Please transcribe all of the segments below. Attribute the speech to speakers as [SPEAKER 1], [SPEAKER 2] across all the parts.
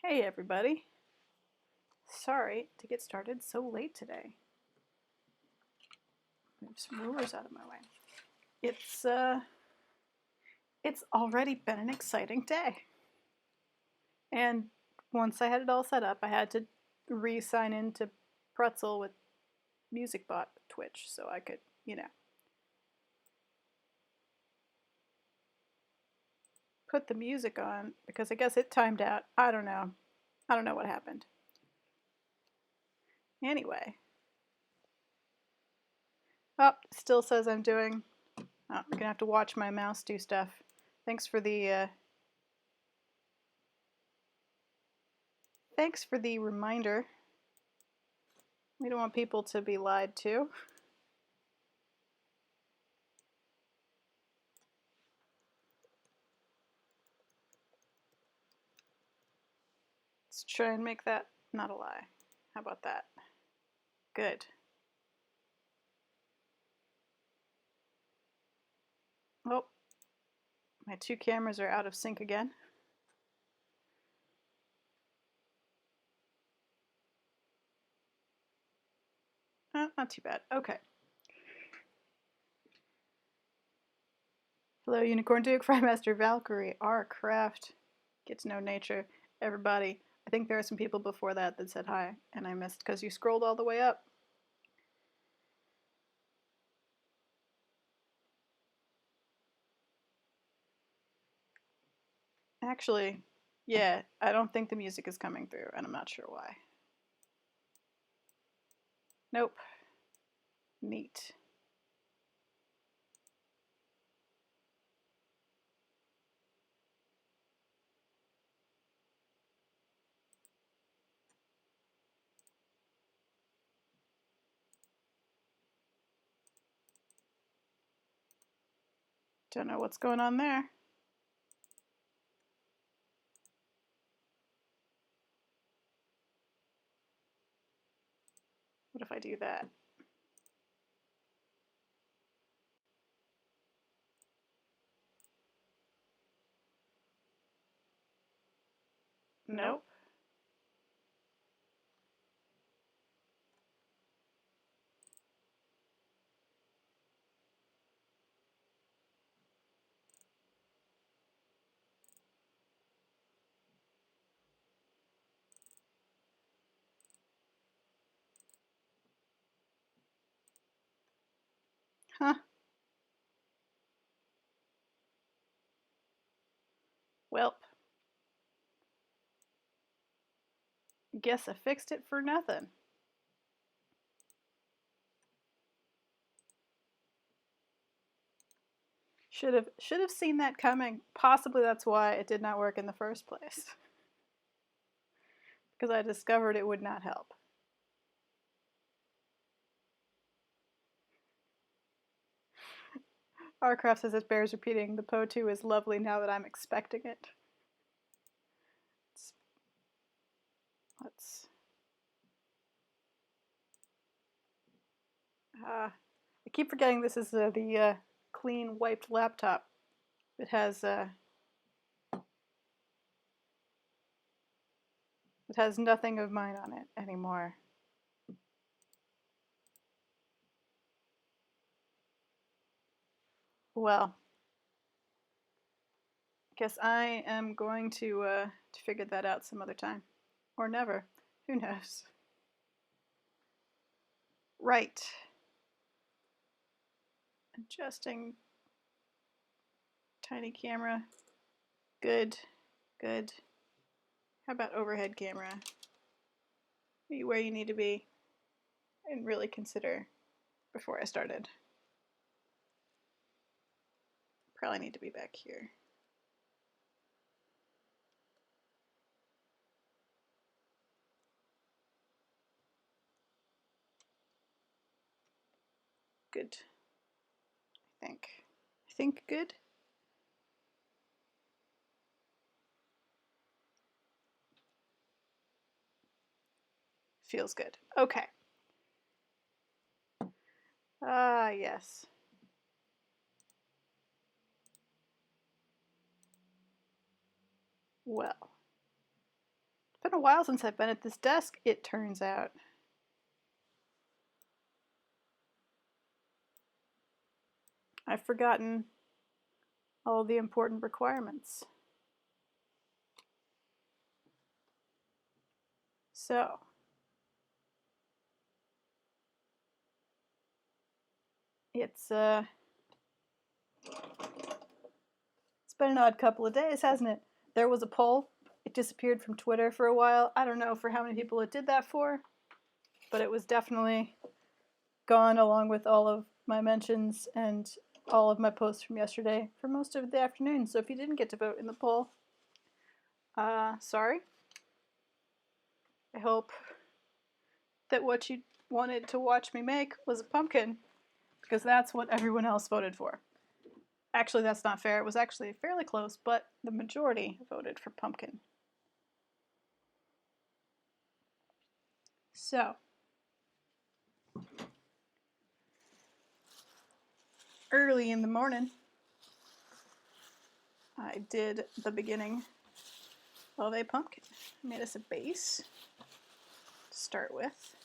[SPEAKER 1] Hey everybody. Sorry to get started so late today. Move some rulers out of my way. It's already been an exciting day. And once I had it all set up, I had to re-sign into Pretzel with MusicBot Twitch so I could, put the music on because I guess it timed out. I don't know. I don't know what happened. Anyway. Oh, still says I'm doing. Oh, I'm gonna have to watch my mouse do stuff. Thanks for the reminder. We don't want people to be lied to. Let's try and make that not a lie. How about that? Good. Oh, my two cameras are out of sync again. Not too bad. Okay. Hello, Unicorn Duke, Frymaster Valkyrie, R. Craft, Get to Know Nature, everybody. I think there are some people before that that said hi, and I missed because you scrolled all the way up. Actually, yeah, I don't think the music is coming through, and I'm not sure why. Nope. Neat. Don't know what's going on there. What if I do that? Nope. Huh. Welp. Guess I fixed it for nothing. Should have seen that coming. Possibly that's why it did not work in the first place. Because I discovered it would not help. Arcraft says it bears repeating. The Po2 is lovely now that I'm expecting it. Let's. I keep forgetting this is the clean wiped laptop. It has nothing of mine on it anymore. Well, guess I am going to figure that out some other time, or never. Who knows? Right. Adjusting tiny camera. Good. Good. How about overhead camera? Be where you need to be and really consider before I started. Probably need to be back here. Good. I think good. Feels good. Okay. Ah, yes. Well. Been a while since I've been at this desk, it turns out. I've forgotten all the important requirements. So, it's been an odd couple of days, hasn't it? There was a poll. It disappeared from Twitter for a while. I don't know for how many people it did that for, but it was definitely gone along with all of my mentions and all of my posts from yesterday for most of the afternoon. So if you didn't get to vote in the poll, sorry. I hope that what you wanted to watch me make was a pumpkin, because that's what everyone else voted for. Actually, that's not fair. It was actually fairly close, but the majority voted for pumpkin. So, early in the morning, I did the beginning of a pumpkin. I made us a base to start with.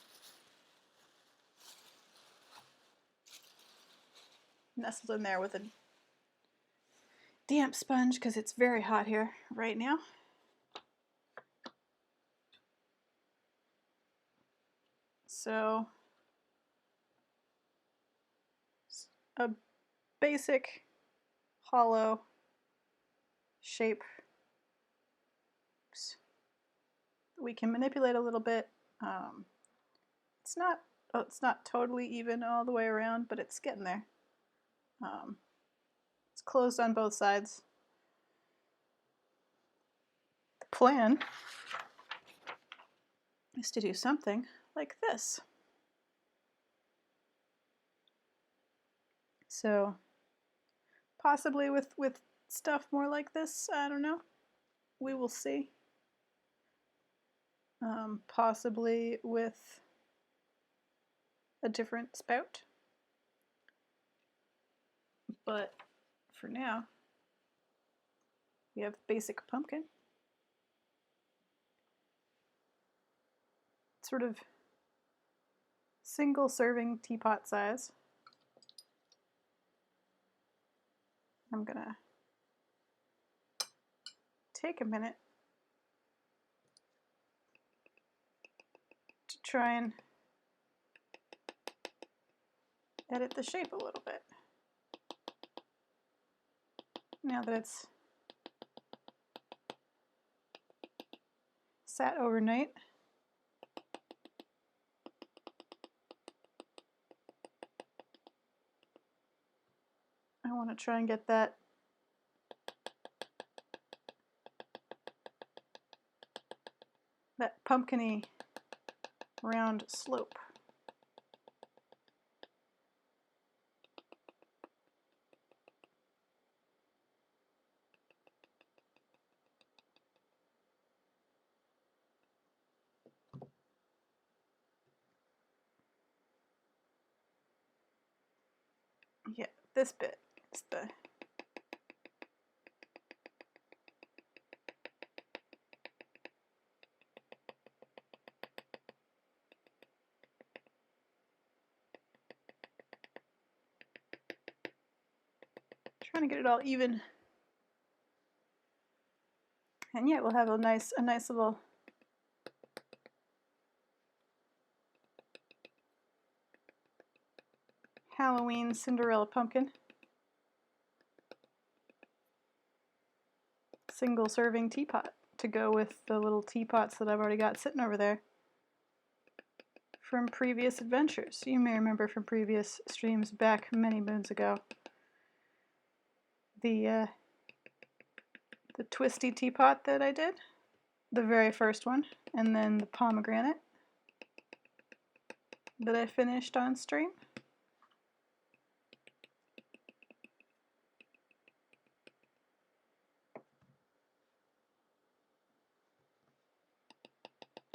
[SPEAKER 1] Nestled in there with a damp sponge because it's very hot here right now. So, a basic hollow shape. Oops. We can manipulate a little bit. It's not totally even all the way around, but it's getting there. It's closed on both sides. The plan is to do something like this. So possibly with stuff more like this, I don't know. We will see. Possibly with a different spout. But for now, we have basic pumpkin. Sort of single serving teapot size. I'm gonna take a minute to try and edit the shape a little bit. Now that it's sat overnight, I want to try and get that pumpkin-y round slope. Yeah, this bit is the trying to get it all even. And yeah, we'll have a nice little Halloween Cinderella pumpkin. Single serving teapot to go with the little teapots that I've already got sitting over there from previous adventures. You may remember from previous streams back many moons ago. The twisty teapot that I did, the very first one, and then the pomegranate that I finished on stream.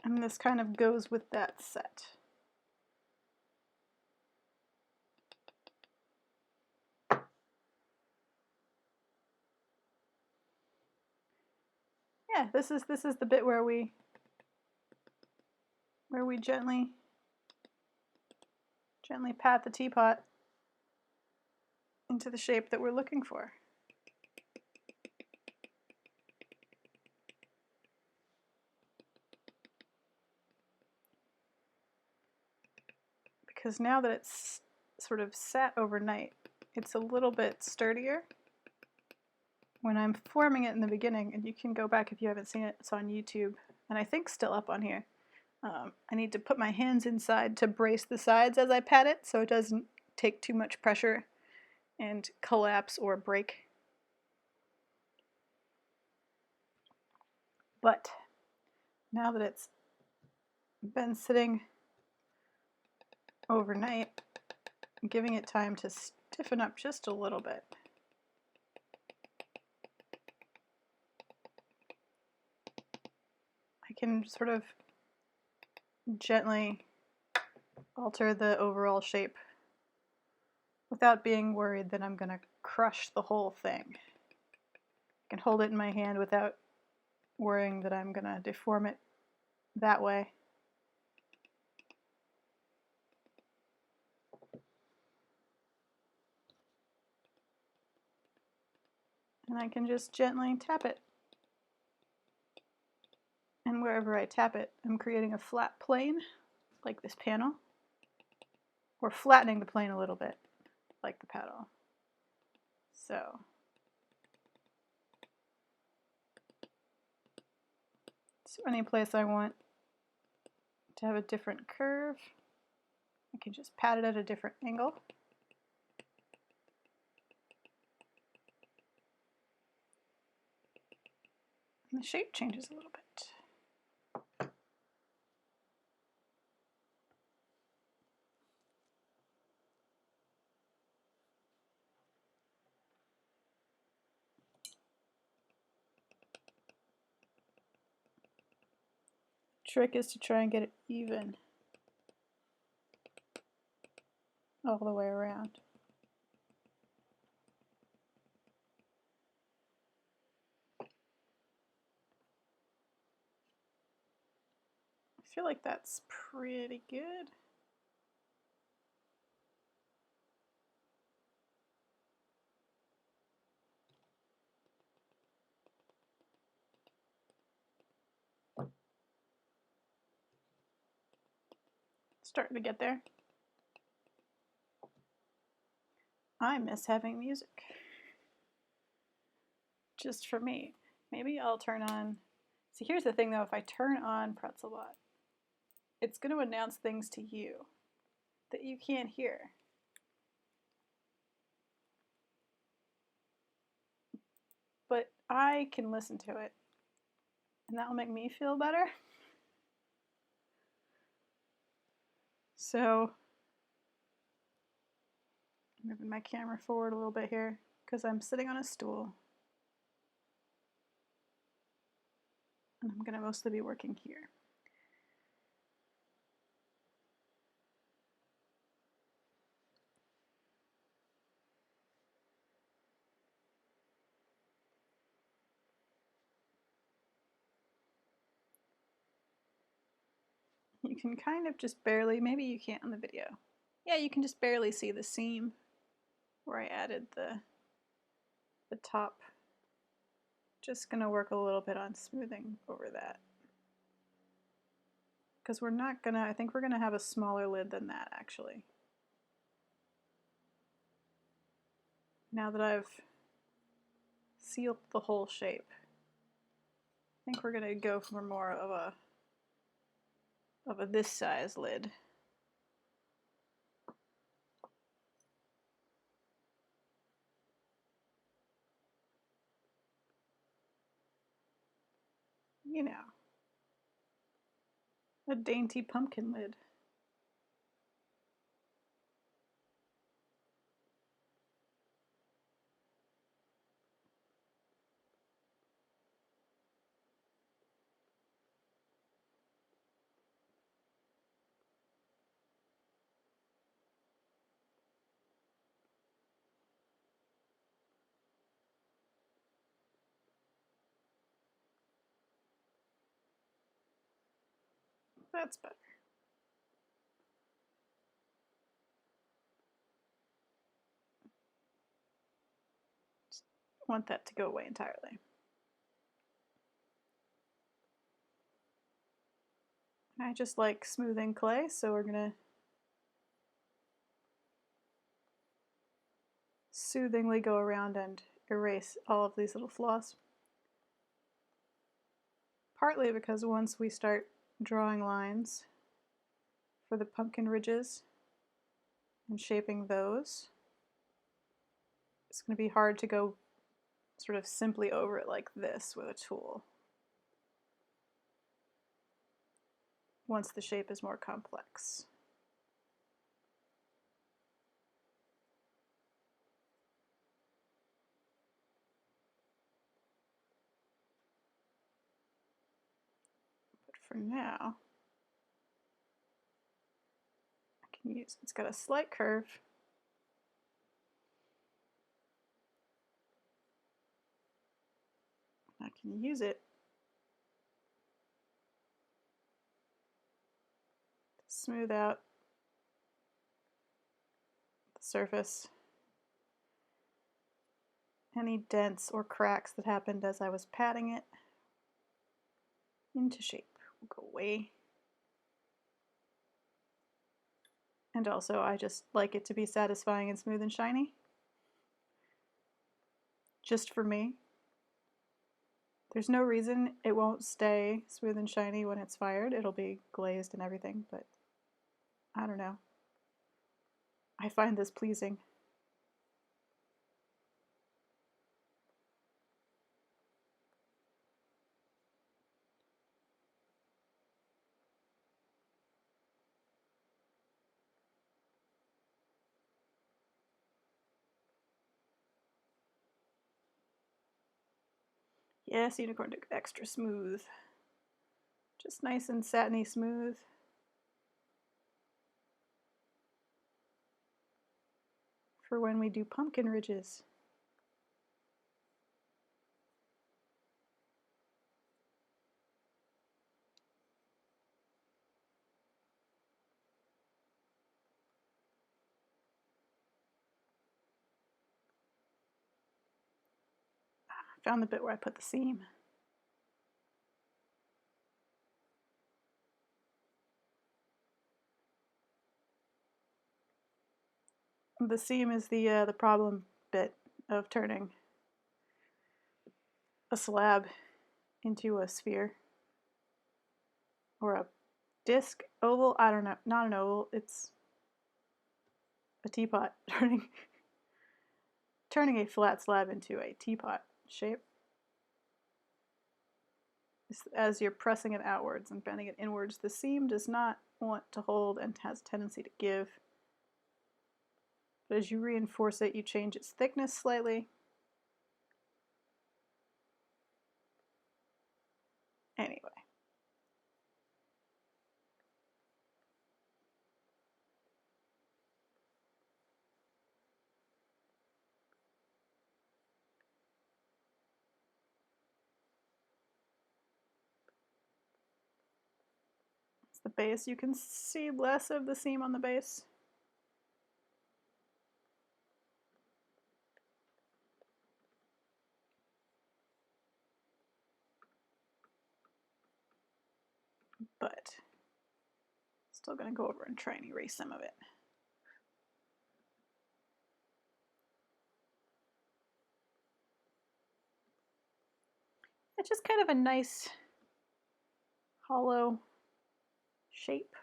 [SPEAKER 1] And this kind of goes with that set. Yeah, this is the bit where we where we gently pat the teapot into the shape that we're looking for. Because now that it's sort of sat overnight, it's a little bit sturdier. When I'm forming it in the beginning, and you can go back if you haven't seen it, it's on YouTube, and I think still up on here. I need to put my hands inside to brace the sides as I pat it so it doesn't take too much pressure and collapse or break. But now that it's been sitting overnight, I'm giving it time to stiffen up just a little bit. I can sort of gently alter the overall shape without being worried that I'm going to crush the whole thing. I can hold it in my hand without worrying that I'm going to deform it that way. And I can just gently tap it. And wherever I tap it, I'm creating a flat plane, like this panel, or flattening the plane a little bit, like the paddle. So any place I want to have a different curve, I can just pat it at a different angle. And the shape changes a little bit. Trick is to try and get it even all the way around. I feel like that's pretty good. Starting to get there. I miss having music. Just for me. Maybe I'll turn on... See, here's the thing though, if I turn on Pretzelbot, it's going to announce things to you that you can't hear. But I can listen to it, and that will make me feel better. So, I'm moving my camera forward a little bit here because I'm sitting on a stool. And I'm going to mostly be working here. You can kind of just barely, maybe you can't on the video. Yeah, you can just barely see the seam where I added the top. Just gonna work a little bit on smoothing over that. Because we're not gonna, I think we're gonna have a smaller lid than that actually. Now that I've sealed the whole shape, I think we're gonna go for more of a this size lid. You know, a dainty pumpkin lid. That's better. want that to go away entirely. I just like smoothing clay, so we're gonna soothingly go around and erase all of these little flaws. Partly because once we start drawing lines for the pumpkin ridges and shaping those, it's going to be hard to go sort of simply over it like this with a tool once the shape is more complex. But for now, I can use, it's got a slight curve. I can use it to smooth out the surface. Any dents or cracks that happened as I was patting it into shape will go away. And also, I just like it to be satisfying and smooth and shiny. Just for me. There's no reason it won't stay smooth and shiny when it's fired. It'll be glazed and everything, but I don't know. I find this pleasing. Yes, unicorn took extra smooth. Just nice and satiny smooth. For when we do pumpkin ridges. I found the bit where I put the seam. The seam is the problem bit of turning a slab into a sphere or a disc, oval. I don't know, not an oval. It's a teapot. Turning a flat slab into a teapot shape. As you're pressing it outwards and bending it inwards, the seam does not want to hold and has a tendency to give. But as you reinforce it, you change its thickness slightly. Anyway. It's the base. You can see less of the seam on the base. But still going to go over and try and erase some of it. It's just kind of a nice hollow shape.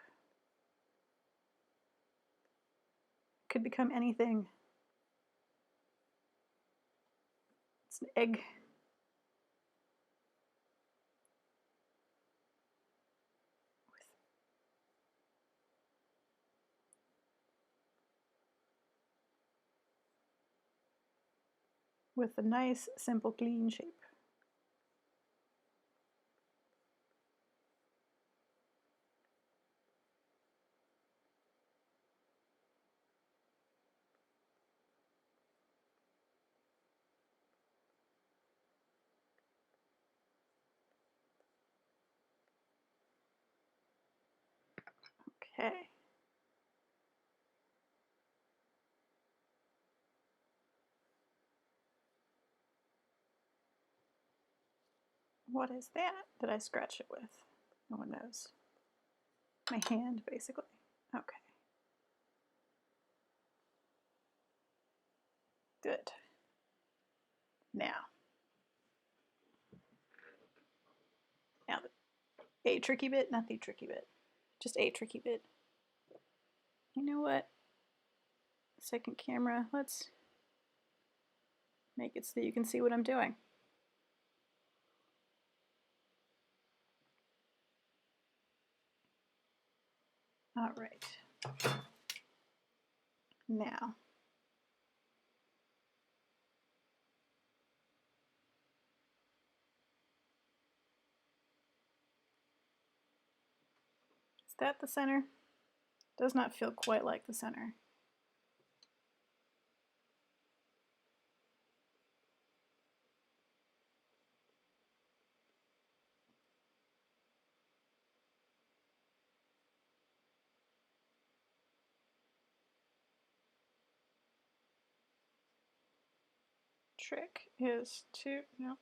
[SPEAKER 1] Could become anything. It's an egg. With a nice, simple, clean shape. Okay. What is that I scratch it with? No one knows. My hand, basically. Okay. Good. Now a tricky bit, not the tricky bit, just a tricky bit. You know what? Second camera, let's make it so that you can see what I'm doing. All right. Now, is that the center? Does not feel quite like the center. Trick is to, no.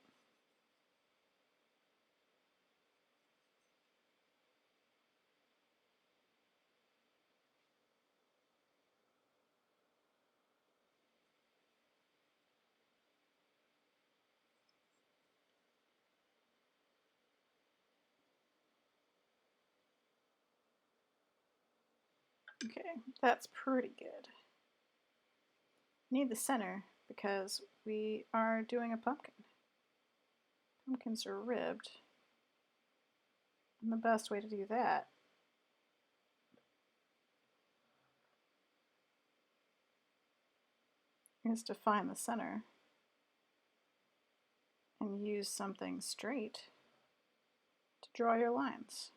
[SPEAKER 1] Okay, that's pretty good. Need the center because we are doing a pumpkin. Pumpkins are ribbed. And the best way to do that is to find the center and use something straight to draw your lines.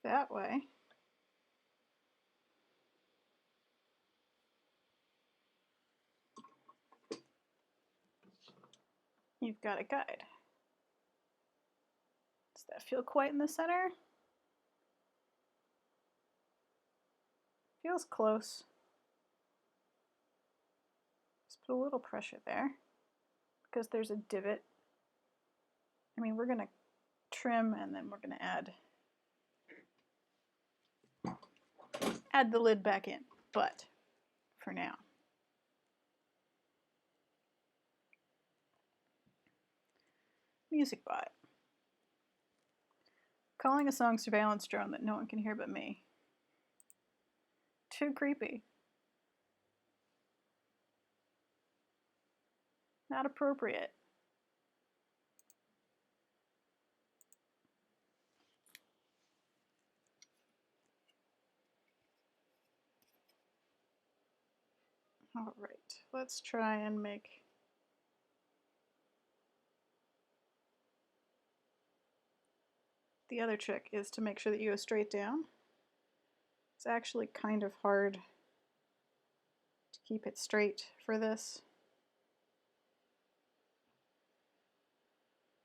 [SPEAKER 1] That way, you've got a guide. Does that feel quite in the center? Feels close. Just put a little pressure there because there's a divot. I mean, we're going to trim and then we're going to add the lid back in, but for now. Music bot. Calling a song surveillance drone that no one can hear but me. Too creepy. Not appropriate. All right, let's try and make the other trick is to make sure that you go straight down. It's actually kind of hard to keep it straight for this,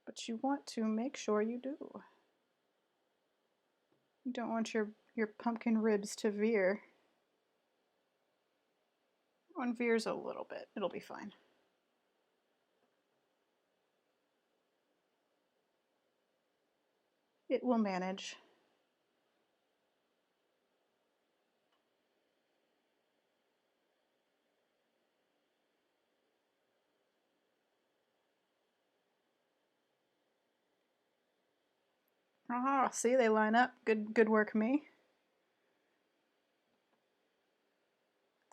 [SPEAKER 1] but you want to make sure you do. You don't want your pumpkin ribs to veer. One veers a little bit, it'll be fine. It will manage. Ah, see, they line up. Good work, me.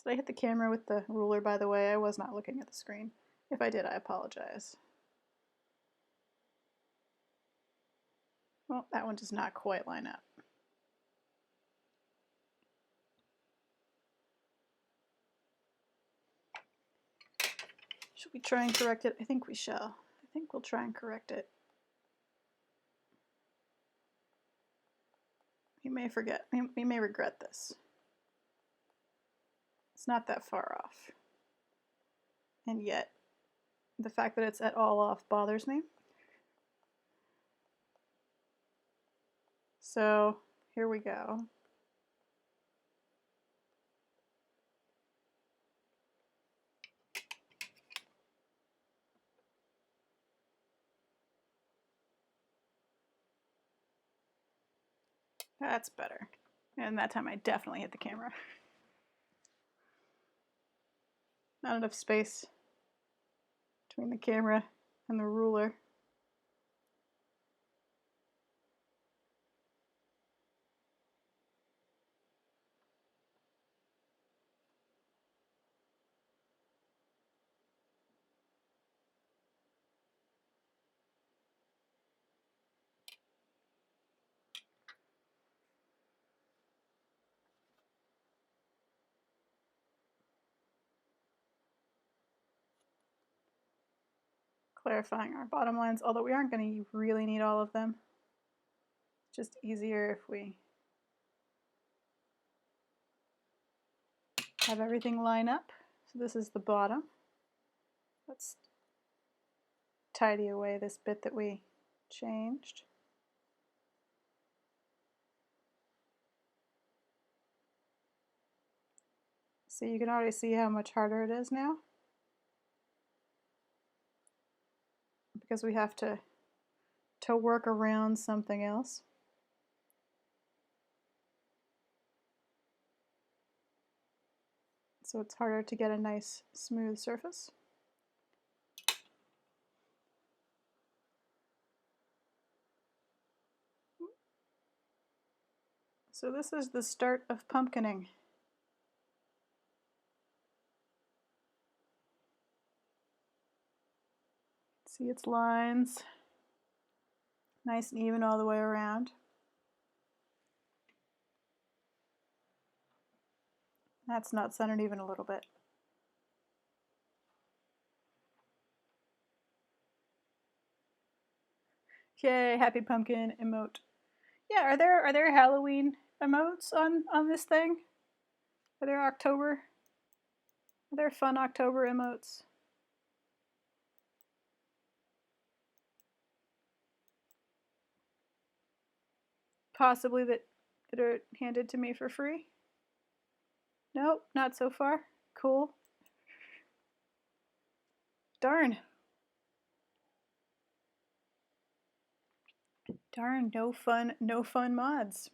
[SPEAKER 1] Did I hit the camera with the ruler, by the way? I was not looking at the screen. If I did, I apologize. Well, that one does not quite line up. Should we try and correct it? I think we shall. I think we'll try and correct it. You may forget, we may regret this. It's not that far off. And yet, the fact that it's at all off bothers me. So, here we go. That's better. And that time I definitely hit the camera. Not enough space between the camera and the ruler. Clarifying our bottom lines, although we aren't going to really need all of them. It's just easier if we have everything line up. So this is the bottom. Let's tidy away this bit that we changed. So you can already see how much harder it is now, because we have to work around something else. So it's harder to get a nice smooth surface. So this is the start of pumpkining. See its lines, nice and even all the way around. That's not centered even a little bit. Yay, happy pumpkin emote. Yeah, are there Halloween emotes on this thing? Are there fun October emotes? Possibly that are handed to me for free? Nope, not so far. Cool. Darn. Darn, no fun mods.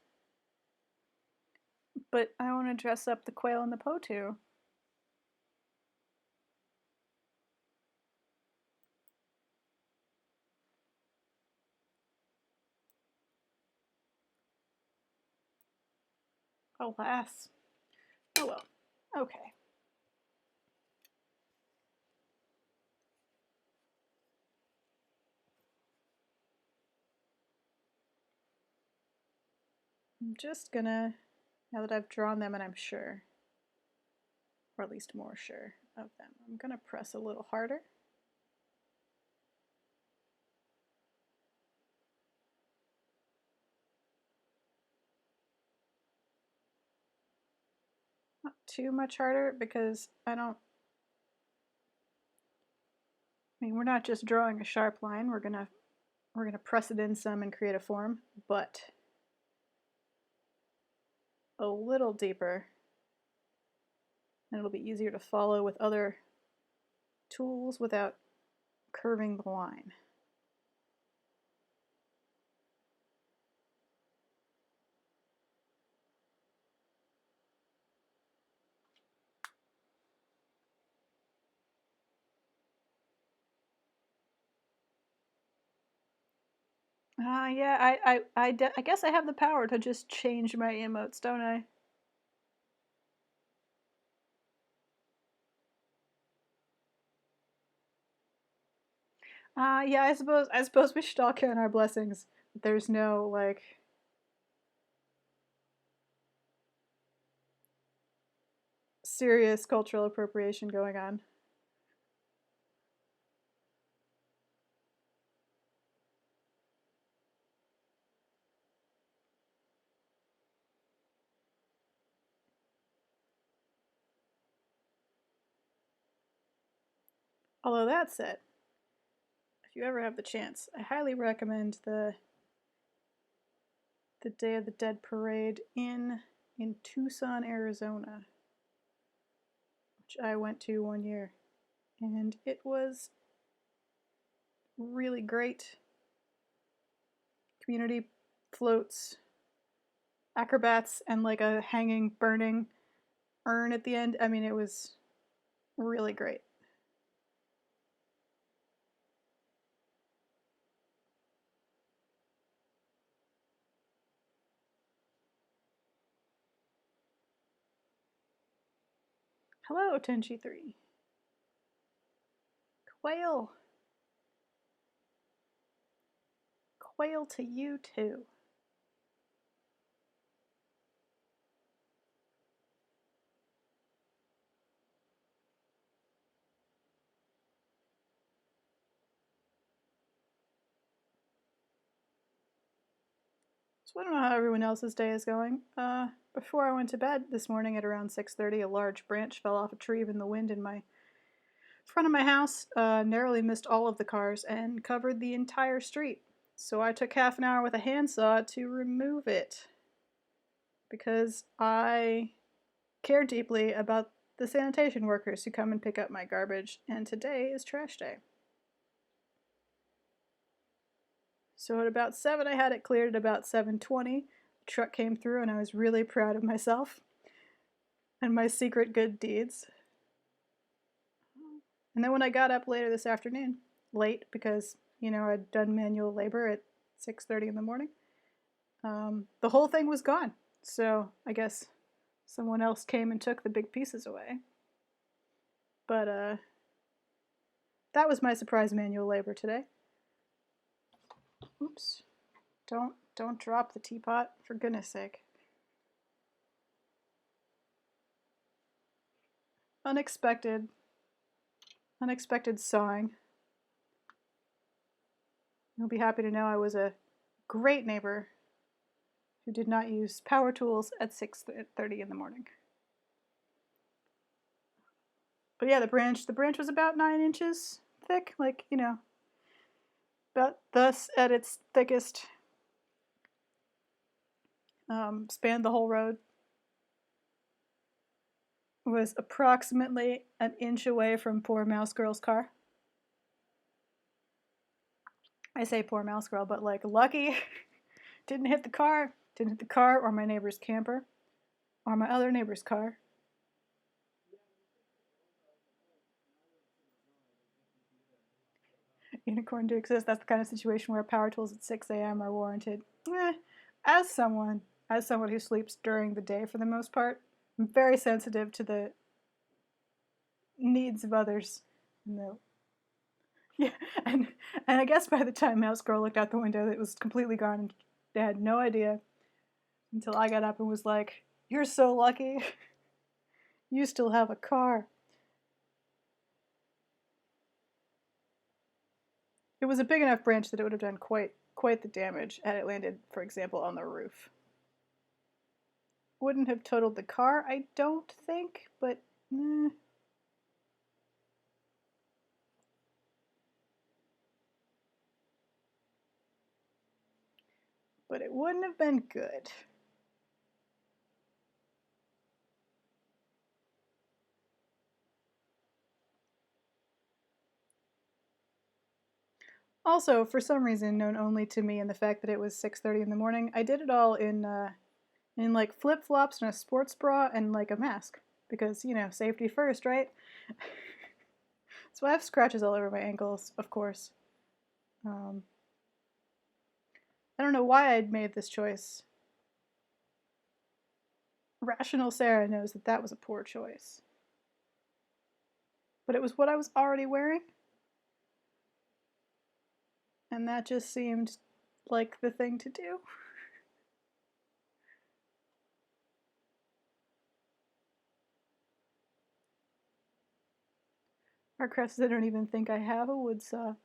[SPEAKER 1] But I want to dress up the quail and the potu. Alas. Oh well. Okay. I'm just gonna, now that I've drawn them and I'm sure, or at least more sure of them, I'm gonna press a little harder. Not too much harder, because I mean, we're not just drawing a sharp line, we're gonna press it in some and create a form, but a little deeper, and it'll be easier to follow with other tools without curving the line. Yeah, I guess I have the power to just change my emotes, don't I? Yeah, I suppose we should all count our blessings. There's no, like, serious cultural appropriation going on. Although that said, if you ever have the chance, I highly recommend the the Day of the Dead parade in Tucson, Arizona, which I went to one year, and it was really great. Community floats, acrobats, and like a hanging, burning urn at the end. I mean, it was really great. Hello, Tenchi 3. Quail. Quail to you too. So I don't know how everyone else's day is going. Before I went to bed this morning at around 6:30, a large branch fell off a tree in the wind in my front of my house, narrowly missed all of the cars and covered the entire street. So I took half an hour with a handsaw to remove it because I care deeply about the sanitation workers who come and pick up my garbage, and today is trash day. So at about 7, I had it cleared. At about 7:20, the truck came through, and I was really proud of myself and my secret good deeds. And then when I got up later this afternoon, late because, I'd done manual labor at 6:30 in the morning, the whole thing was gone. So I guess someone else came and took the big pieces away. But that was my surprise manual labor today. Oops. Don't drop the teapot, for goodness sake. Unexpected sawing. You'll be happy to know I was a great neighbor who did not use power tools at 6:30 in the morning. But yeah, the branch was about 9 inches thick, about thus at its thickest. Spanned the whole road. Was approximately an inch away from poor Mouse Girl's car. I say poor Mouse Girl, but lucky. Didn't hit the car or my neighbor's camper or my other neighbor's car. Unicorn do exist. That's the kind of situation where power tools at 6 a.m. are warranted. As someone who sleeps during the day for the most part, I'm very sensitive to the needs of others. No. Yeah, and I guess by the time Mouse Girl looked out the window, it was completely gone, and they had no idea until I got up and was like, "You're so lucky. You still have a car." It was a big enough branch that it would have done quite the damage had it landed, for example, on the roof. Wouldn't have totaled the car, I don't think, but but it wouldn't have been good. Also, for some reason known only to me and the fact that it was 6:30 in the morning, I did it all in flip-flops and a sports bra and a mask because, safety first, right? So I have scratches all over my ankles, of course. I don't know why I'd made this choice. Rational Sarah knows that that was a poor choice. But it was what I was already wearing. And that just seemed like the thing to do. Our crest, I don't even think I have a wood saw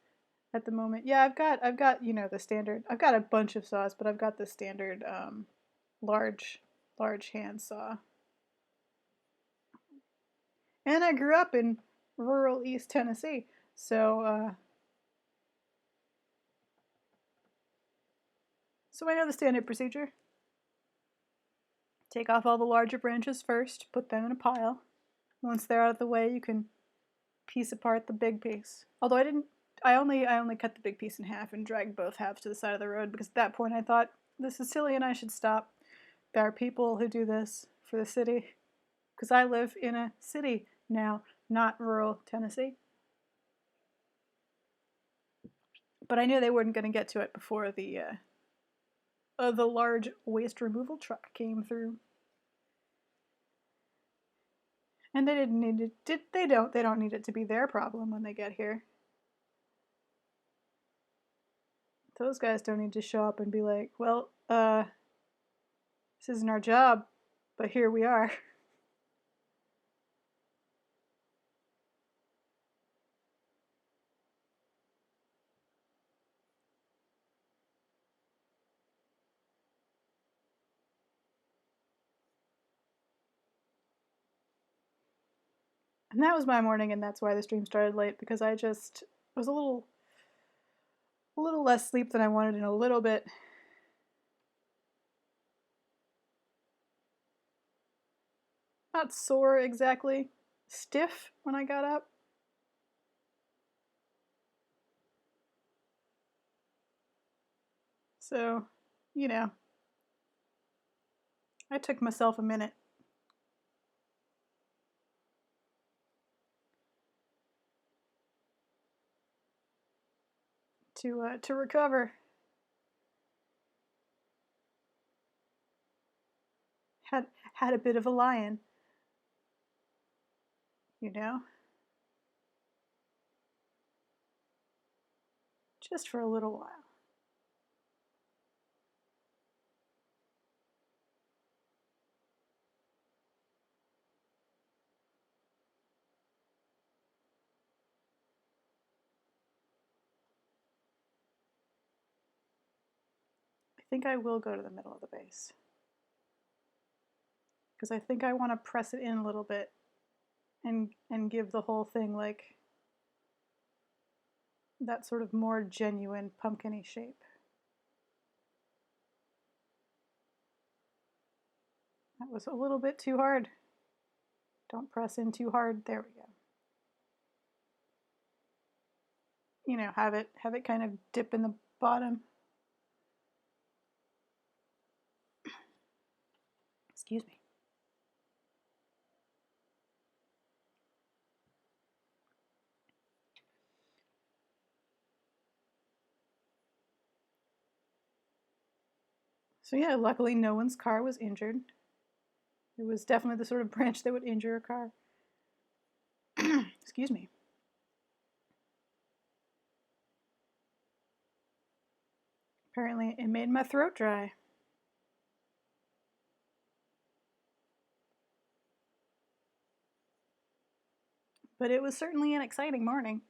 [SPEAKER 1] at the moment. Yeah, I've got the standard. I've got a bunch of saws, but I've got the standard large hand saw. And I grew up in rural East Tennessee, so I know the standard procedure. Take off all the larger branches first, put them in a pile. Once they're out of the way, you can piece apart the big piece. Although I only cut the big piece in half and dragged both halves to the side of the road because at that point I thought, this is silly and I should stop. There are people who do this for the city because I live in a city now, not rural Tennessee. But I knew they weren't going to get to it before the large waste removal truck came through. And they didn't need it. They don't need it to be their problem when they get here. Those guys don't need to show up and be like, well, this isn't our job, but here we are. And that was my morning, and that's why the stream started late, because I just was a little less sleep than I wanted in a little bit. Not sore exactly, stiff when I got up. So, you know, I took myself a minute to recover. Had a bit of a lion, you know, just for a little while. I think I will go to the middle of the base because I think I want to press it in a little bit and give the whole thing like that sort of more genuine pumpkin-y shape. That was a little bit too hard. Don't press in too hard. There we go. You know, have it kind of dip in the bottom. Excuse me. So yeah, luckily no one's car was injured. It was definitely the sort of branch that would injure a car. Excuse me. Apparently it made my throat dry. But it was certainly an exciting morning.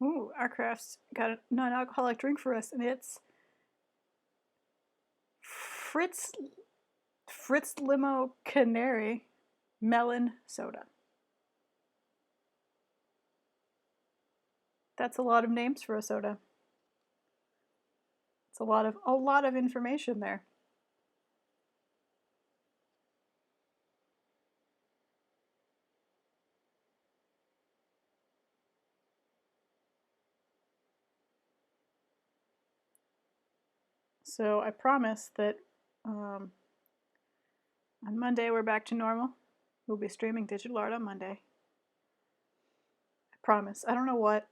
[SPEAKER 1] Ooh, our craft's got a non-alcoholic drink for us, and it's Fritz Limo Canary Melon Soda. That's a lot of names for a soda. It's a lot of information there. So I promise that on Monday we're back to normal. We'll be streaming digital art on Monday. I promise. I don't know what.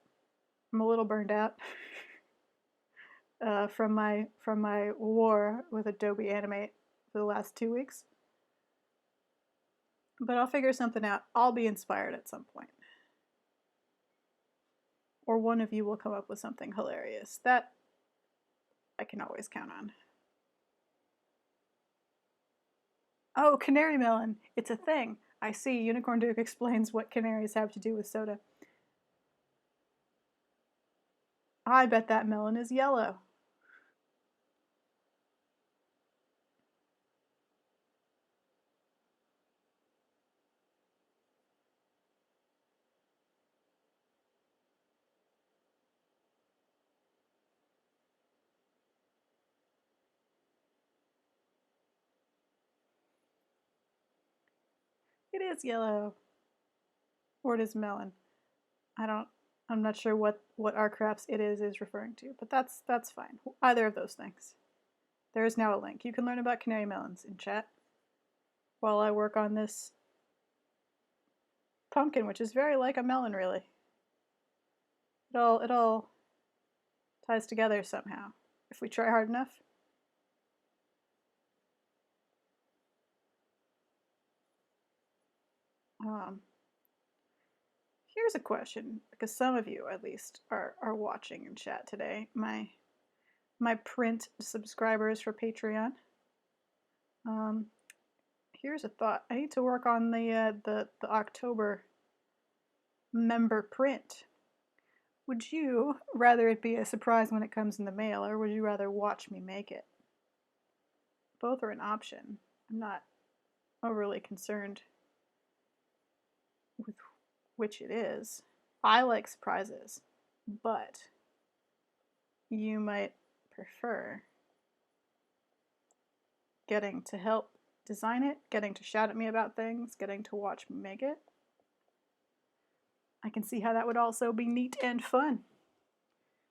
[SPEAKER 1] I'm a little burned out from my war with Adobe Animate for the last 2 weeks. But I'll figure something out. I'll be inspired at some point. Or one of you will come up with something hilarious. That I can always count on. Oh, canary melon. It's a thing. I see. Unicorn Duke explains what canaries have to do with soda. I bet that melon is yellow. It is yellow. Or it is melon. I'm not sure what our crafts it is referring to, but that's fine. Either of those things. There is now a link. You can learn about canary melons in chat while I work on this pumpkin, which is very like a melon, really. It all ties together somehow if we try hard enough. Here's a question, because some of you at least are watching in chat today. My print subscribers for Patreon. Here's a thought. I need to work on the October member print. Would you rather it be a surprise when it comes in the mail, or would you rather watch me make it? Both are an option. I'm not overly concerned with which it is. I like surprises, but you might prefer getting to help design it, getting to shout at me about things, getting to watch me make it. I can see how that would also be neat and fun.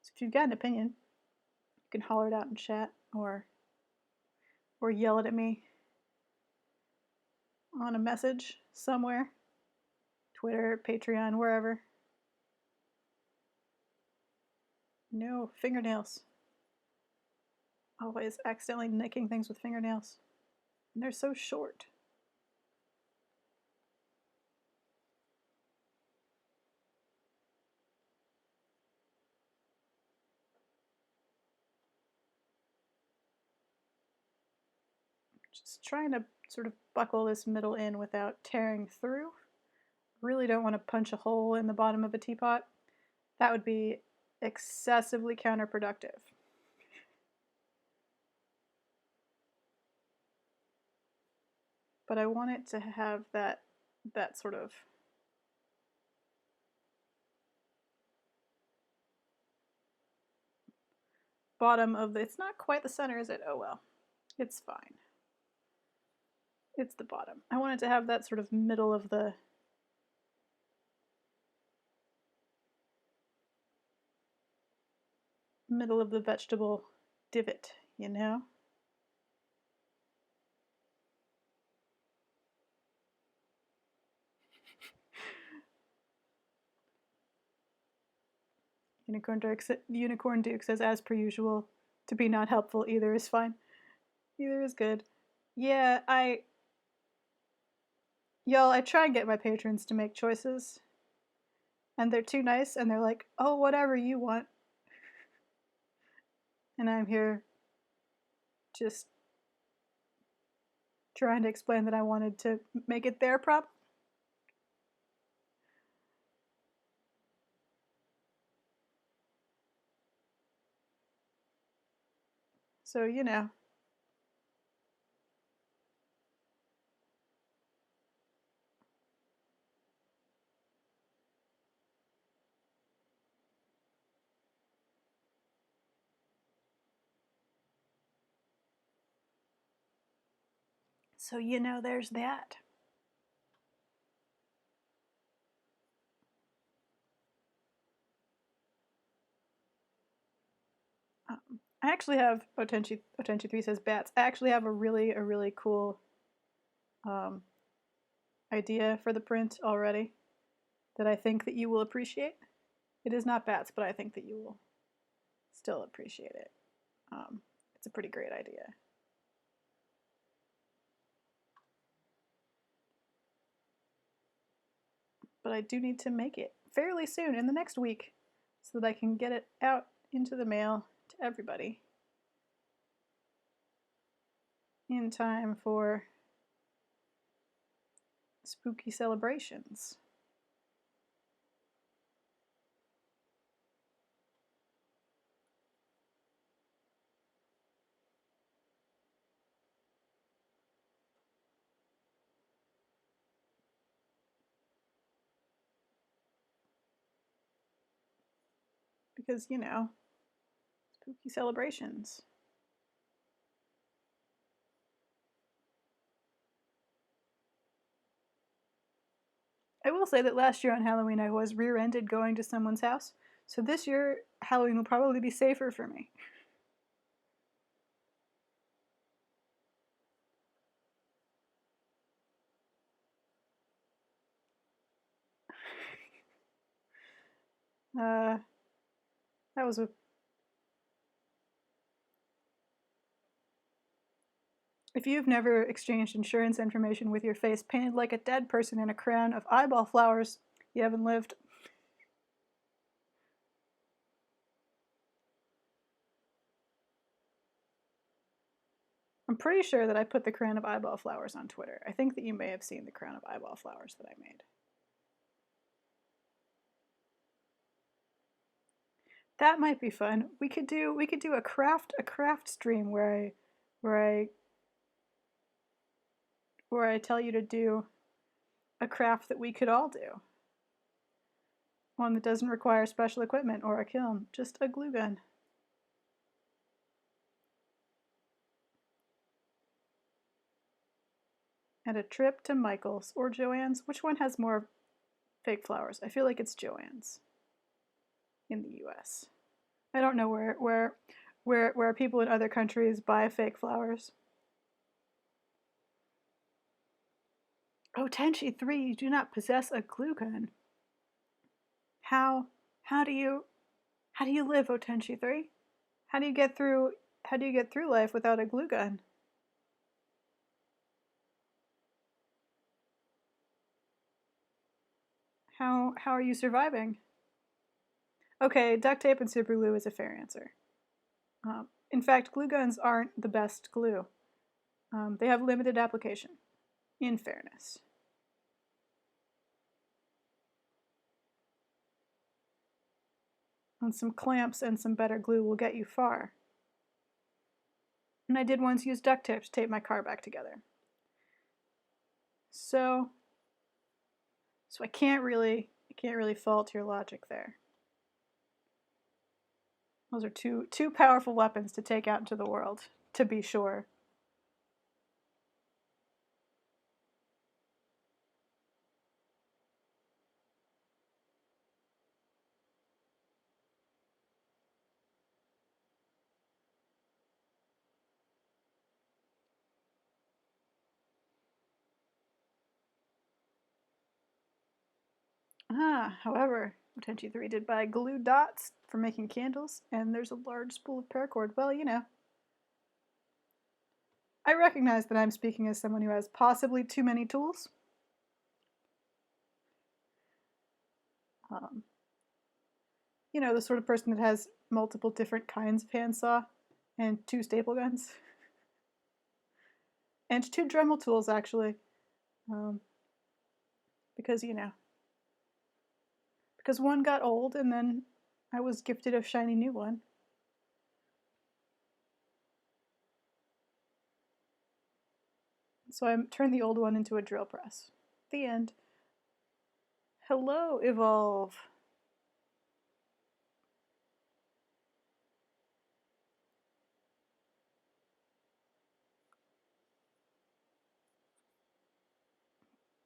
[SPEAKER 1] So if you've got an opinion, you can holler it out in chat or yell it at me on a message somewhere. Twitter, Patreon, wherever. No, fingernails. Always accidentally nicking things with fingernails. And they're so short. Just trying to sort of buckle this middle in without tearing through. Really don't want to punch a hole in the bottom of a teapot. That would be excessively counterproductive. But I want it to have that sort of bottom of the, it's not quite the center, is it? Oh well, it's fine. It's the bottom. I want it to have that sort of middle of the vegetable divot, you know? Unicorn Duke says, as per usual, to be not helpful, either is fine. Either is good. Yeah, y'all, I try and get my patrons to make choices, and they're too nice, and they're like, oh, whatever you want. And I'm here just trying to explain that I wanted to make it their problem. So, you know. So, you know, there's that. I actually have, Otenchi 3 says bats. I actually have a really cool idea for the print already that I think that you will appreciate. It is not bats, but I think that you will still appreciate it. It's a pretty great idea. But I do need to make it fairly soon, in the next week, so that I can get it out into the mail to everybody in time for spooky celebrations. Because, you know, spooky celebrations. I will say that last year on Halloween I was rear-ended going to someone's house, so this year Halloween will probably be safer for me. That was a... If you've never exchanged insurance information with your face painted like a dead person in a crown of eyeball flowers, you haven't lived. I'm pretty sure that I put the crown of eyeball flowers on Twitter. I think that you may have seen the crown of eyeball flowers that I made. That might be fun. We could do a craft stream where I where I tell you to do a craft that we could all do. One that doesn't require special equipment or a kiln, just a glue gun. And a trip to Michael's or Joann's. Which one has more fake flowers? I feel like it's Joann's in the US. I don't know where people in other countries buy fake flowers. Oh, Tenchi 3, you do not possess a glue gun. How how do you live, O Tenchi 3? How do you get through life without a glue gun? How are you surviving? Okay, duct tape and super glue is a fair answer. In fact, glue guns aren't the best glue. They have limited application, in fairness. And some clamps and some better glue will get you far. And I did once use duct tape to tape my car back together. So I can't really fault your logic there. Those are two powerful weapons to take out into the world, to be sure. However, Tenchi 3 did buy glue dots for making candles, and there's a large spool of paracord. Well, you know. I recognize that I'm speaking as someone who has possibly too many tools. Um, you know, the sort of person that has multiple different kinds of handsaw and 2 staple guns. And 2 Dremel tools, actually. Because, you know. Because one got old, and then I was gifted a shiny new one. So I turned the old one into a drill press. The end. Hello, Evolve.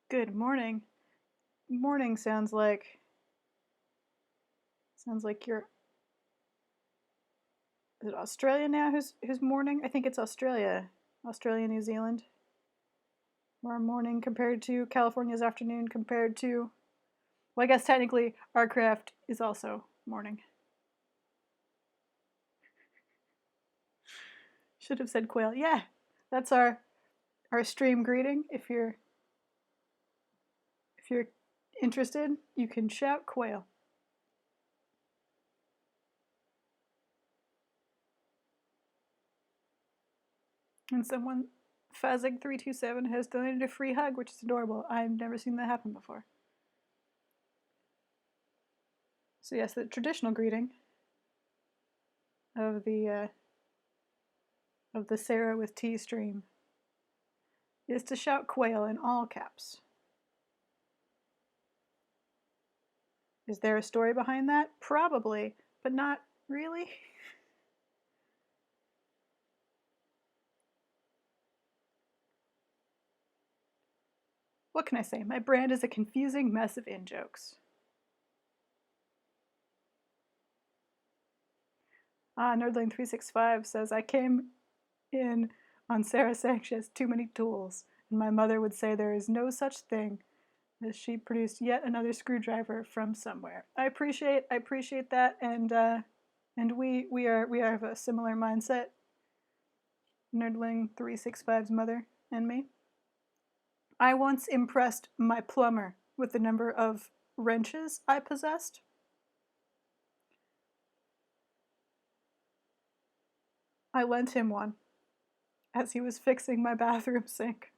[SPEAKER 1] Good morning. Morning sounds like you're... Is it Australia now who's morning? I think it's Australia. Australia, New Zealand. Our morning compared to California's afternoon compared to... Well, I guess technically our craft is also morning. Should have said quail. Yeah, that's our stream greeting. If you're interested, you can shout quail. And Fazig327 has donated a free hug, which is adorable. I've never seen that happen before. So yes, the traditional greeting of the Sarah with Tea stream is to shout quail in all caps. Is there a story behind that? Probably, but not really. What can I say? My brand is a confusing mess of in-jokes. Nerdling365 says, I came in on Sarah saying she has too many tools, and my mother would say there is no such thing as she produced yet another screwdriver from somewhere. I appreciate that, and we have a similar mindset. Nerdling365's mother and me. I once impressed my plumber with the number of wrenches I possessed. I lent him one as he was fixing my bathroom sink.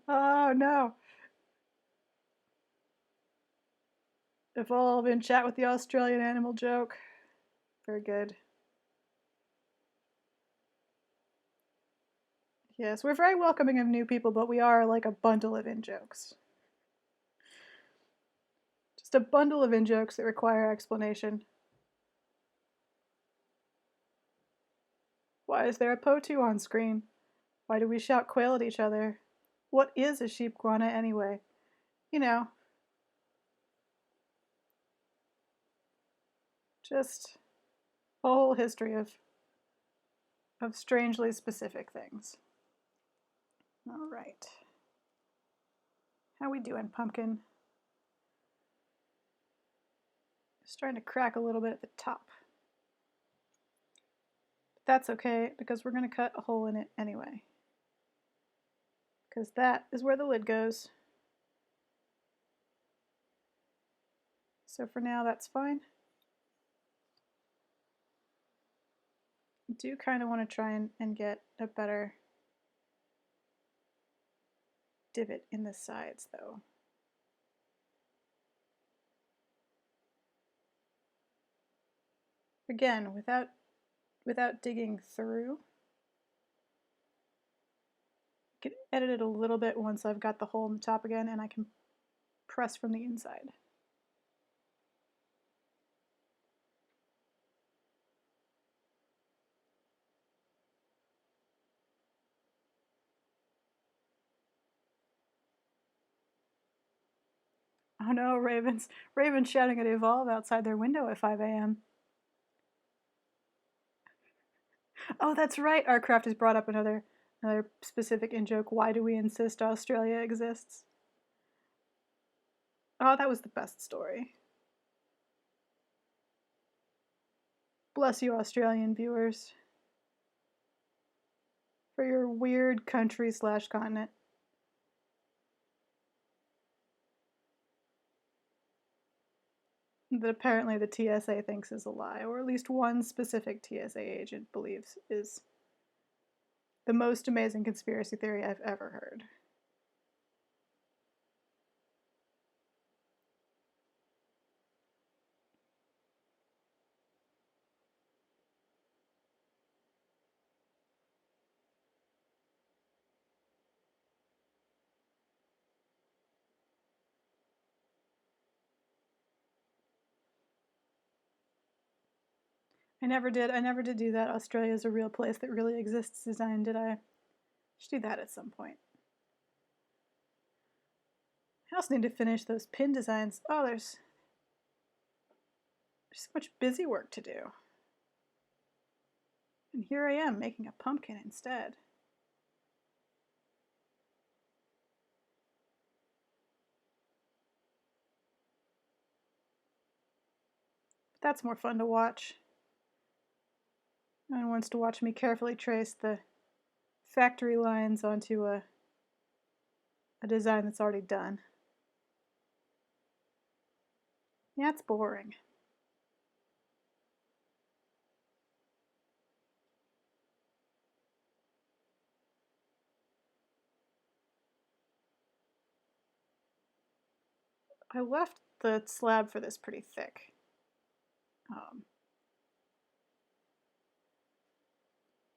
[SPEAKER 1] Oh no. Evolve in chat with the Australian animal joke. Very good. Yes, we're very welcoming of new people, but we are like a bundle of in-jokes. Just a bundle of in-jokes that require explanation. Why is there a POTU on screen? Why do we shout quail at each other? What is a sheep guana anyway? You know, just a whole history of strangely specific things. All right. How we doing, pumpkin? Just trying to crack a little bit at the top. But that's okay, because we're going to cut a hole in it anyway. Because that is where the lid goes. So for now, that's fine. I do kind of want to try and get a better divot in the sides, though. Again, without digging through. I can edit it a little bit once I've got the hole in the top again, and I can press from the inside. Oh no, Ravens shouting at Evolve outside their window at 5 a.m. Oh, that's right. Artcraft has brought up another specific in-joke. Why do we insist Australia exists? Oh, that was the best story. Bless you, Australian viewers, for your weird country/continent. That apparently the TSA thinks is a lie, or at least one specific TSA agent believes is the most amazing conspiracy theory I've ever heard. I never did do that Australia is a real place that really exists design, did I? Should do that at some point. I also need to finish those pin designs. Oh, there's so much busy work to do. And here I am making a pumpkin instead. But that's more fun to watch. No one wants to watch me carefully trace the factory lines onto a design that's already done. Yeah, it's boring. I left the slab for this pretty thick.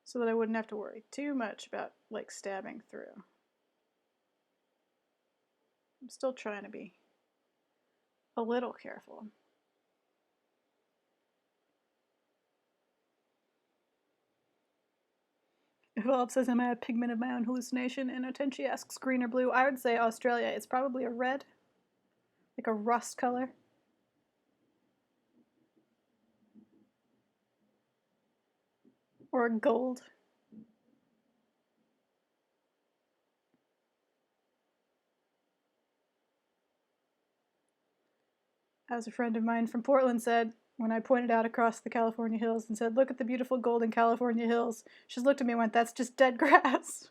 [SPEAKER 1] So that I wouldn't have to worry too much about like stabbing through. I'm still trying to be a little careful. Evolve says, am I a pigment of my own hallucination? And Otenchi asks, green or blue? I would say Australia. It's probably a red, like a rust color. Or a gold. As a friend of mine from Portland said, when I pointed out across the California hills and said, look at the beautiful golden California hills, she just looked at me and went, that's just dead grass.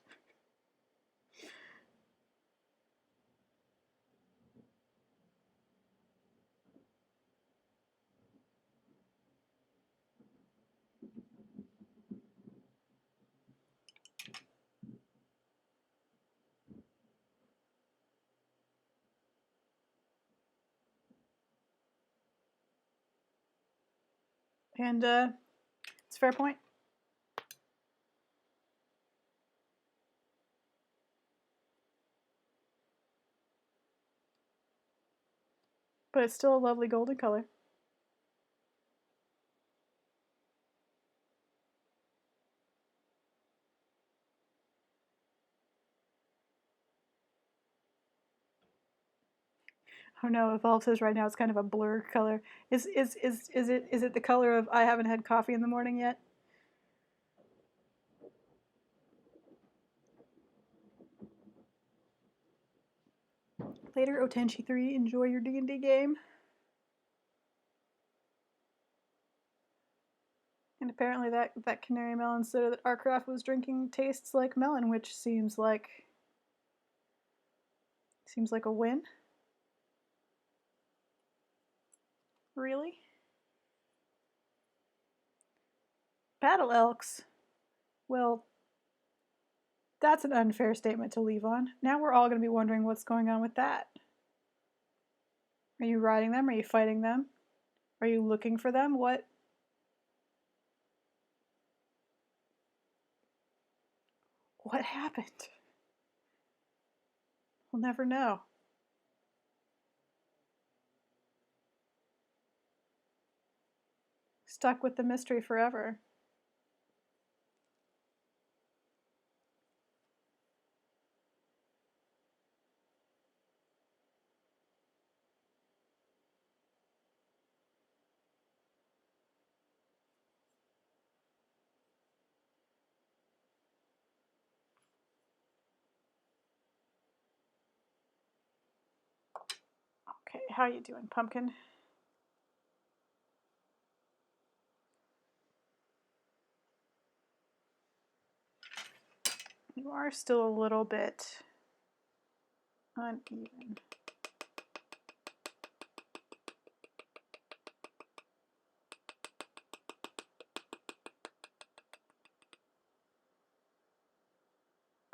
[SPEAKER 1] And it's a fair point. But it's still a lovely golden color. Oh no, Evolve says right now it's kind of a blur color. Is it the color of I haven't had coffee in the morning yet? Later, Otenchi 3, enjoy your D&D game. And apparently that canary melon soda that Arcraft was drinking tastes like melon, which seems like a win. Really? Battle elks? Well, that's an unfair statement to leave on. Now we're all going to be wondering what's going on with that. Are you riding them? Are you fighting them? Are you looking for them? What happened? We'll never know. Stuck with the mystery forever. Okay, how are you doing, Pumpkin? You are still a little bit uneven.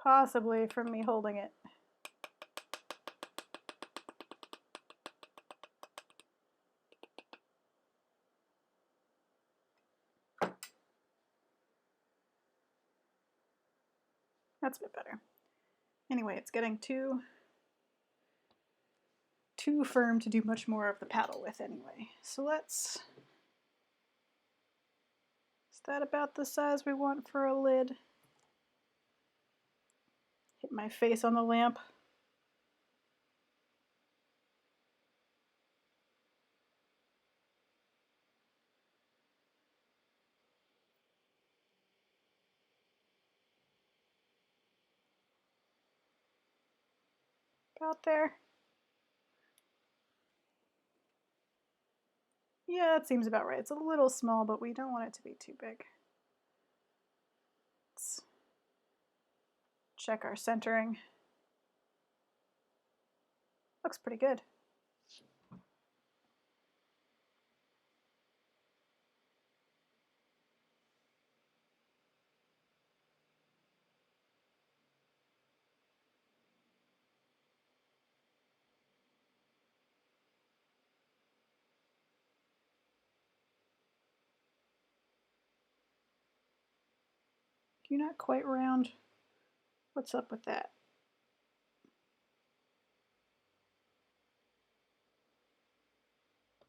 [SPEAKER 1] Possibly from me holding it. That's a bit better. Anyway, it's getting too firm to do much more of the paddle with anyway. So is that about the size we want for a lid? Hit my face on the lamp. About there. Yeah, that seems about right. It's a little small, but we don't want it to be too big. check our centering. Looks pretty good. You're not quite round. What's up with that?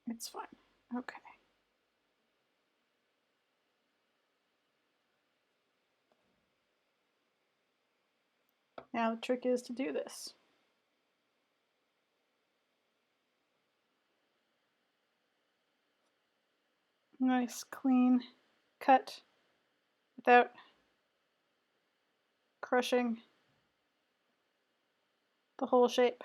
[SPEAKER 1] It's fine. Okay. Now the trick is to do this. Nice, clean cut without crushing the whole shape.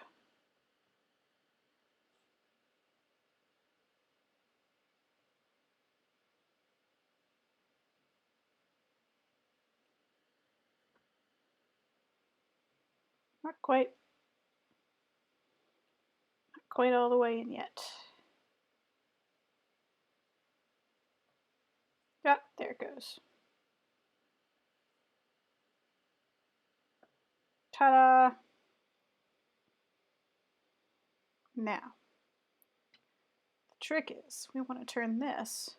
[SPEAKER 1] Not quite all the way in yet. Yeah, there it goes. Ta-da! Now, the trick is we want to turn this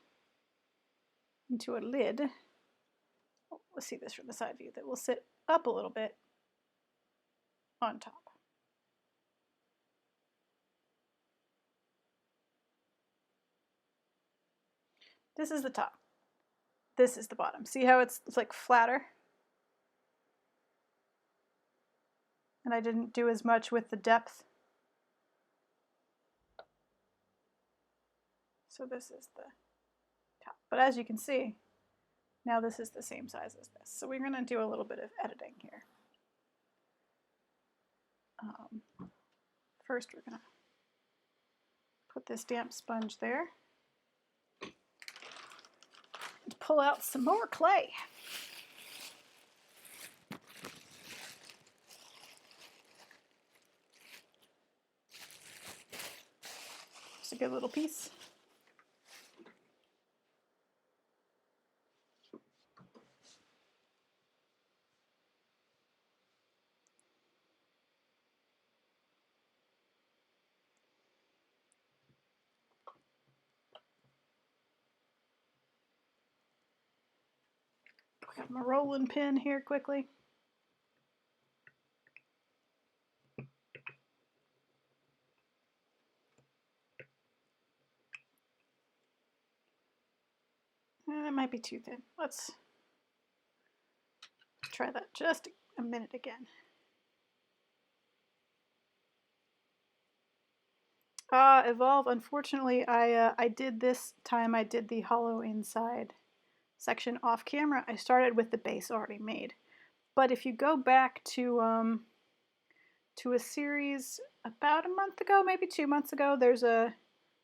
[SPEAKER 1] into a lid. Oh, let's see this from the side view that will sit up a little bit on top. This is the top. This is the bottom. See how it's like flatter? And I didn't do as much with the depth. So this is the top. But as you can see, now this is the same size as this. So we're going to do a little bit of editing here. First, we're going to put this damp sponge there and pull out some more clay. Just a good little piece. Got my rolling pin here quickly. It might be too thin. Let's try that just a minute again. Evolve, unfortunately, I did this time, I did the hollow inside section off camera. I started with the base already made. But if you go back to a series about a month ago, maybe 2 months ago, there's a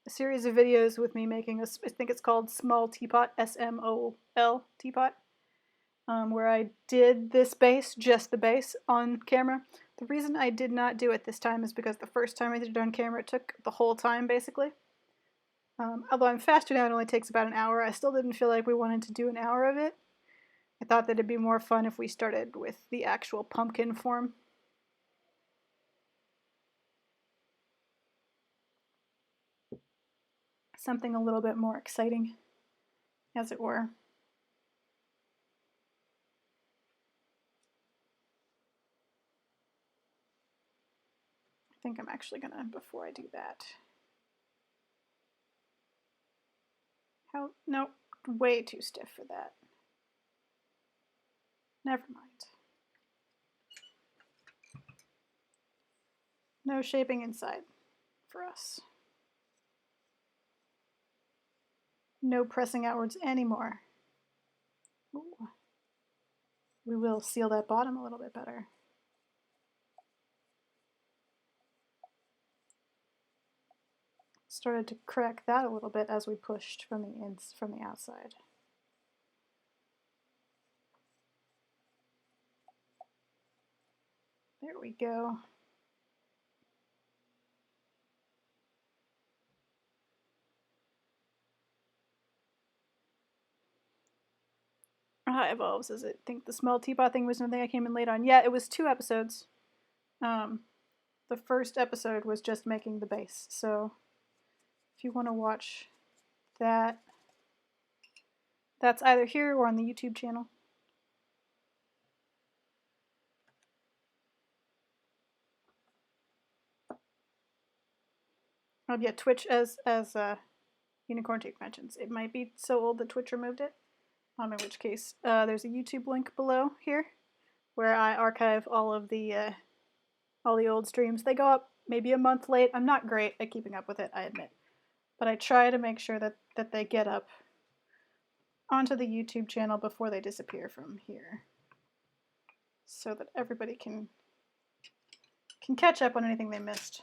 [SPEAKER 1] series of videos with me making a, I think it's called Small Teapot, S-M-O-L Teapot, where I did this base, just the base, on camera. The reason I did not do it this time is because the first time I did it on camera, it took the whole time, basically. Although I'm faster now, it only takes about an hour. I still didn't feel like we wanted to do an hour of it. I thought that it'd be more fun if we started with the actual pumpkin form. Something a little bit more exciting, as it were. I think I'm actually gonna, before I do that. Nope, way too stiff for that. Never mind. No shaping inside for us. No pressing outwards anymore. Ooh. We will seal that bottom a little bit better. Started to crack that a little bit as we pushed from the outside. There we go. How it evolves is it? I think the small teapot thing was something I came in late on. Yeah, it was 2 episodes. The first episode was just making the base. So if you want to watch that, that's either here or on the YouTube channel. Oh yeah, Twitch as Unicorn Take mentions. It might be so old that Twitch removed it. In which case, there's a YouTube link below here where I archive all the old streams. They go up maybe a month late. I'm not great at keeping up with it, I admit, but I try to make sure that they get up onto the YouTube channel before they disappear from here, so that everybody can catch up on anything they missed.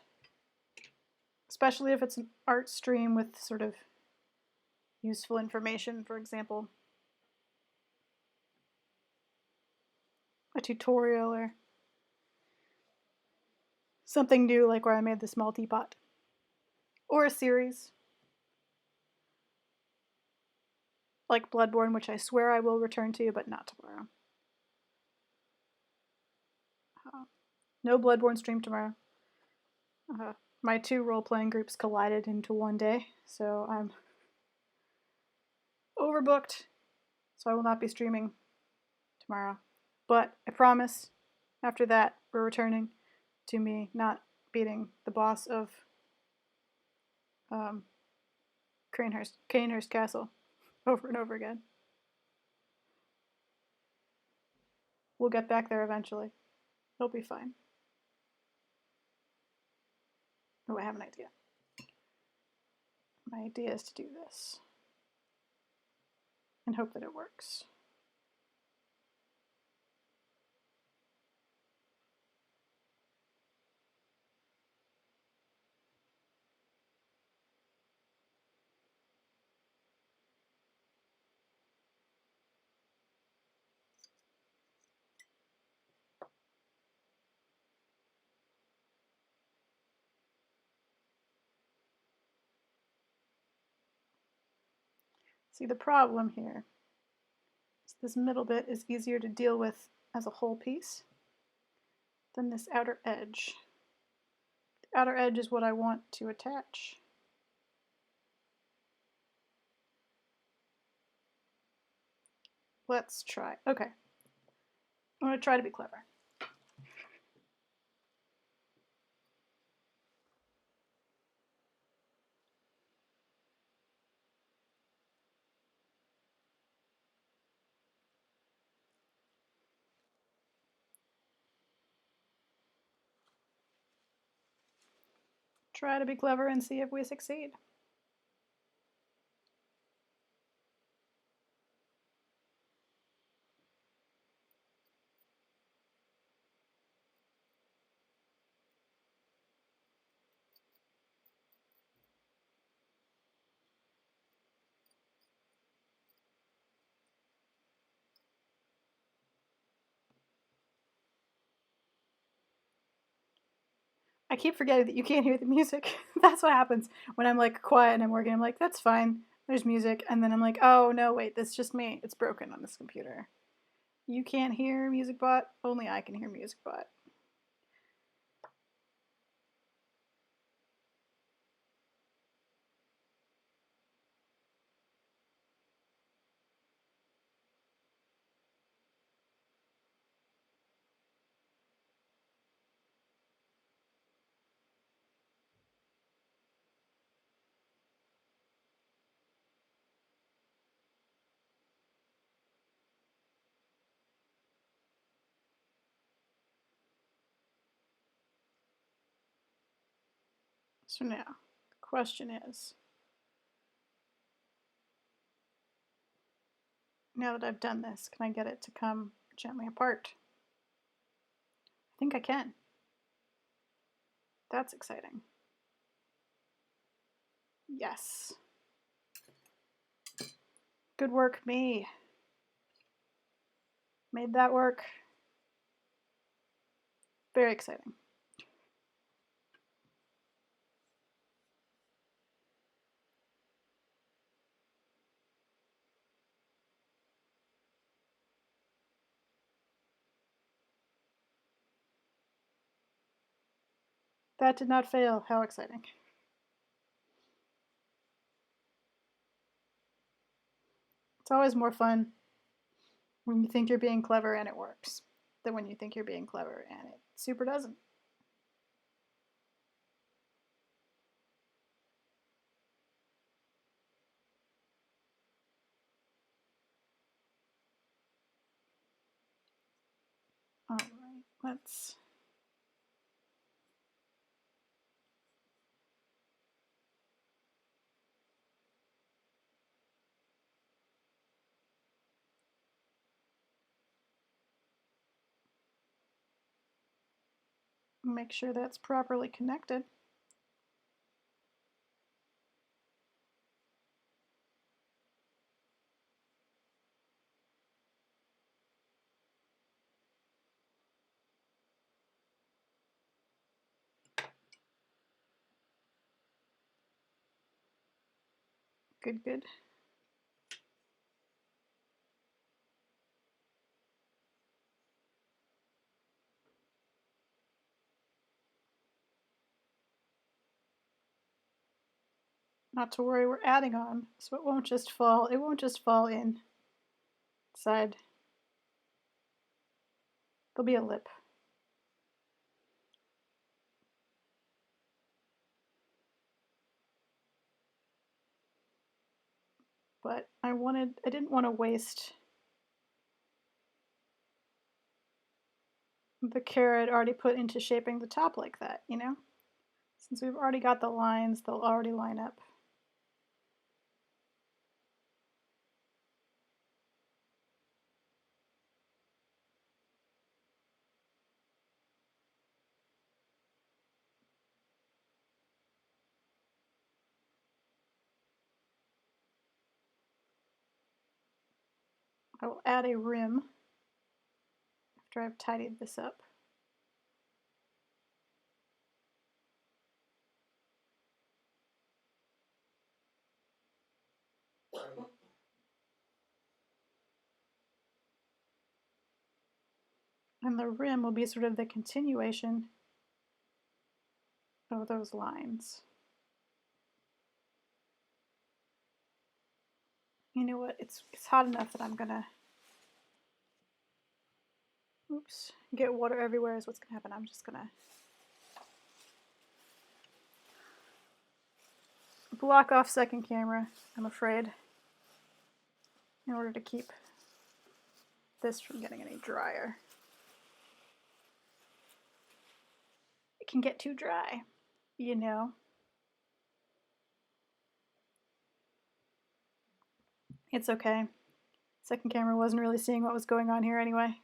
[SPEAKER 1] Especially if it's an art stream with sort of useful information, for example, a tutorial or something new like where I made the small teapot. Or a series like Bloodborne, which I swear I will return to, but not tomorrow. No Bloodborne stream tomorrow. My 2 role-playing groups collided into one day, so I'm overbooked, so I will not be streaming tomorrow. But I promise, after that, we're returning to me not beating the boss of Canehurst Castle over and over again. We'll get back there eventually. It'll be fine. Oh, I have an idea. My idea is to do this and hope that it works. See, the problem here is this middle bit is easier to deal with as a whole piece than this outer edge. The outer edge is what I want to attach. Let's try. Okay. I'm going to try to be clever. Try to be clever and see if we succeed. I keep forgetting that you can't hear the music. That's what happens when I'm like quiet and I'm working. I'm like, that's fine. There's music. And then I'm like, oh no, wait, that's just me. It's broken on this computer. You can't hear MusicBot? Only I can hear MusicBot. So now, the question is, now that I've done this, can I get it to come gently apart? I think I can. That's exciting. Yes. Good work, me. Made that work. Very exciting. That did not fail. How exciting. It's always more fun when you think you're being clever and it works than when you think you're being clever and it super doesn't. All right, let's make sure that's properly connected. Good, good. Not to worry, we're adding on, so it won't just fall in side. There'll be a lip. But I didn't want to waste the carrot already put into shaping the top like that, you know? Since we've already got the lines, they'll already line up. I will add a rim after I've tidied this up. And the rim will be sort of the continuation of those lines. You know what? It's hot enough that I'm gonna, oops, get water everywhere is what's gonna happen. I'm just gonna block off second camera, I'm afraid, in order to keep this from getting any drier. It can get too dry, you know. It's okay. Second camera wasn't really seeing what was going on here anyway.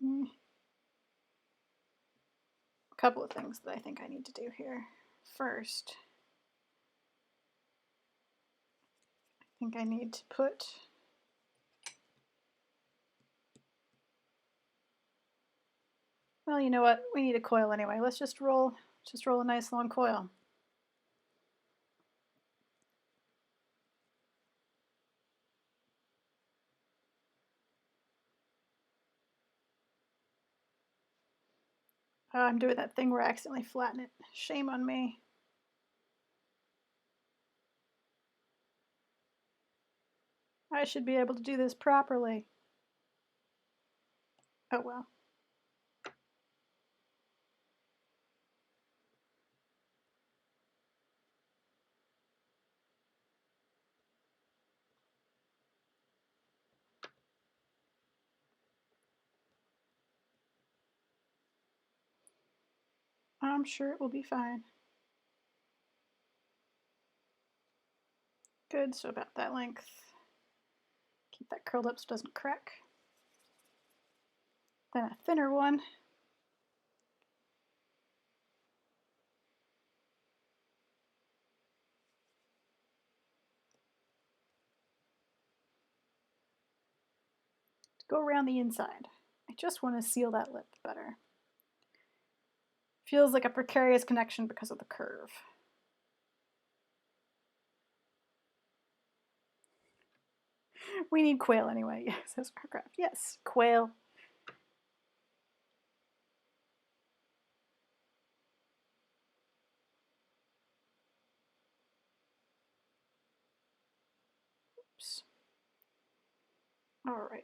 [SPEAKER 1] A couple of things that I think I need to do here. First, I think I need to put well, you know what? We need a coil anyway. Let's just roll a nice long coil. I'm doing that thing where I accidentally flatten it. Shame on me. I should be able to do this properly. Oh well. I'm sure it will be fine. Good, so about that length. Keep that curled up so it doesn't crack. Then a thinner one. To go around the inside. I just want to seal that lip better. Feels like a precarious connection because of the curve. We need quail anyway. Yes, says Warcraft. Yes, quail. Oops. All right.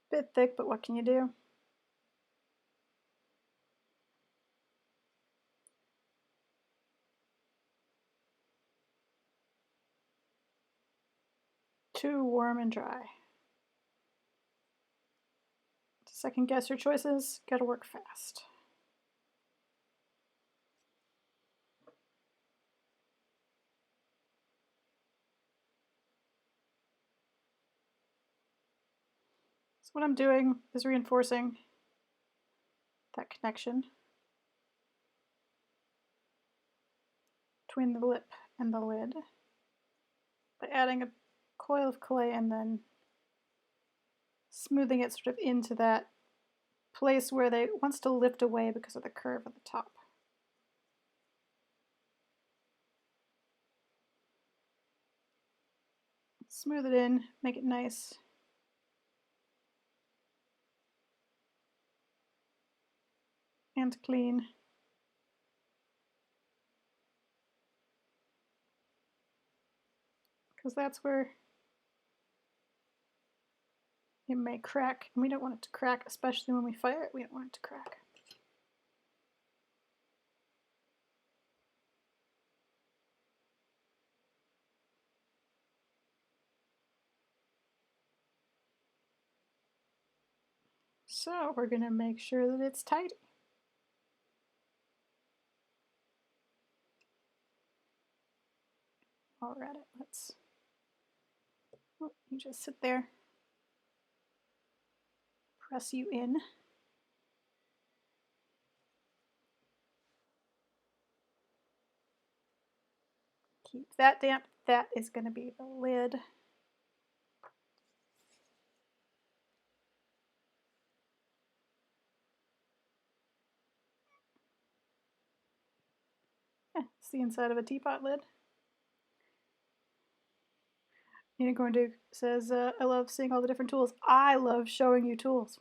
[SPEAKER 1] Bit thick, but what can you do? Too warm and dry. To second guess your choices, gotta work fast. So what I'm doing is reinforcing that connection between the lip and the lid by adding a coil of clay and then smoothing it sort of into that place where it wants to lift away because of the curve at the top. Smooth it in, make it nice. And clean. Because that's where it may crack, and we don't want it to crack, especially when we fire it, we don't want it to crack. So we're going to make sure that it's tidy. Alright, let's, oh, you just sit there, press you in. Keep that damp. That is going to be the lid. It's the inside of a teapot lid. Unicorn Duke says, I love seeing all the different tools. I love showing you tools.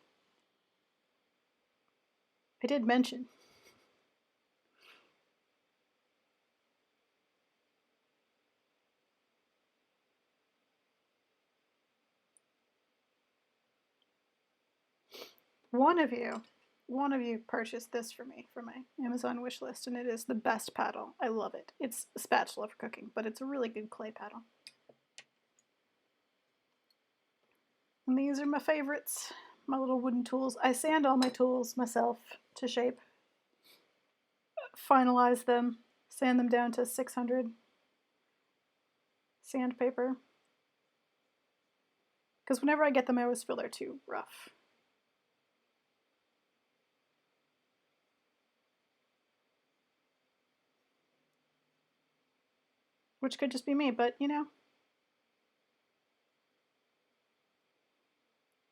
[SPEAKER 1] I did mention. One of you purchased this for me from my Amazon wish list, and it is the best paddle. I love it. It's a spatula for cooking, but it's a really good clay paddle. And these are my favorites, my little wooden tools. I sand all my tools myself to shape, finalize them, sand them down to 600 sandpaper. Because whenever I get them, I always feel they're too rough. Which could just be me, but you know,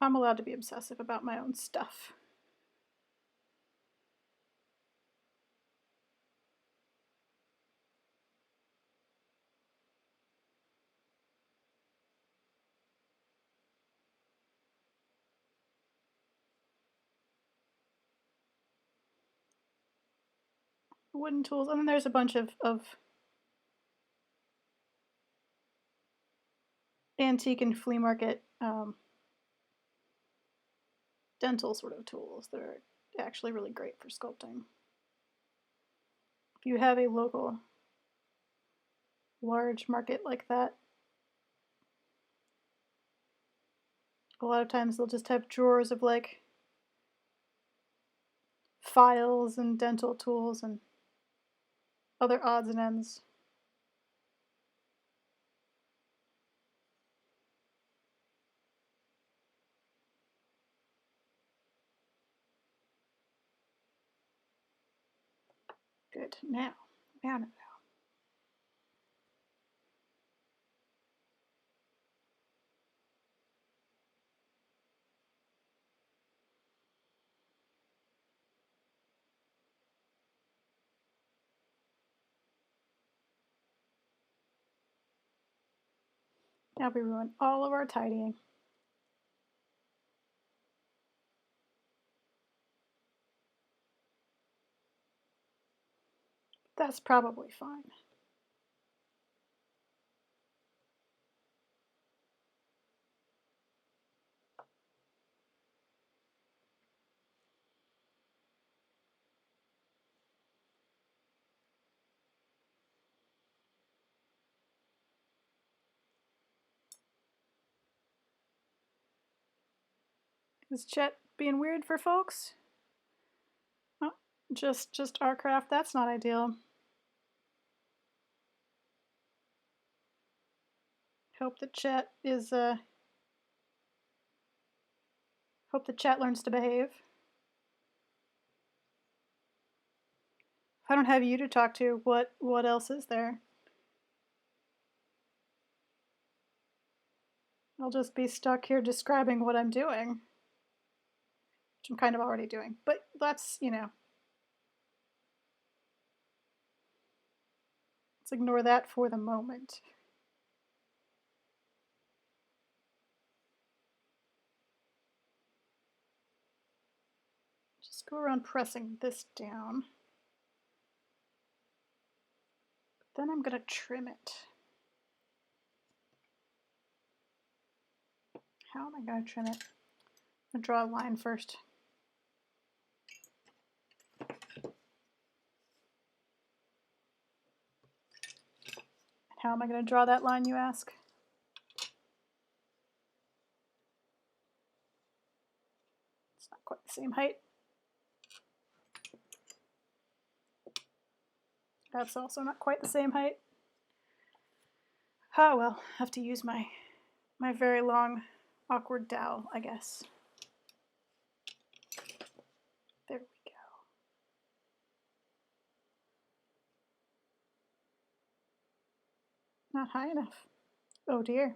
[SPEAKER 1] I'm allowed to be obsessive about my own stuff. Wooden tools, and then there's a bunch of antique and flea market dental sort of tools that are actually really great for sculpting. If you have a local large market like that, a lot of times they'll just have drawers of like files and dental tools and other odds and ends. Good. Now. Now we ruin all of our tidying. That's probably fine. Is Chet being weird for folks? Oh, just our craft. That's not ideal. Hope that Chet is hope that Chet learns to behave. If I don't have you to talk to, what else is there? I'll just be stuck here describing what I'm doing, which I'm kind of already doing. But let's, let's ignore that for the moment. Just go around pressing this down. Then I'm going to trim it. How am I going to trim it? I'm going to draw a line first. How am I going to draw that line, you ask? It's not quite the same height. That's also not quite the same height. Oh well, I have to use my very long, awkward dowel, I guess. There we go. Not high enough. Oh dear.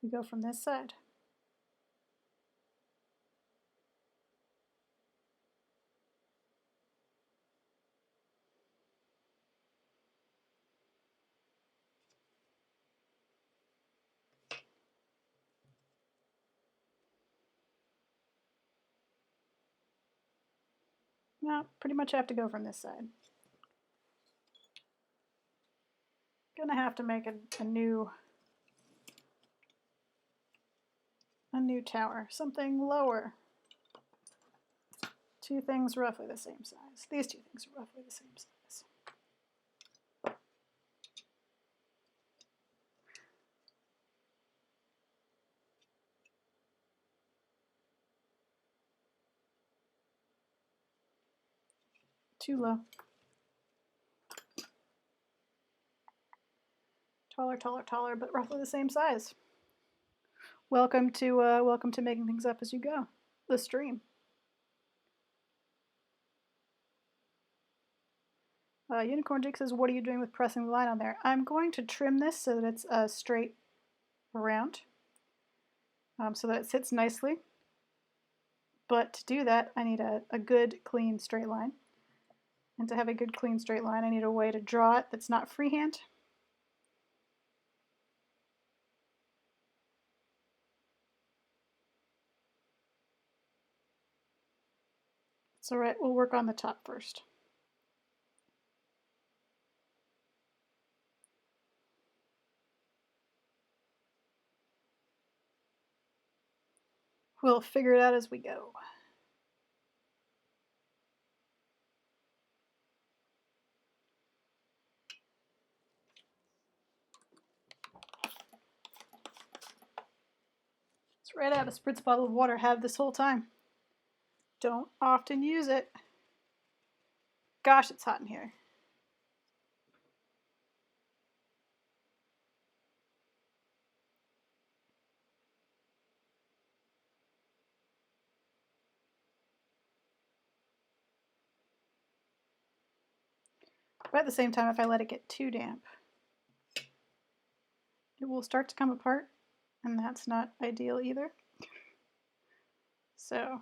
[SPEAKER 1] We go from this side. No, pretty much have to go from this side. Gonna have to make a new tower, something lower. Two things roughly the same size. These two things are roughly the same size. Too low. Taller, taller, taller, but roughly the same size. Welcome to making things up as you go. The stream. Unicorn Jake says, "What are you doing with pressing the line on there?" I'm going to trim this so that it's straight around, so that it sits nicely. But to do that, I need a good, clean, straight line. And to have a good, clean, straight line, I need a way to draw it that's not freehand. It's all right, we'll work on the top first. We'll figure it out as we go. It's right out of a spritz bottle of water. Have this whole time. Don't often use it. Gosh, it's hot in here. But at the same time, if I let it get too damp, it will start to come apart, and that's not ideal either. So,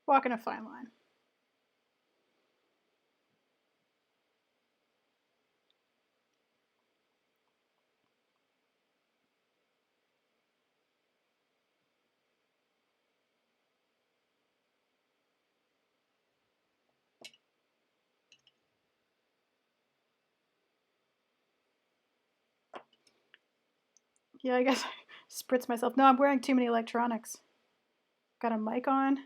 [SPEAKER 1] walking a fine line. Yeah, I guess I spritz myself. No, I'm wearing too many electronics. Got a mic on,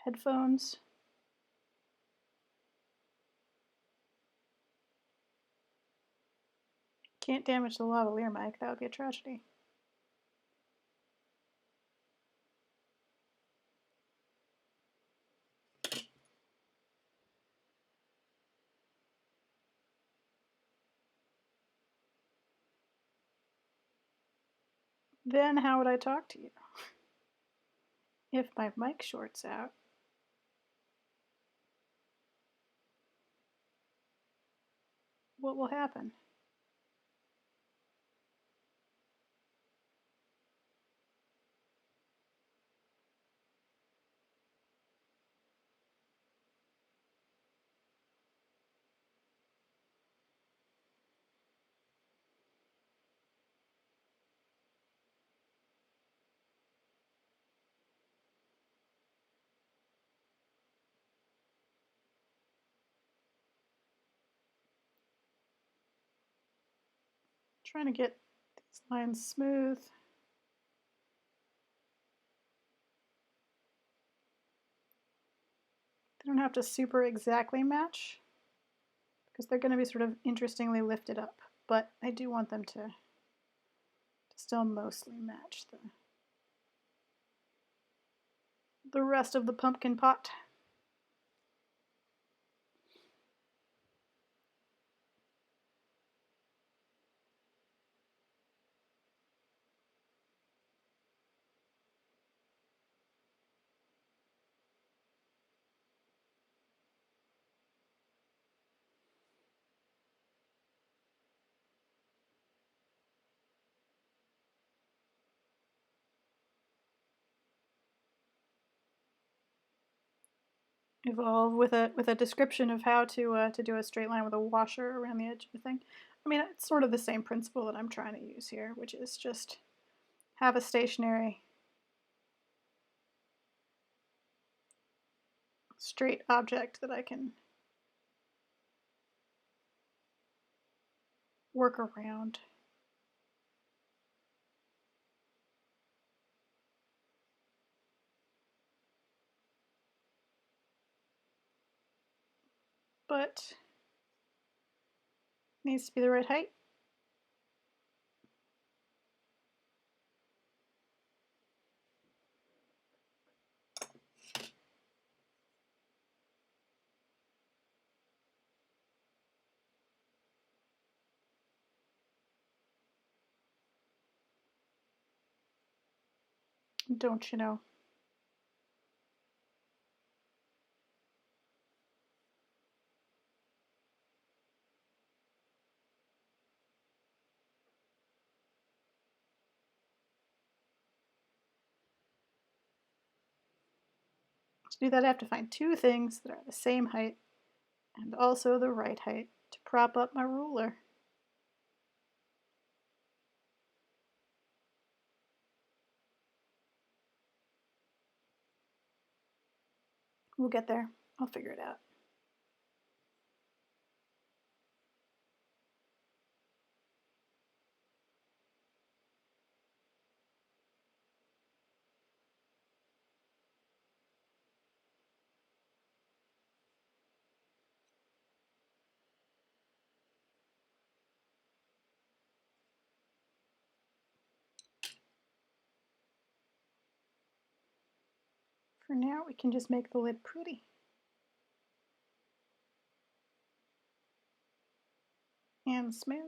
[SPEAKER 1] headphones. Can't damage the lavalier mic. That would be a tragedy. Then how would I talk to you? If my mic shorts out, what will happen? Trying to get these lines smooth. They don't have to super exactly match because they're going to be sort of interestingly lifted up, but I do want them to still mostly match the rest of the pumpkin pot. Evolve with a description of how to do a straight line with a washer around the edge of the thing. I mean, it's sort of the same principle that I'm trying to use here, which is just have a stationary straight object that I can work around. But needs to be the right height. Don't you know? To do that, I have to find two things that are the same height and also the right height to prop up my ruler. We'll get there. I'll figure it out. For now, we can just make the lid pretty. And smooth.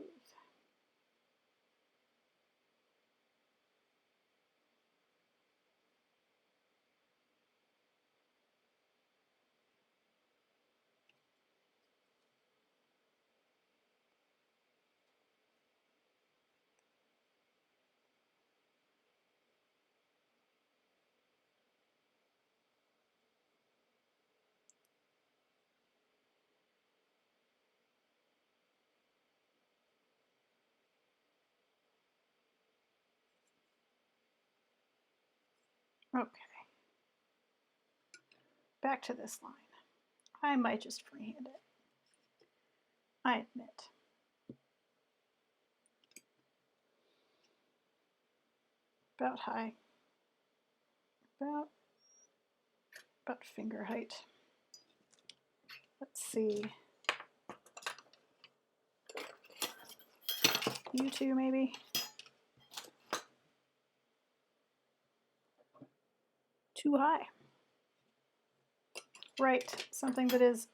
[SPEAKER 1] Okay. Back to this line. I might just freehand it. I admit. About high. About finger height. Let's see. You two, maybe? Too high. Right, something that is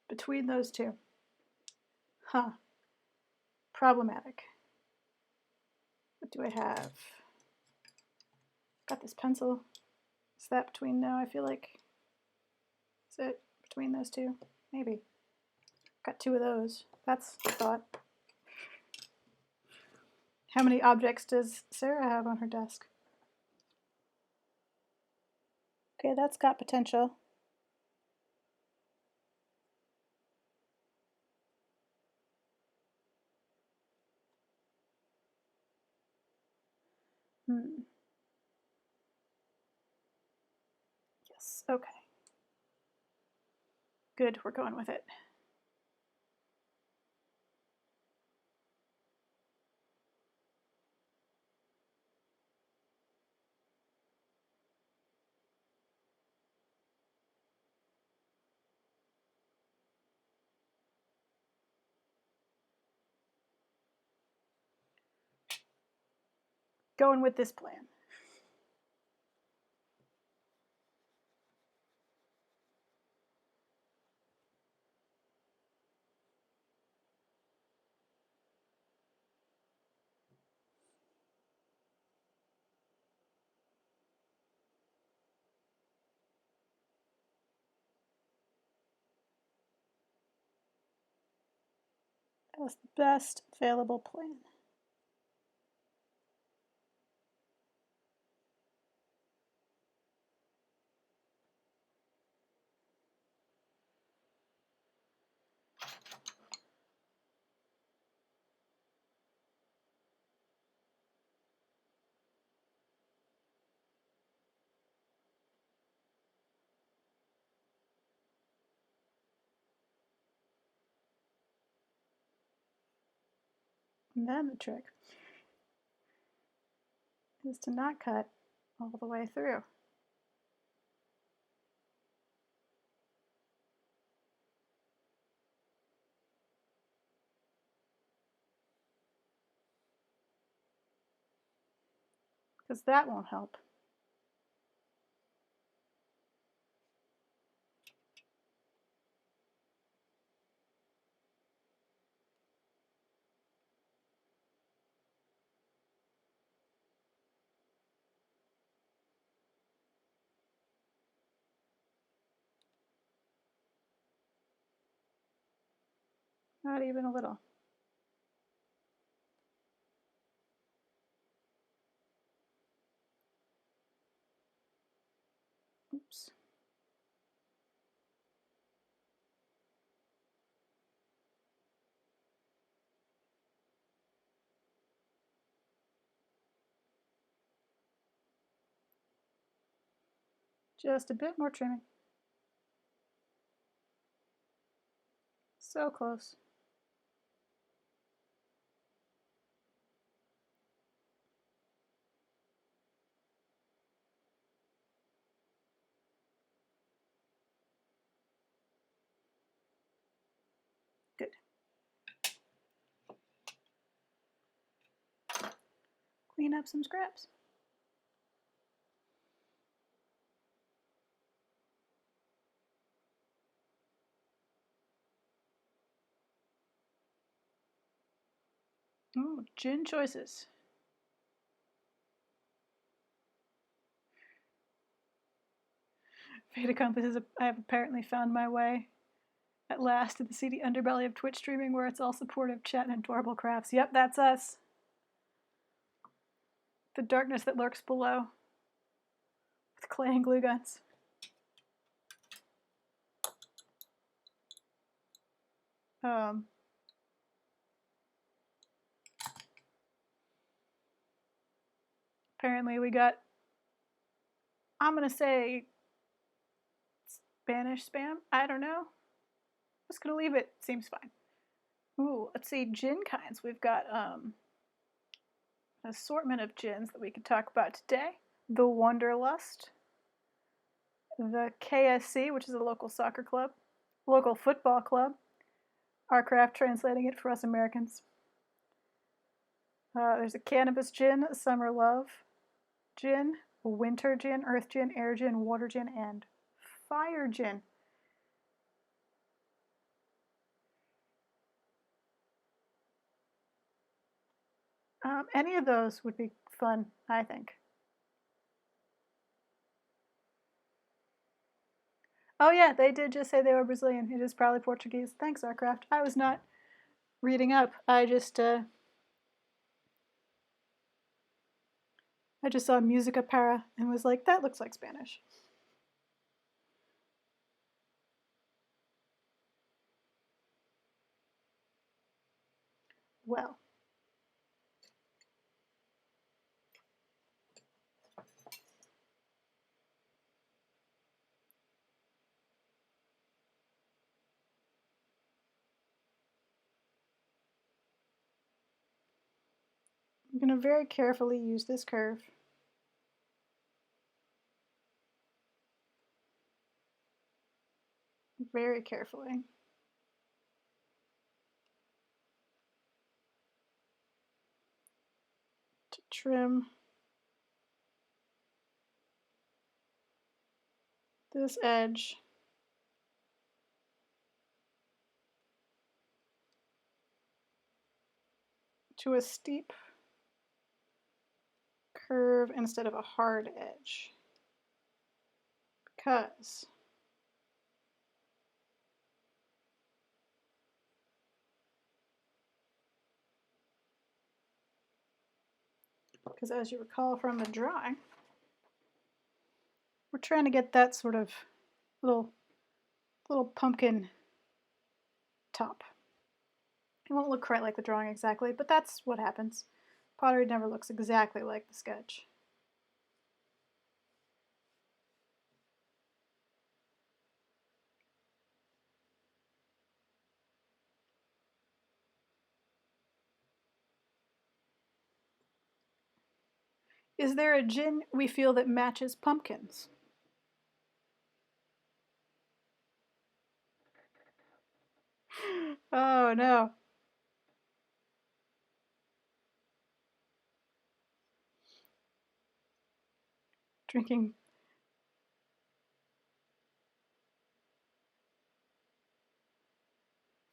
[SPEAKER 1] between those two. Huh. Problematic. What do I have? Got this pencil. Is that between? No, I feel like. Is it between those two? Maybe. Got two of those. That's a thought. How many objects does Sarah have on her desk? Okay, that's got potential. Yes, okay. Good, we're going with it. Going with this plan. That's the best available plan. And then the trick is to not cut all the way through. Because that won't help. Not even a little. Oops. Just a bit more trimming. So close. Good. Clean up some scraps. gin choices. Fait accomplishes. I have apparently found my way at last to the seedy underbelly of Twitch streaming where it's all supportive chat and adorable crafts. Yep, that's us. The darkness that lurks below. With clay and glue guns. Apparently we got, I'm gonna say Spanish spam. I don't know. I'm just gonna leave it. Seems fine. Ooh, let's see, gin kinds. We've got an assortment of gins that we could talk about today. The Wanderlust, the KSC, which is a local soccer club, local football club. Our craft translating it for us Americans. There's a cannabis gin, summer love gin, winter gin, earth gin, air gin, water gin, and fire gin. Any of those would be fun, I think. Oh yeah, they did just say they were Brazilian. It is probably Portuguese. Thanks, Arcraft. I was not reading up. I just saw Musica Para and was like, that looks like Spanish. Well. I'm going to very carefully use this curve. Very carefully. To trim this edge to a steep curve instead of a hard edge. Because as you recall from the drawing, we're trying to get that sort of little pumpkin top. It won't look quite like the drawing exactly, but that's what happens. Pottery never looks exactly like the sketch. Is there a gin we feel that matches pumpkins? Oh no. Drinking.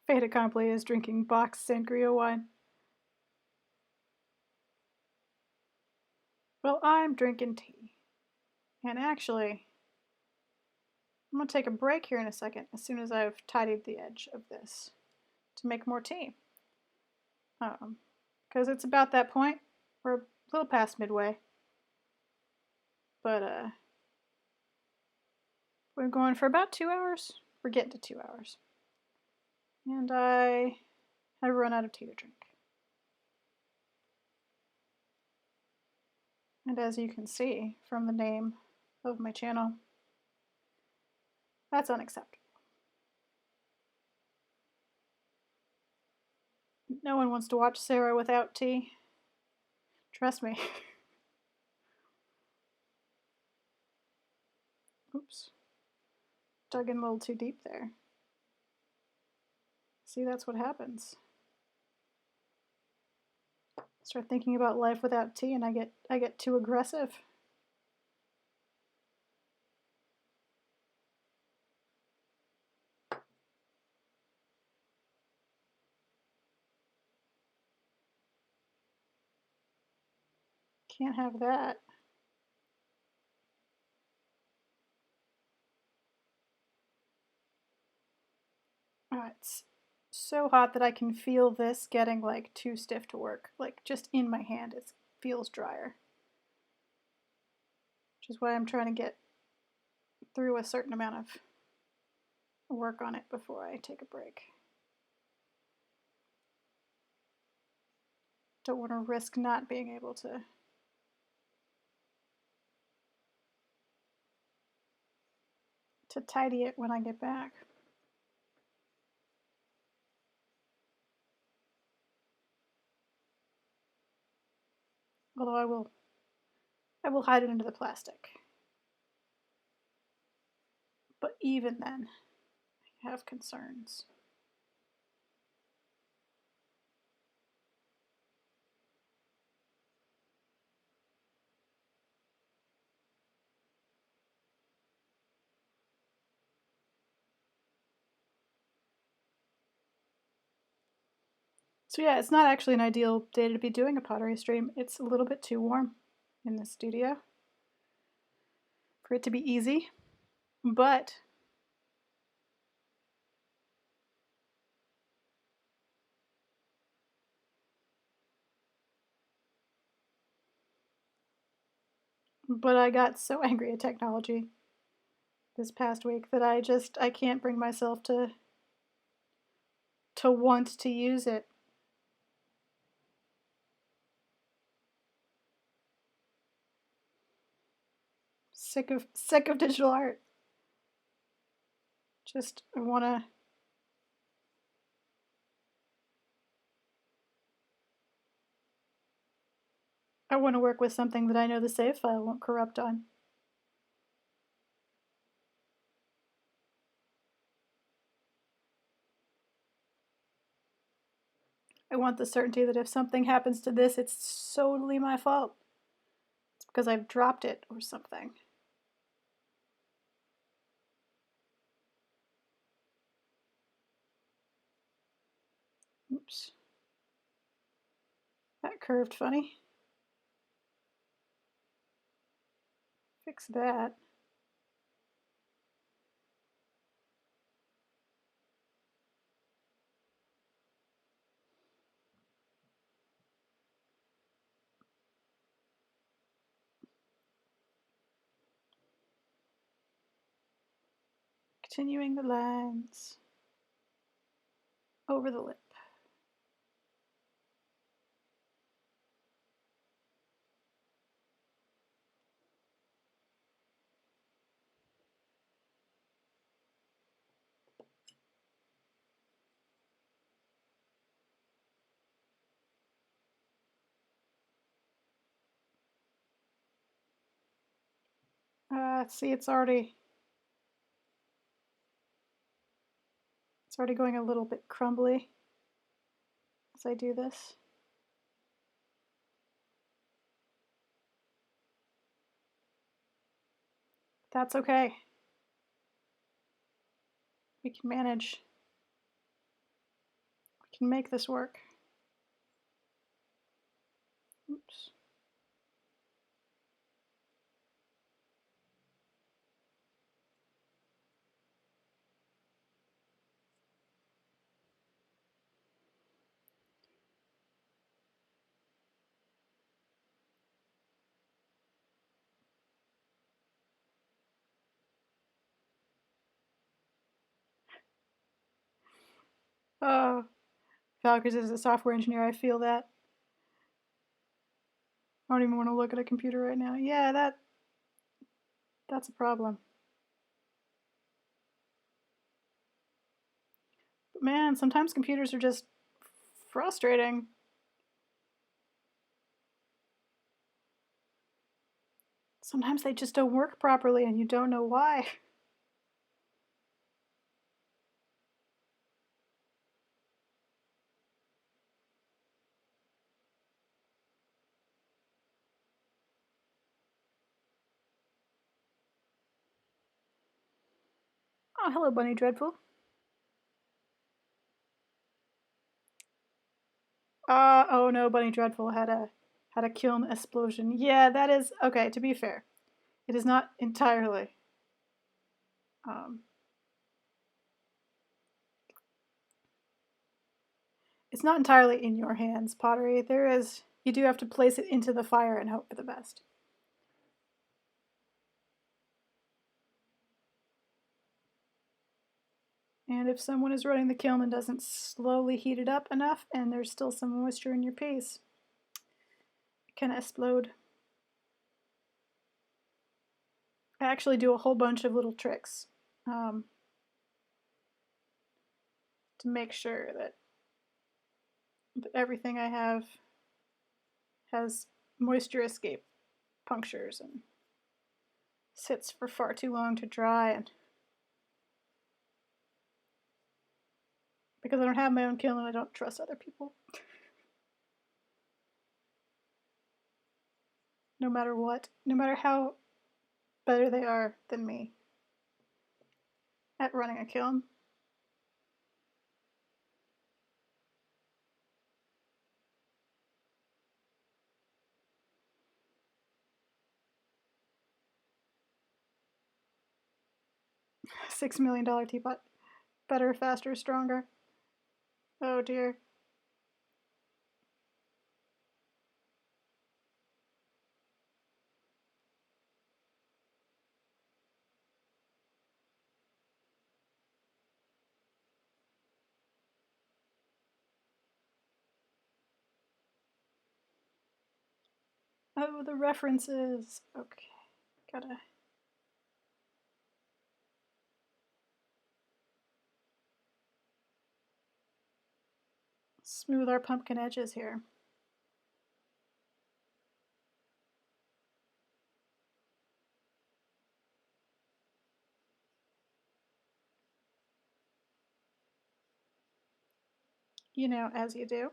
[SPEAKER 1] Fait accompli is drinking boxed sangria wine. Well, I'm drinking tea. And actually, I'm going to take a break here in a second as soon as I've tidied the edge of this to make more tea. Because it's about that point. We're a little past midway. But we're going for about 2 hours. We're getting to 2 hours. And I have run out of tea to drink. And as you can see from the name of my channel, that's unacceptable. No one wants to watch Sarah without tea. Trust me. Oops. Dug in a little too deep there. See, that's what happens. Start thinking about life without tea and I get too aggressive. Can't have that. It's so hot that I can feel this getting like too stiff to work. Like just in my hand, it feels drier. Which is why I'm trying to get through a certain amount of work on it before I take a break. Don't want to risk not being able to tidy it when I get back. Although I will hide it into the plastic. But even then, I have concerns. So yeah, it's not actually an ideal day to be doing a pottery stream. It's a little bit too warm in the studio for it to be easy, but I got so angry at technology this past week that I can't bring myself to want to use it. Sick of digital art. Just I want to work with something that I know the save file won't corrupt on. I want the certainty that if something happens to this, it's totally my fault. It's because I've dropped it or something. Oops. That curved funny. Fix that. Continuing the lines over the lip. See, it's already going a little bit crumbly as I do this. That's okay. We can manage. We can make this work. Oops. Oh, Valkyries is a software engineer. I feel that. I don't even want to look at a computer right now. Yeah, that's a problem. But man, sometimes computers are just frustrating. Sometimes they just don't work properly and you don't know why. Oh, hello, Bunny Dreadful. Oh no, Bunny Dreadful had a Had a kiln explosion. Yeah, that is okay. To be fair, it is not entirely. Um, it's not entirely in your hands, pottery. There is. You do have to place it into the fire and hope for the best. And if someone is running the kiln and doesn't slowly heat it up enough, and there's still some moisture in your piece, it can explode. I actually do a whole bunch of little tricks to make sure that everything I have has moisture escape punctures and sits for far too long to dry. And because I don't have my own kiln, I don't trust other people. No matter what, no matter how better they are than me at running a kiln. $6 million teapot. Better, faster, stronger. Oh dear. Oh, the references. Okay. Gotta smooth our pumpkin edges here. You know, as you do.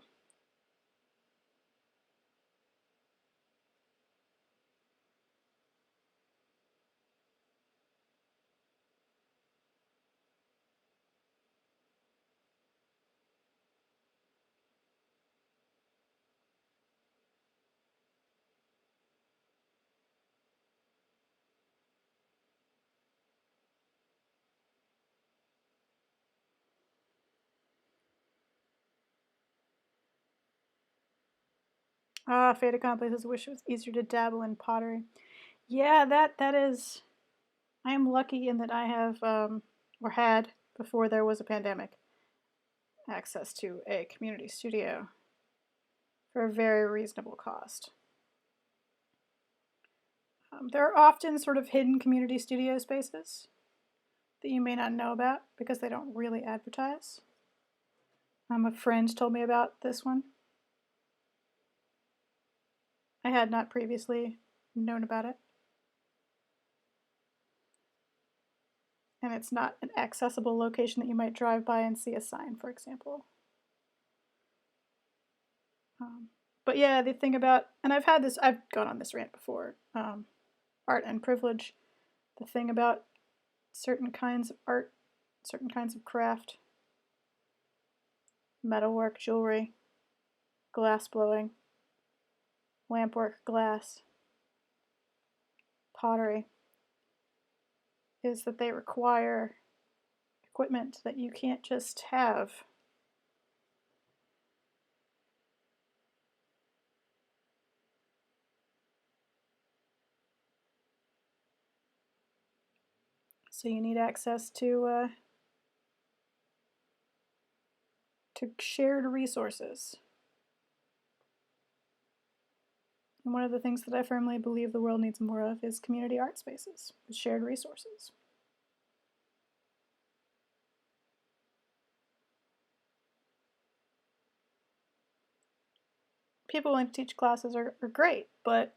[SPEAKER 1] Ah, fait accompli says, wish it was easier to dabble in pottery. Yeah, that is. I am lucky in that I have, or had, before there was a pandemic, access to a community studio for a very reasonable cost. There are often sort of hidden community studio spaces that you may not know about because they don't really advertise. A friend told me about this one. I had not previously known about it. And it's not an accessible location that you might drive by and see a sign, for example. But yeah, the thing about, and I've gone on this rant before, art and privilege. The thing about certain kinds of art, certain kinds of craft, metalwork, jewelry, glass blowing, lampwork, glass, pottery, is that they require equipment that you can't just have. So you need access to shared resources. And one of the things that I firmly believe the world needs more of is community art spaces, shared resources. People willing to teach classes are great, but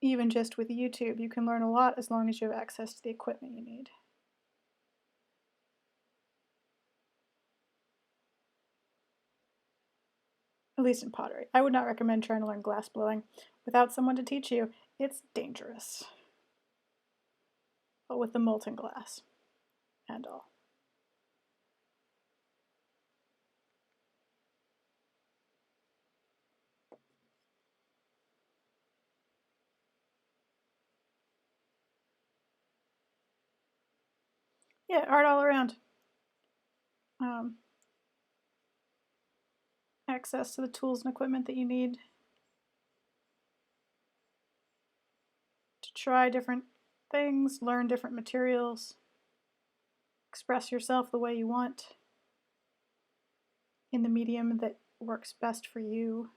[SPEAKER 1] even just with YouTube, you can learn a lot as long as you have access to the equipment you need. At least in pottery. I would not recommend trying to learn glass blowing without someone to teach you. It's dangerous. But with the molten glass and all. Yeah, art all around. Access to the tools and equipment that you need to try different things, learn different materials, express yourself the way you want in the medium that works best for you.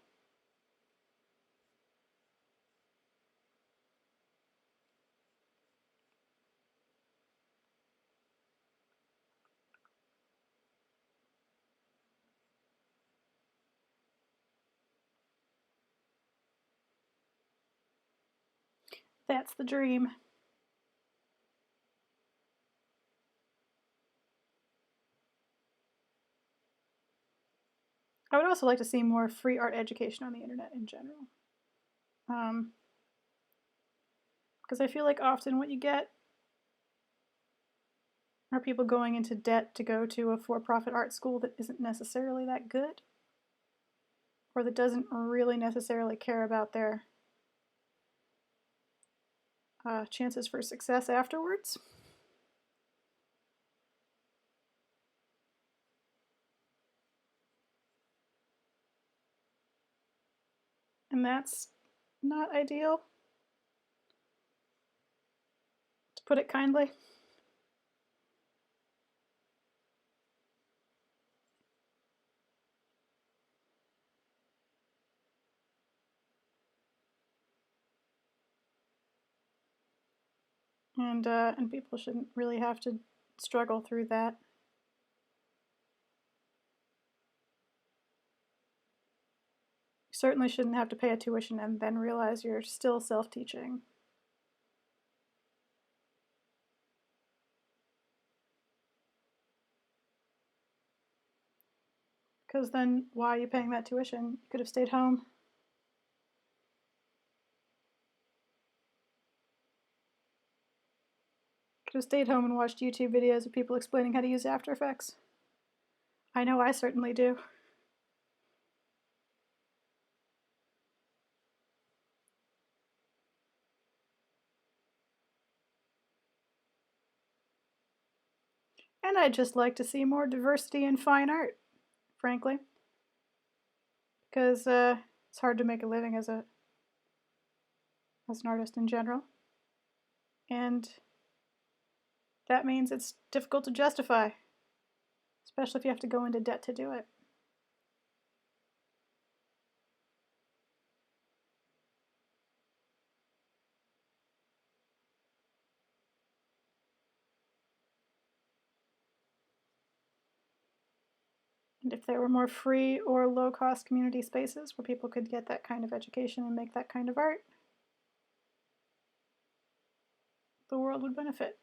[SPEAKER 1] That's the dream. I would also like to see more free art education on the internet in general. Because I feel like often what you get are people going into debt to go to a for-profit art school that isn't necessarily that good, or that doesn't really necessarily care about their chances for success afterwards. And that's not ideal, to put it kindly. And people shouldn't really have to struggle through that. You certainly shouldn't have to pay a tuition and then realize you're still self-teaching. Because then why are you paying that tuition? You could have stayed home. Could have stayed home and watched YouTube videos of people explaining how to use After Effects. I know I certainly do. And I'd just like to see more diversity in fine art, frankly. Because it's hard to make a living as an artist in general. And that means it's difficult to justify, especially if you have to go into debt to do it. And if there were more free or low-cost community spaces where people could get that kind of education and make that kind of art, the world would benefit.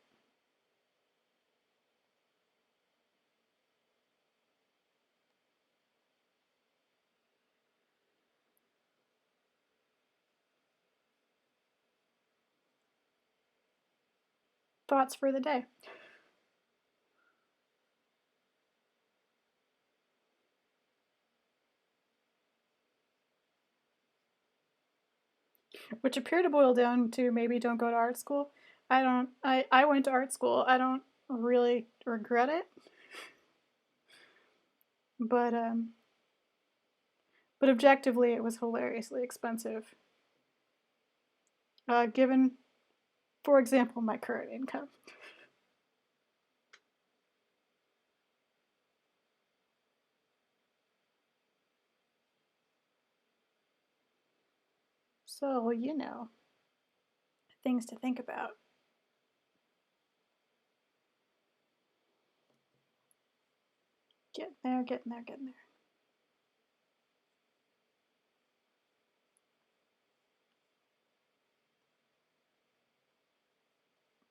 [SPEAKER 1] Thoughts for the day. Which appear to boil down to maybe don't go to art school. I went to art school. I don't really regret it. But objectively it was hilariously expensive. Given, for example, my current income. So, you know, things to think about. Getting there, getting there, getting there.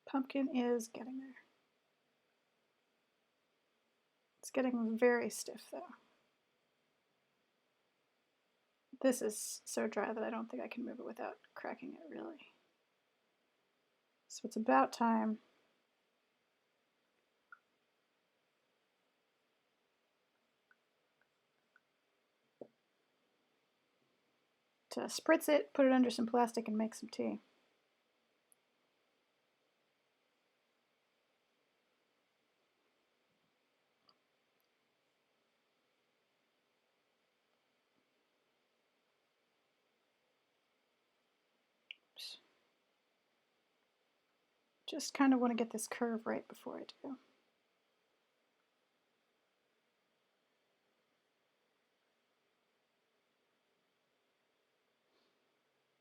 [SPEAKER 1] Pumpkin is getting there. It's getting very stiff though. This is so dry that I don't think I can move it without cracking it really. So it's about time to spritz it, put it under some plastic, and make some tea. Just kind of want to get this curve right before I do.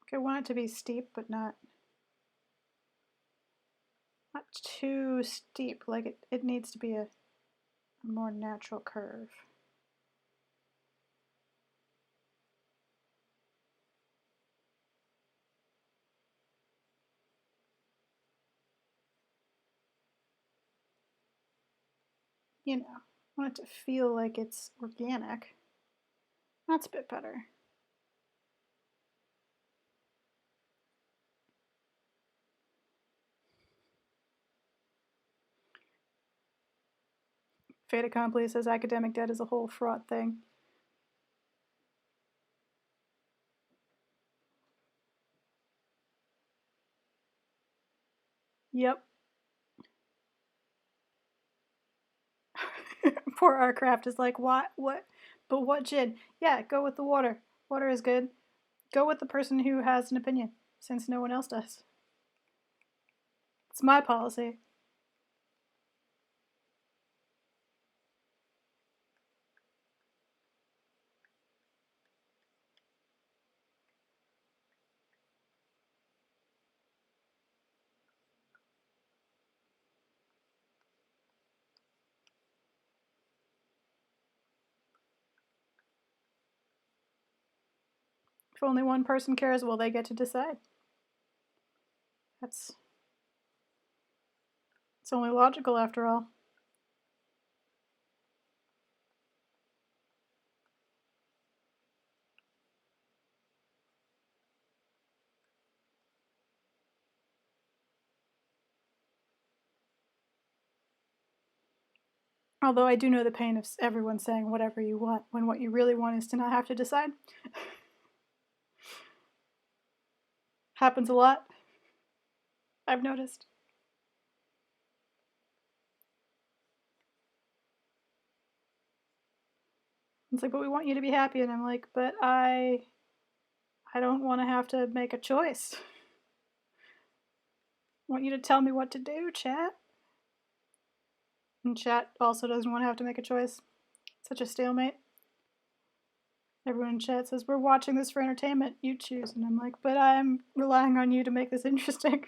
[SPEAKER 1] Okay, I want it to be steep, but not too steep. Like it needs to be a more natural curve. You know, I want it to feel like it's organic. That's a bit better. Fait accompli says academic debt is a whole fraught thing. Yep. Poor Arcraft is like, what? But what gin? Yeah, go with the water. Water is good. Go with the person who has an opinion, since no one else does. It's my policy. If only one person cares, well, they get to decide. It's only logical after all. Although I do know the pain of everyone saying whatever you want when what you really want is to not have to decide. Happens a lot. I've noticed. It's like, but we want you to be happy, and I'm like, but I don't want to have to make a choice. I want you to tell me what to do, chat. And chat also doesn't want to have to make a choice. Such a stalemate. Everyone in chat says, we're watching this for entertainment. You choose. And I'm like, but I'm relying on you to make this interesting.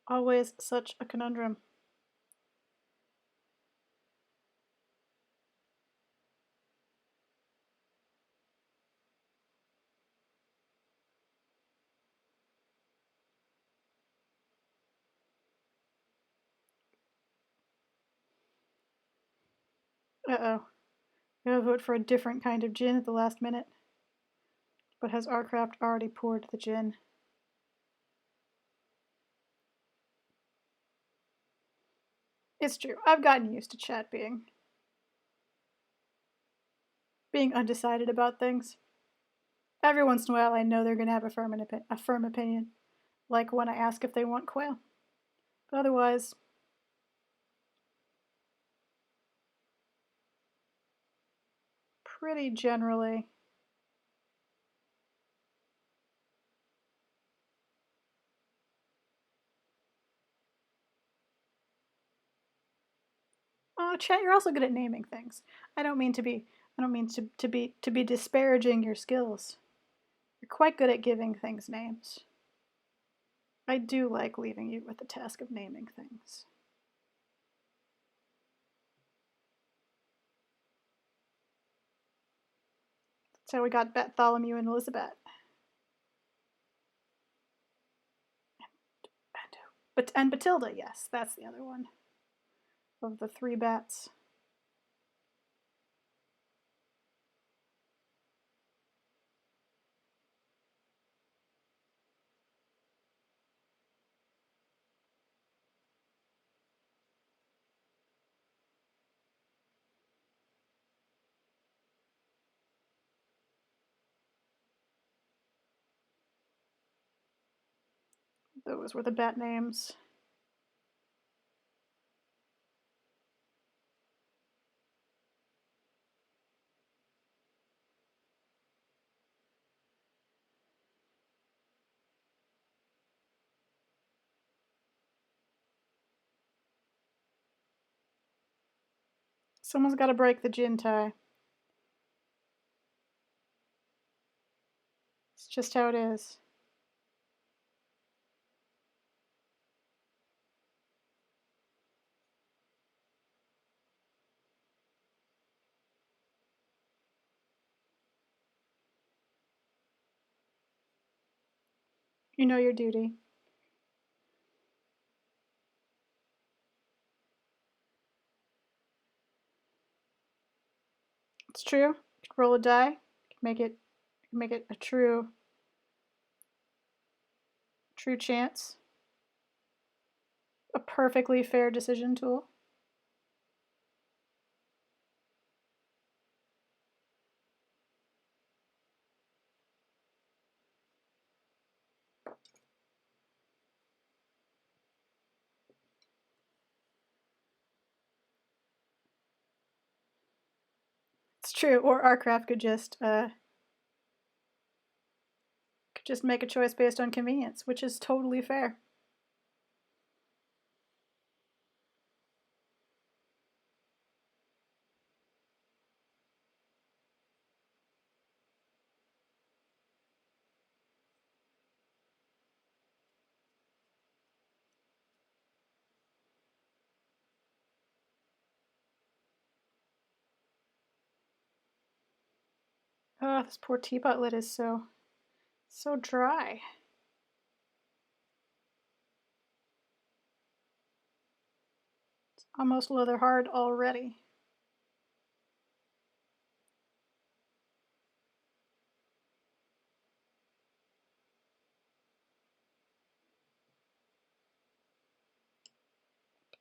[SPEAKER 1] Always such a conundrum. Uh-oh. I'm gonna vote for a different kind of gin at the last minute. But has Arcraft already poured the gin? It's true. I've gotten used to chat being undecided about things. Every once in a while, I know they're going to have a firm opinion, like when I ask if they want quail. But otherwise, pretty generally. Oh, chat, you're also good at naming things. I don't mean to be. I don't mean to be disparaging your skills. You're quite good at giving things names. I do like leaving you with the task of naming things. So we got Bartholomew and Elizabeth. And Batilda, yes, that's the other one of the three bats. Those were the bat names. Someone's got to break the gin tie. It's just how it is. You know your duty. It's true. Roll a die. Make it a true chance. A perfectly fair decision tool. It's true. Or Arcraft could just make a choice based on convenience, which is totally fair. Oh, this poor teapot lid is so dry. It's almost leather hard already.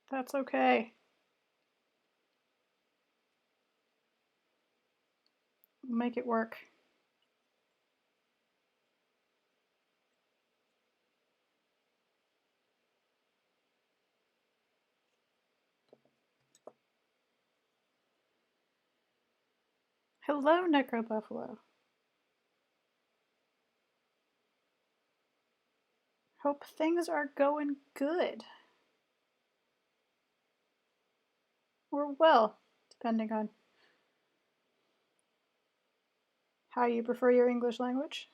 [SPEAKER 1] That's okay. We'll make it work. Hello, Necro Buffalo. Hope things are going good. Or well, depending on how you prefer your English language.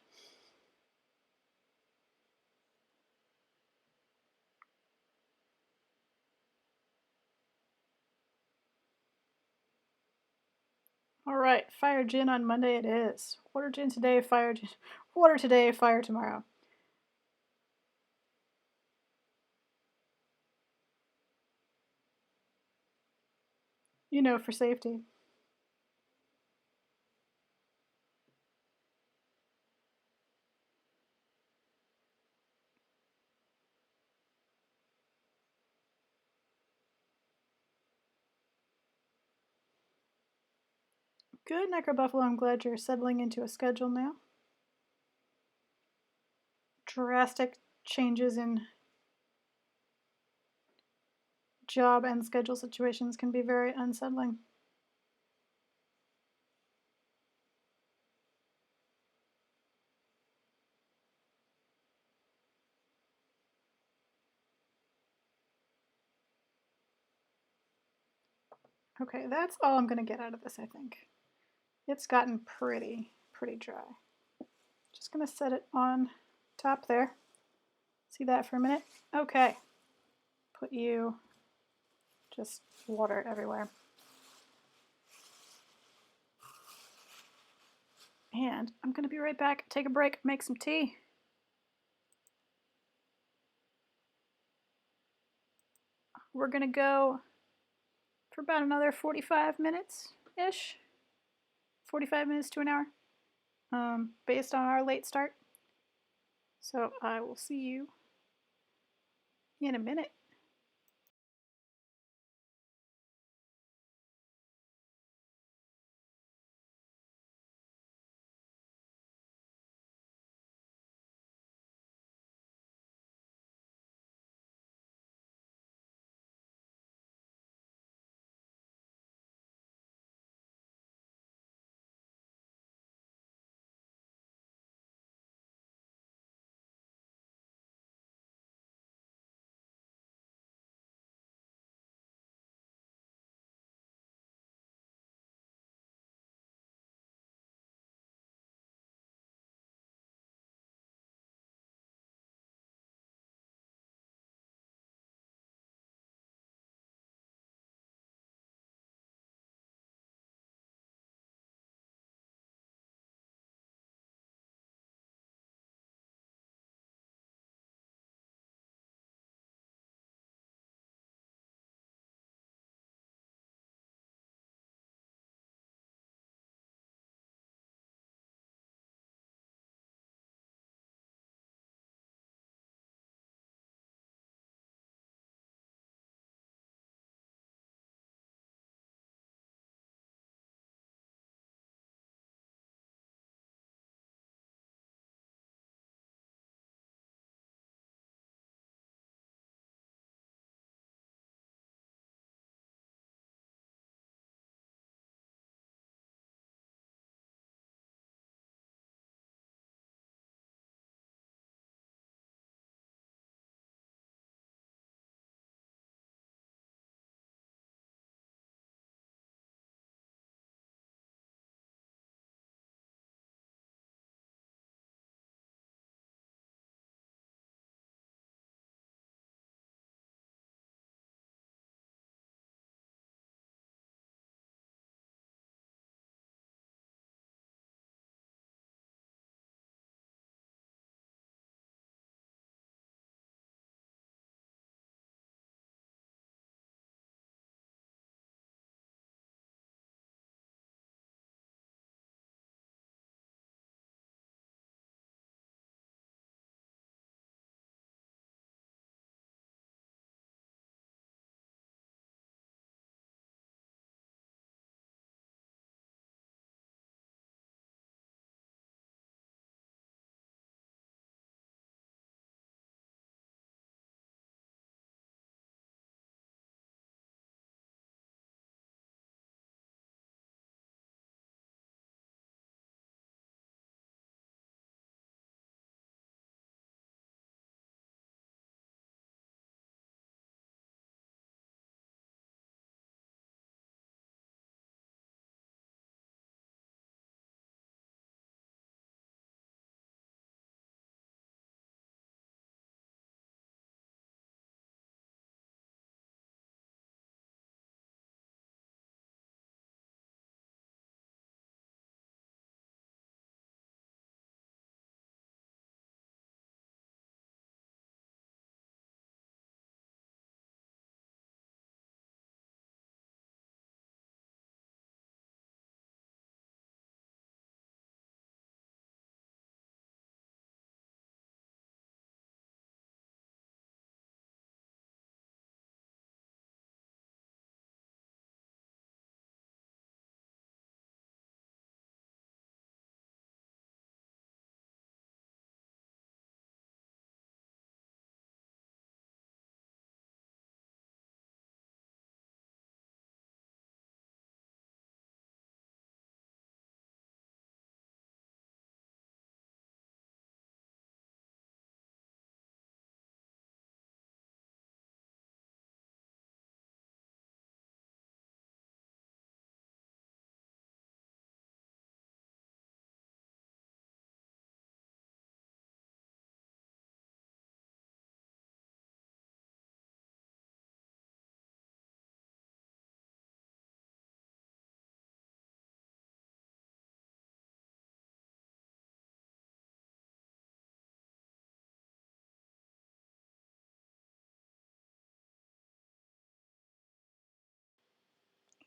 [SPEAKER 1] All right, fire gin on Monday it is. Water gin today, fire gin. Water today, fire tomorrow. You know, for safety. Good, Necro Buffalo. I'm glad you're settling into a schedule now. Drastic changes in job and schedule situations can be very unsettling. Okay, that's all I'm gonna get out of this, I think. It's gotten pretty dry. Just gonna set it on top there. See that for a minute? Okay. Put you just water everywhere. And I'm gonna be right back, take a break, make some tea. We're gonna go for about another 45 minutes-ish. 45 minutes to an hour, based on our late start. So I will see you in a minute.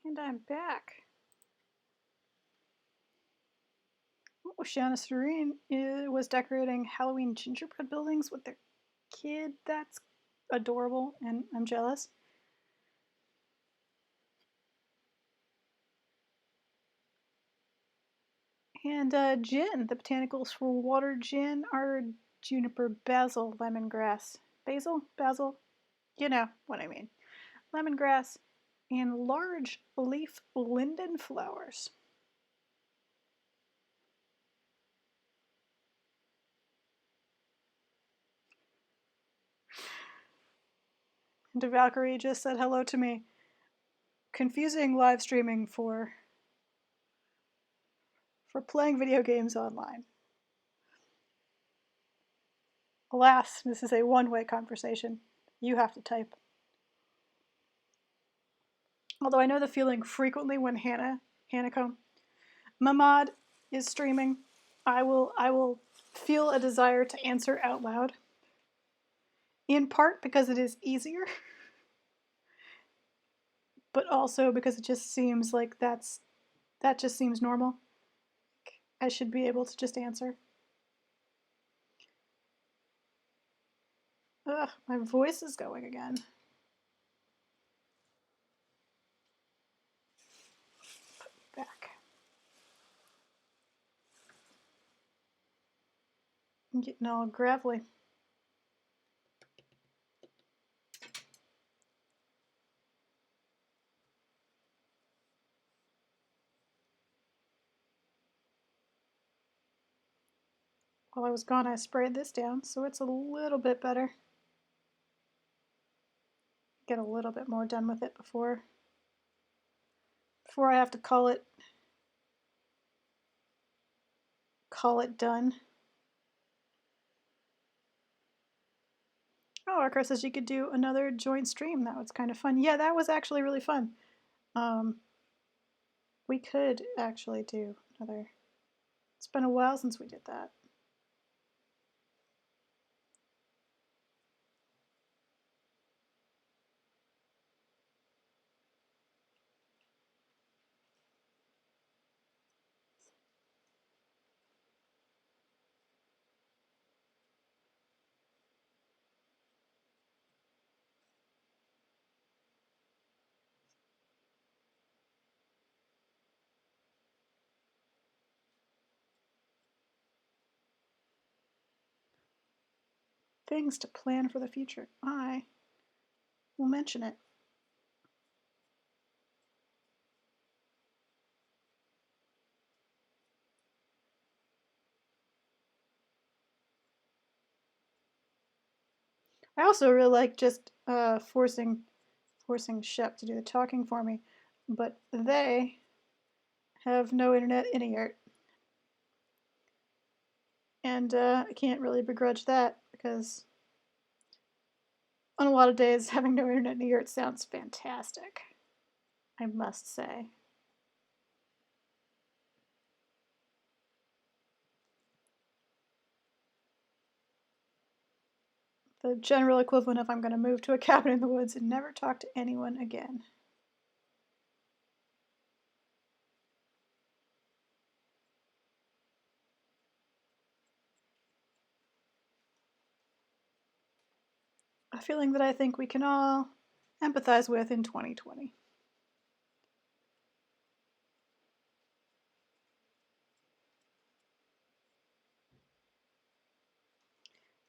[SPEAKER 1] And I'm back. Oh, Shanna Serene was decorating Halloween gingerbread buildings with their kid. That's adorable, and I'm jealous. And gin. The botanicals for water gin are juniper, basil, lemongrass. Basil? You know what I mean. Lemongrass and large leaf linden flowers. And Valkyrie just said hello to me. Confusing live streaming for playing video games online. Alas, this is a one-way conversation. You have to type. Although I know the feeling frequently when Hanako, Mamad is streaming, I will feel a desire to answer out loud. In part because it is easier, but also because it just seems like that just seems normal. I should be able to just answer. Ugh, my voice is going again. Put it back. I'm getting all gravelly. While I was gone, I sprayed this down, so it's a little bit better. Get a little bit more done with it before I have to call it done. Oh, Arcar says you could do another joint stream. That was kind of fun. Yeah, that was actually really fun. We could actually do another. It's been a while since we did that. Things to plan for the future. I will mention it. I also really like just forcing Shep to do the talking for me, but they have no internet anywhere, and I can't really begrudge that because on a lot of days having no internet near it sounds fantastic, I must say. The general equivalent of I'm going to move to a cabin in the woods and never talk to anyone again. A feeling that I think we can all empathize with in 2020.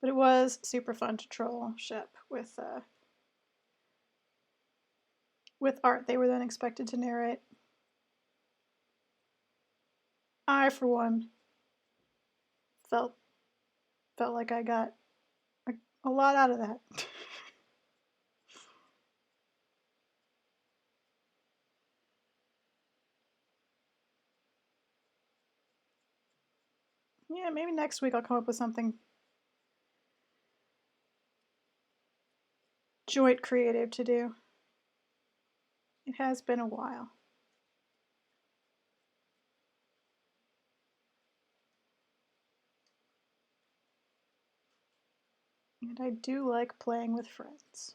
[SPEAKER 1] But it was super fun to troll Shep with art they were then expected to narrate. I, for one, felt like I got a lot out of that. Yeah, maybe next week I'll come up with something joint creative to do. It has been a while. And I do like playing with friends.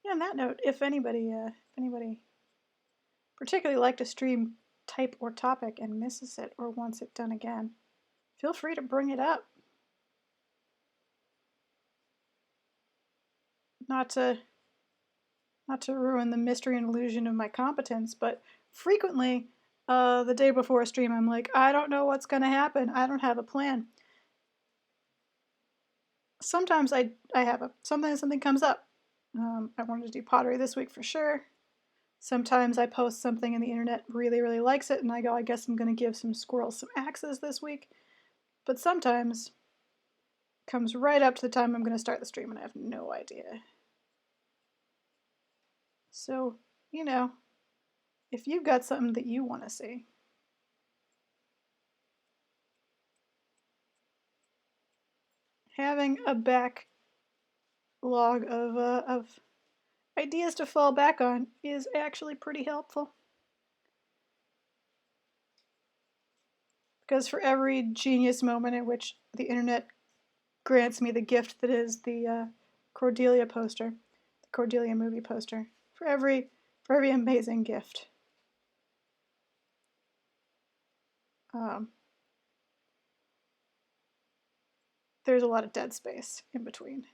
[SPEAKER 1] Yeah, on that note, if anybody particularly liked a stream type or topic and misses it or wants it done again, feel free to bring it up. Not to ruin the mystery and illusion of my competence, but frequently, the day before a stream, I'm like, I don't know what's going to happen. I don't have a plan. Sometimes I have something comes up. I wanted to do pottery this week for sure. Sometimes I post something and the internet really, really likes it, and I go, I guess I'm going to give some squirrels some axes this week. But sometimes it comes right up to the time I'm going to start the stream and I have no idea. So, if you've got something that you want to see, having a backlog of ideas to fall back on is actually pretty helpful. Because for every genius moment in which the internet grants me the gift that is the Cordelia poster, the Cordelia movie poster, for every amazing gift, um, there's a lot of dead space in between.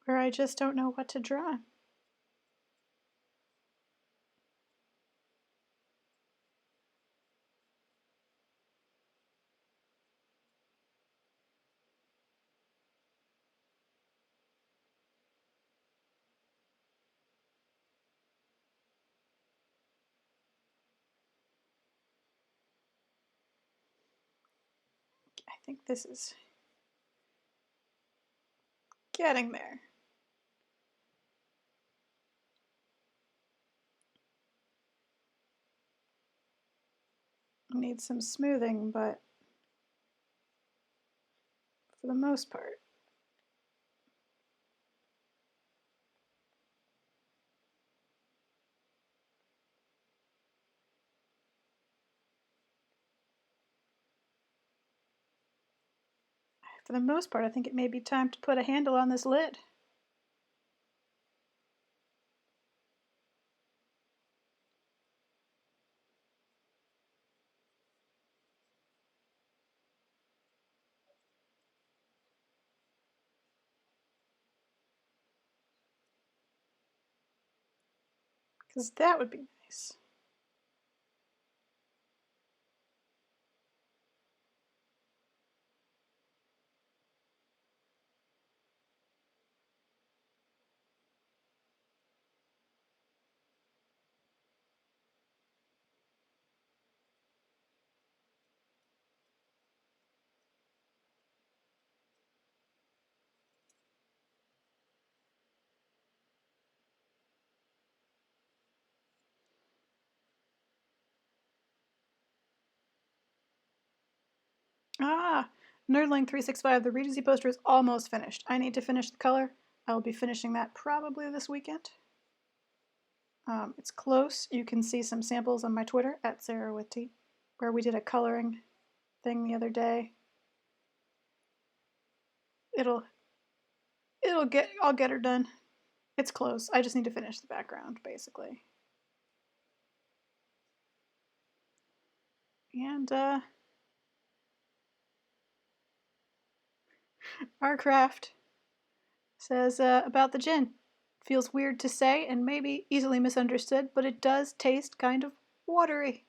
[SPEAKER 1] Where I just don't know what to draw. I think this is getting there. Need some smoothing, but for the most part, I think it may be time to put a handle on this lid. Because that would be nice. Ah, Nerdling365, the Regency poster is almost finished. I need to finish the color. I will be finishing that probably this weekend. It's close. You can see some samples on my Twitter at SarahWithT, where we did a coloring thing the other day. I'll get her done. It's close. I just need to finish the background, basically. And our craft says about the gin. Feels weird to say and maybe easily misunderstood, but it does taste kind of watery.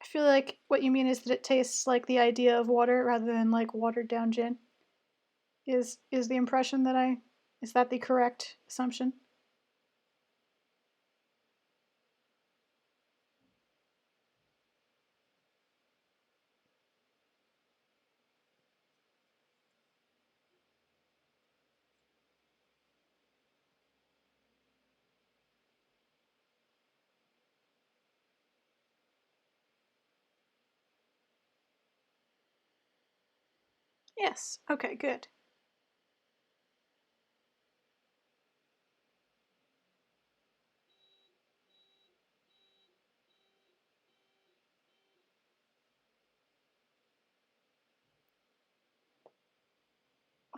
[SPEAKER 1] I feel like what you mean is that it tastes like the idea of water rather than like watered down gin. Is the impression that is that the correct assumption? Yes. Okay, good.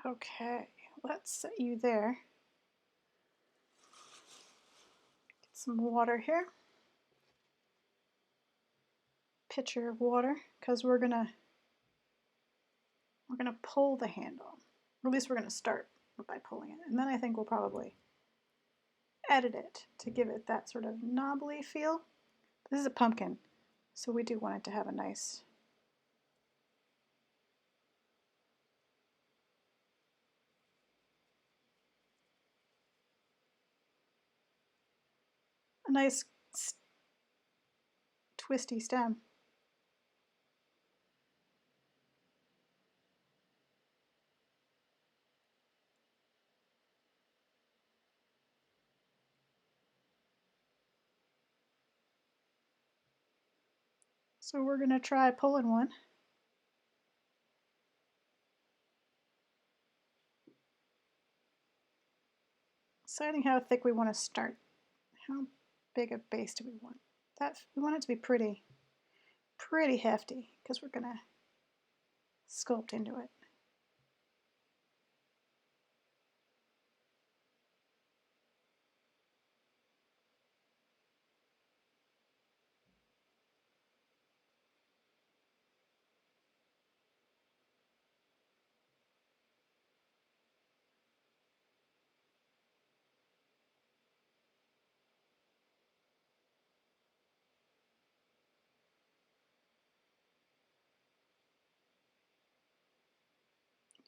[SPEAKER 1] Okay, let's set you there. Get some water here. Pitcher of water, because we're gonna pull the handle. Or at least we're gonna start by pulling it, and then I think we'll probably edit it to give it that sort of knobbly feel. This is a pumpkin, so we do want it to have a nice twisty stem. So we're gonna try pulling one. Deciding how thick we want to start. How big a base do we want? We want it to be pretty hefty because we're gonna sculpt into it.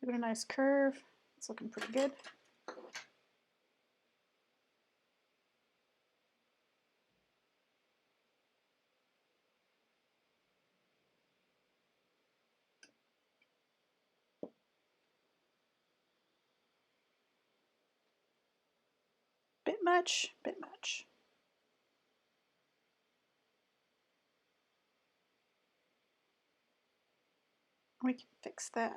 [SPEAKER 1] Give it a nice curve. It's looking pretty good. Bit much, bit much. We can fix that.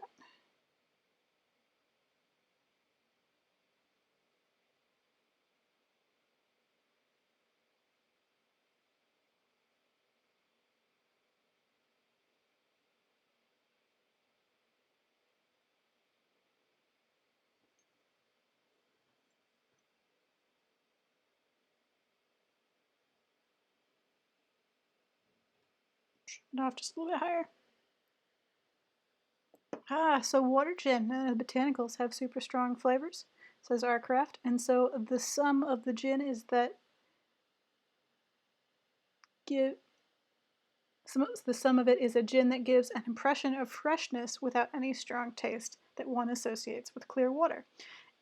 [SPEAKER 1] It off just a little bit higher. So water gin. Botanicals have super strong flavors, says our craft, and so the sum of the gin is that the sum of it is a gin that gives an impression of freshness without any strong taste that one associates with clear water.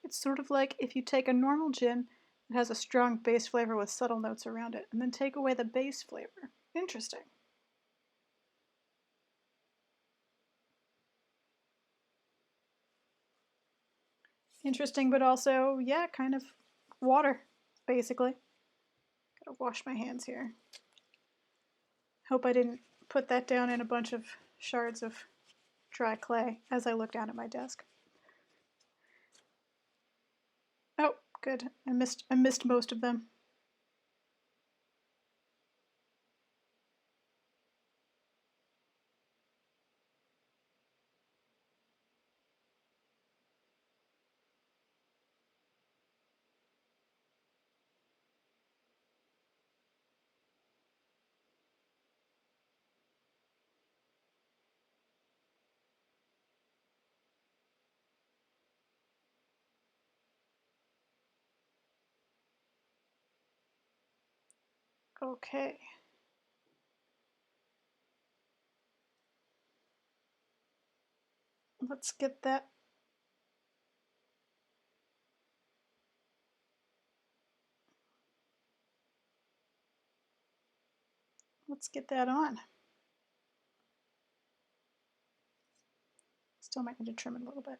[SPEAKER 1] It's sort of like if you take a normal gin that has a strong base flavor with subtle notes around it, and then take away the base flavor. Interesting. Interesting, but also, yeah, kind of water, basically. Gotta wash my hands here. Hope I didn't put that down in a bunch of shards of dry clay as I look down at my desk. Oh, good. I missed most of them. Okay. Let's get that. Let's get that on. Still might need to trim it a little bit.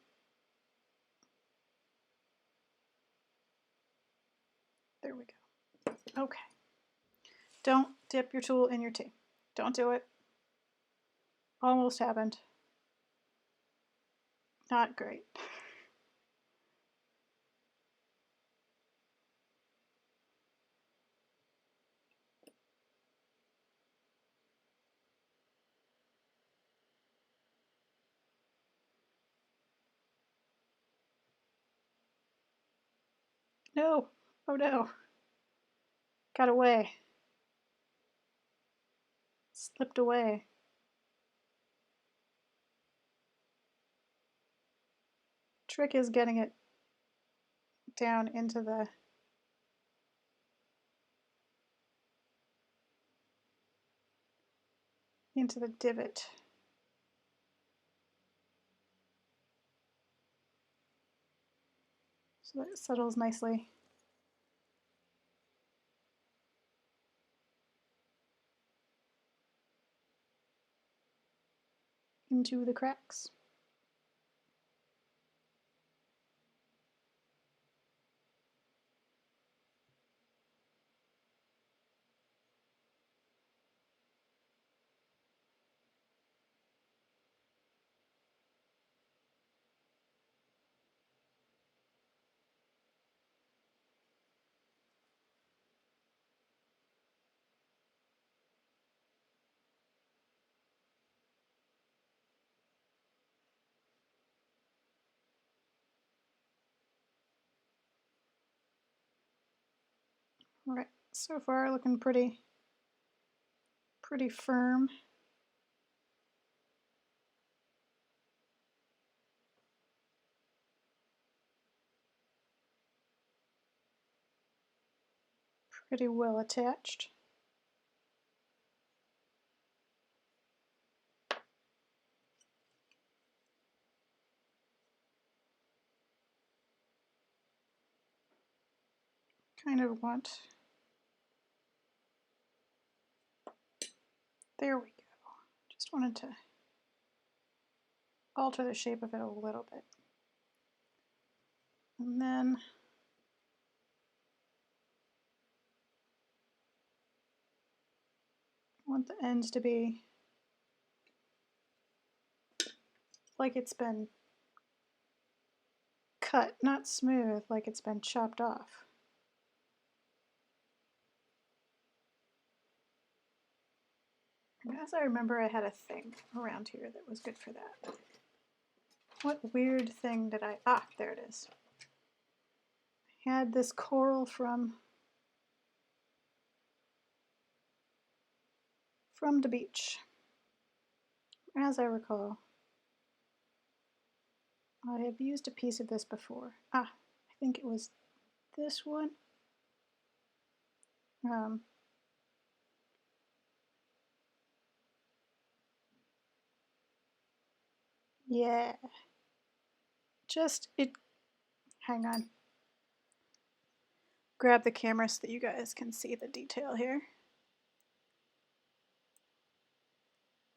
[SPEAKER 1] There we go. Okay. Don't dip your tool in your tea. Don't do it. Almost happened. Not great. No. Oh no. Got away. Slipped away. Trick is getting it down into the divot. So that it settles nicely into the cracks. All right, so far looking pretty firm. Pretty well attached. Kind of want, there we go. Just wanted to alter the shape of it a little bit. And then I want the ends to be like it's been cut, not smooth, like it's been chopped off. And as I remember, I had a thing around here that was good for that. What weird thing did I, there it is. I had this coral from the beach, as I recall. I have used a piece of this before. I think it was this one. Yeah. Hang on. Grab the camera so that you guys can see the detail here.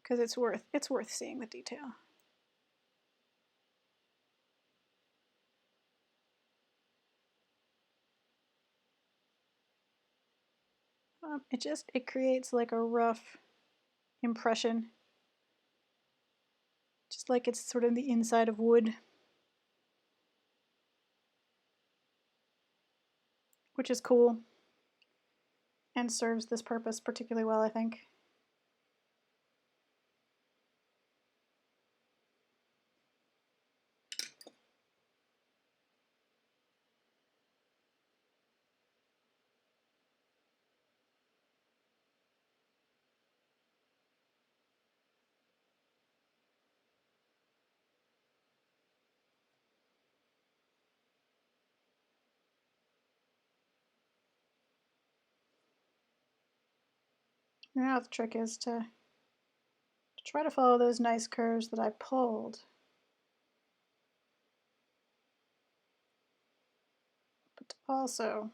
[SPEAKER 1] Because it's worth seeing the detail. It creates like a rough impression, just like it's sort of the inside of wood, which is cool and serves this purpose particularly well, I think. Now the trick is to try to follow those nice curves that I pulled, but to also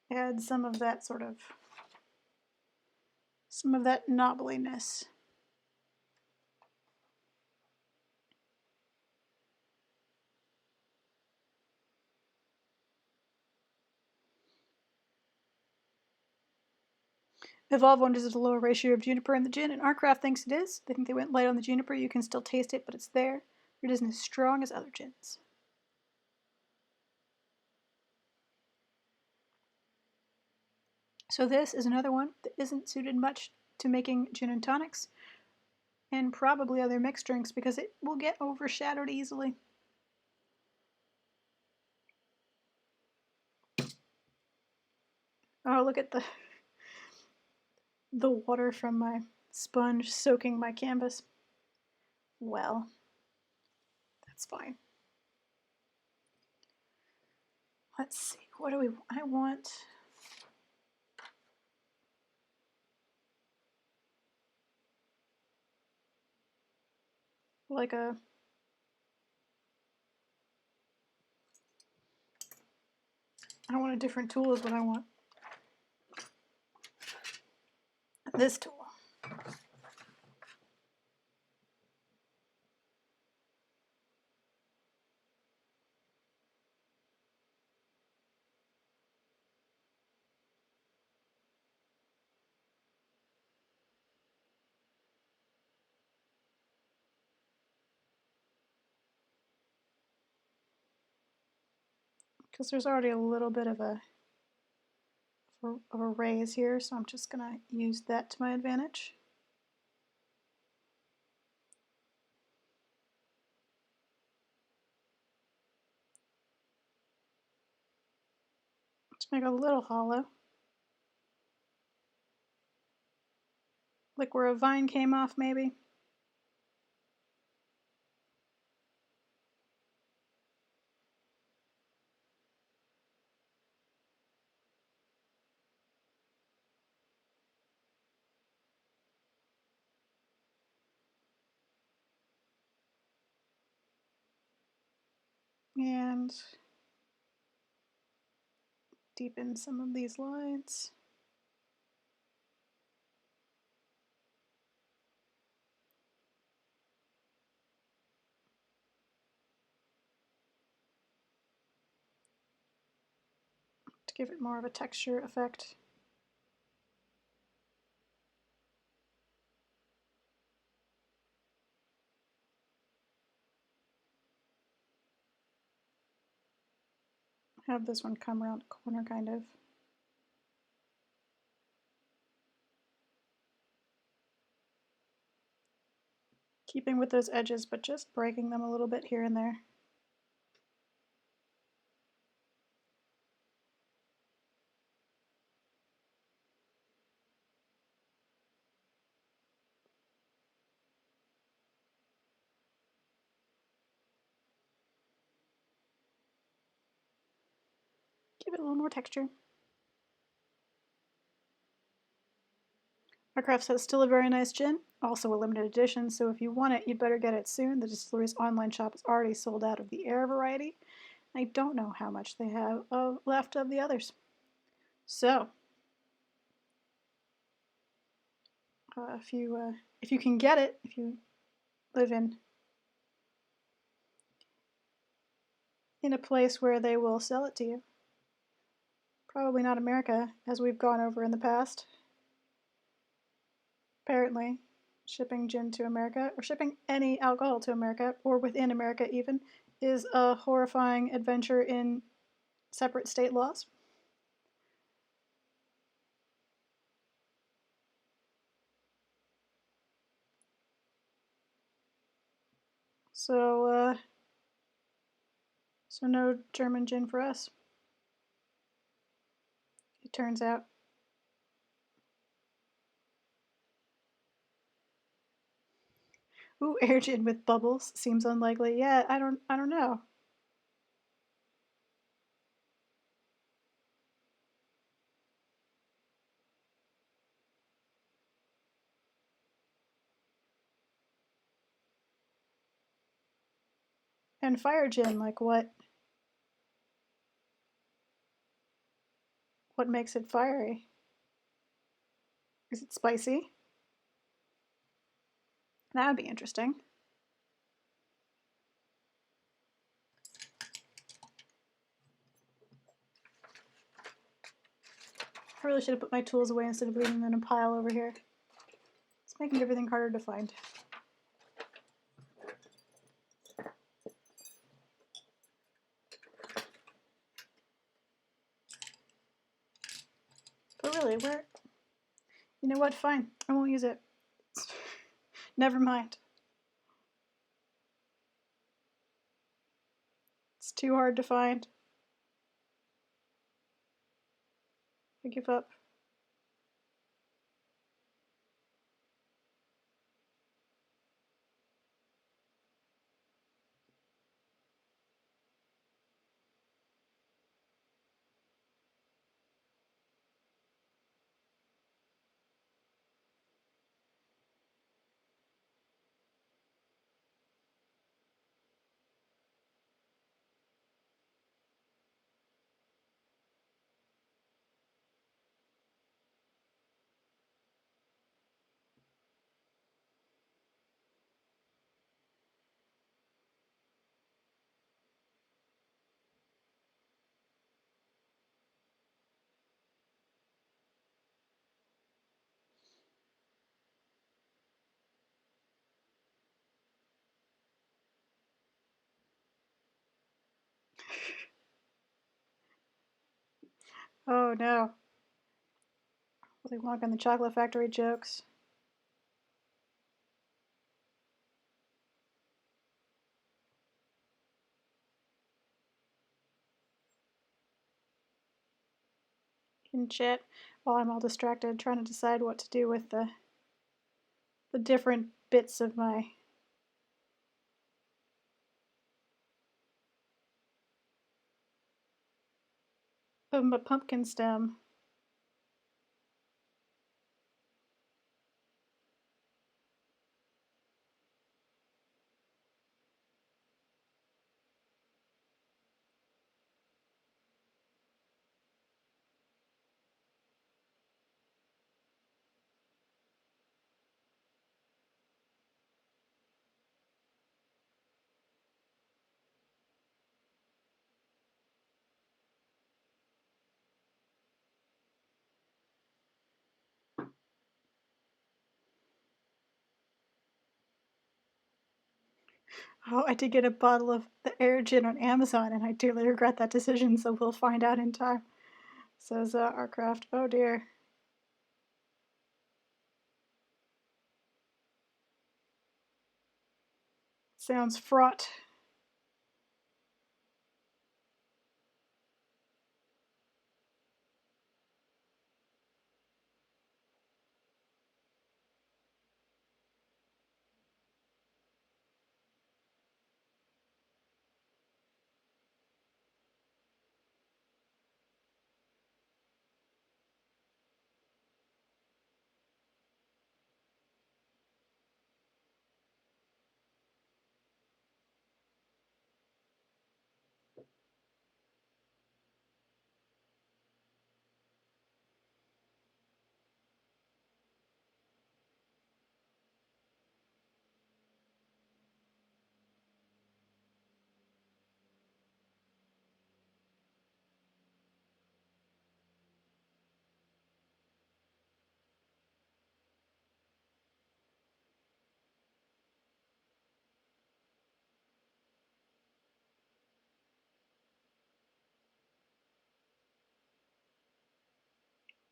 [SPEAKER 1] add some of that knobbliness. Evolve wonders at a lower ratio of juniper in the gin, and Artcraft thinks it is. They think they went light on the juniper. You can still taste it, but it's there. It isn't as strong as other gins. So this is another one that isn't suited much to making gin and tonics. And probably other mixed drinks because it will get overshadowed easily. Oh, look at the water from my sponge soaking my canvas. Well, that's fine. Let's see, what do I want like I want a different tool is what I want. This tool. Because there's already a little bit of a raise here, so I'm just gonna use that to my advantage. To make it a little hollow. Like where a vine came off, maybe. And deepen some of these lines. To give it more of a texture effect. Have this one come around the corner, kind of. Keeping with those edges, but just breaking them a little bit here and there. Give it a little more texture. Our craft set is still a very nice gin, also a limited edition, so if you want it, you'd better get it soon. The distillery's online shop is already sold out of the Air variety. I don't know how much they have left of the others. So, if you can get it, if you live in a place where they will sell it to you, probably not America, as we've gone over in the past. Apparently, shipping gin to America, or shipping any alcohol to America, or within America even, is a horrifying adventure in separate state laws. So, so no German gin for us, it turns out. Ooh, air gin with bubbles seems unlikely. Yeah, I don't know. And fire gin, like what makes it fiery? Is it spicy? That would be interesting. I really should have put my tools away instead of leaving them in a pile over here. It's making everything harder to find. But really, where? You know what? Fine. I won't use it. Never mind. It's too hard to find. I give up. Oh no. Willy Wonka and the Chocolate Factory jokes. In chat while I'm all distracted trying to decide what to do with the different bits of my pumpkin stem. Oh, I did get a bottle of the Air Gin on Amazon, and I dearly regret that decision, so we'll find out in time, says Artcraft. Oh dear. Sounds fraught.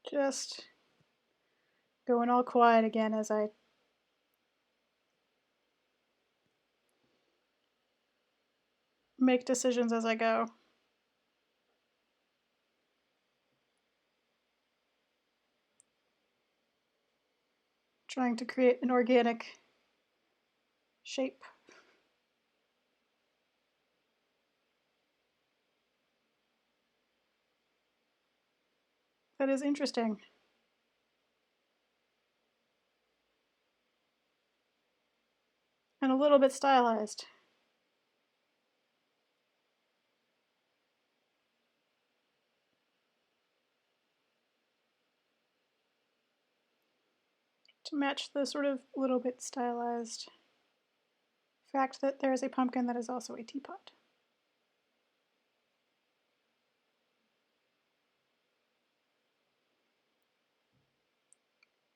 [SPEAKER 1] Just going all quiet again as I make decisions as I go. Trying to create an organic shape. That is interesting. And a little bit stylized. To match the sort of little bit stylized fact that there is a pumpkin that is also a teapot.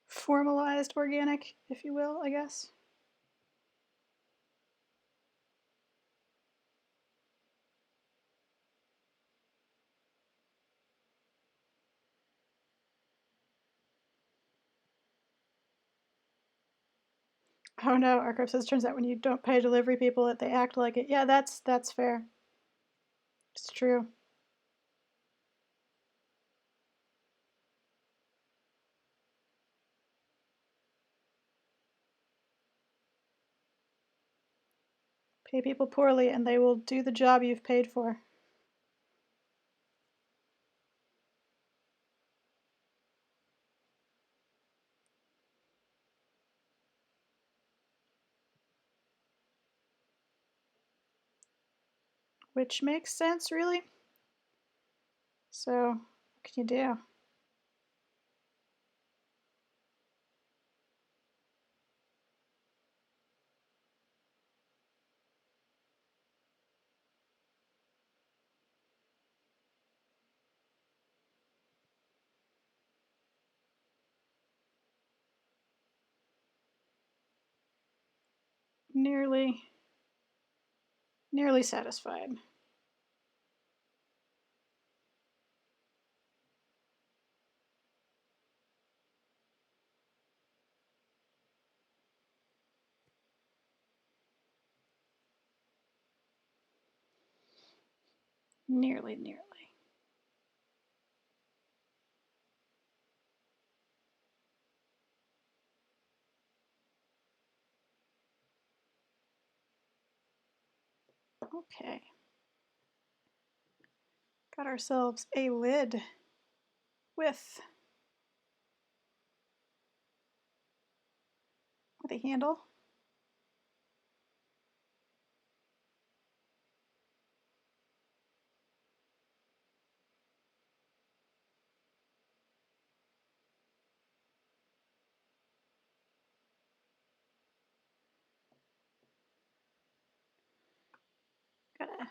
[SPEAKER 1] Formalized organic, if you will, I guess. Oh no, Archive says turns out when you don't pay delivery people, they act like it. Yeah, that's fair. It's true. Pay people poorly and they will do the job you've paid for. Which makes sense, really. So, what can you do? Nearly satisfied. Nearly. Okay. Got ourselves a lid with a handle. Gotta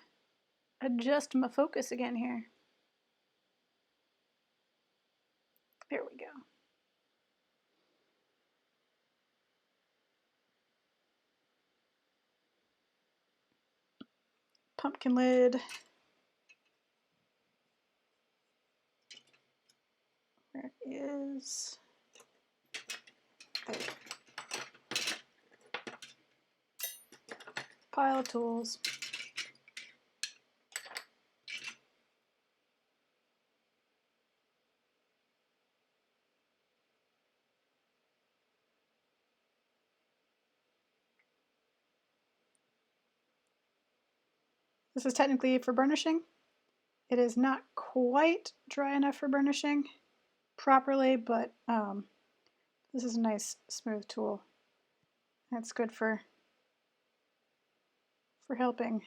[SPEAKER 1] adjust my focus again here. There we go. Pumpkin lid. Where is... There. Pile of tools. This is technically for burnishing. It is not quite dry enough for burnishing properly, but this is a nice smooth tool. That's good for helping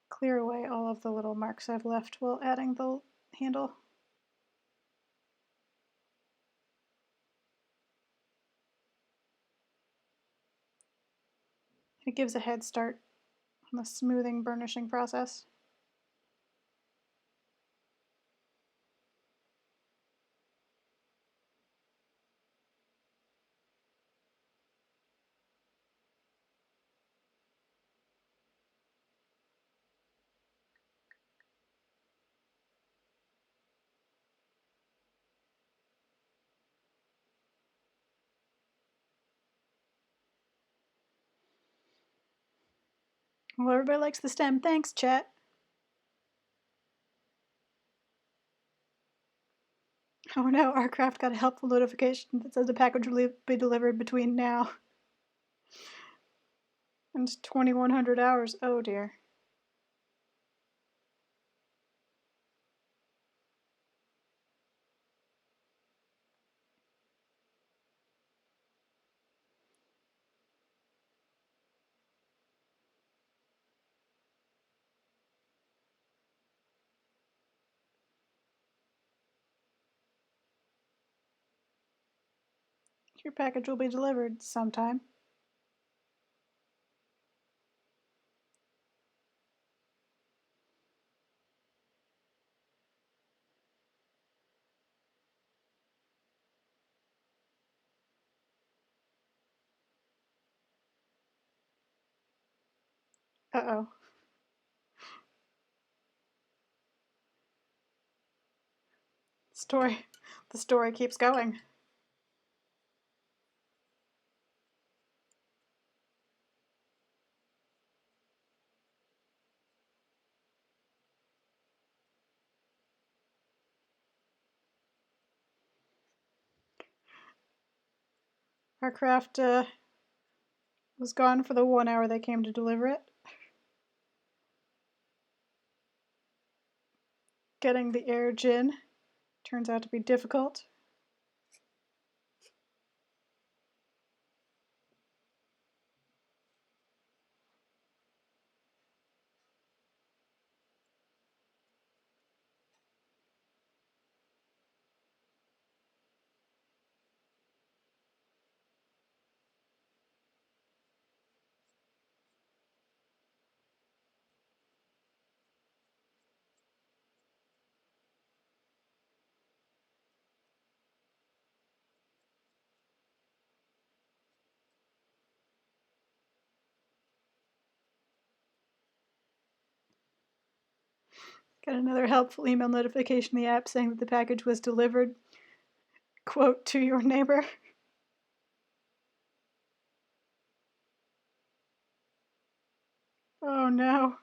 [SPEAKER 1] clear away all of the little marks I've left while adding the handle. It gives a head start on the smoothing burnishing process. Well, everybody likes the stem. Thanks, chat. Oh no, our craft got a helpful notification that says the package will be delivered between now and 2100 hours. Oh dear. Your package will be delivered sometime. Uh-oh. The story keeps going. Our craft was gone for the 1 hour they came to deliver it. Getting the air gin turns out to be difficult. Got another helpful email notification in the app saying that the package was delivered, quote, to your neighbor. Oh no.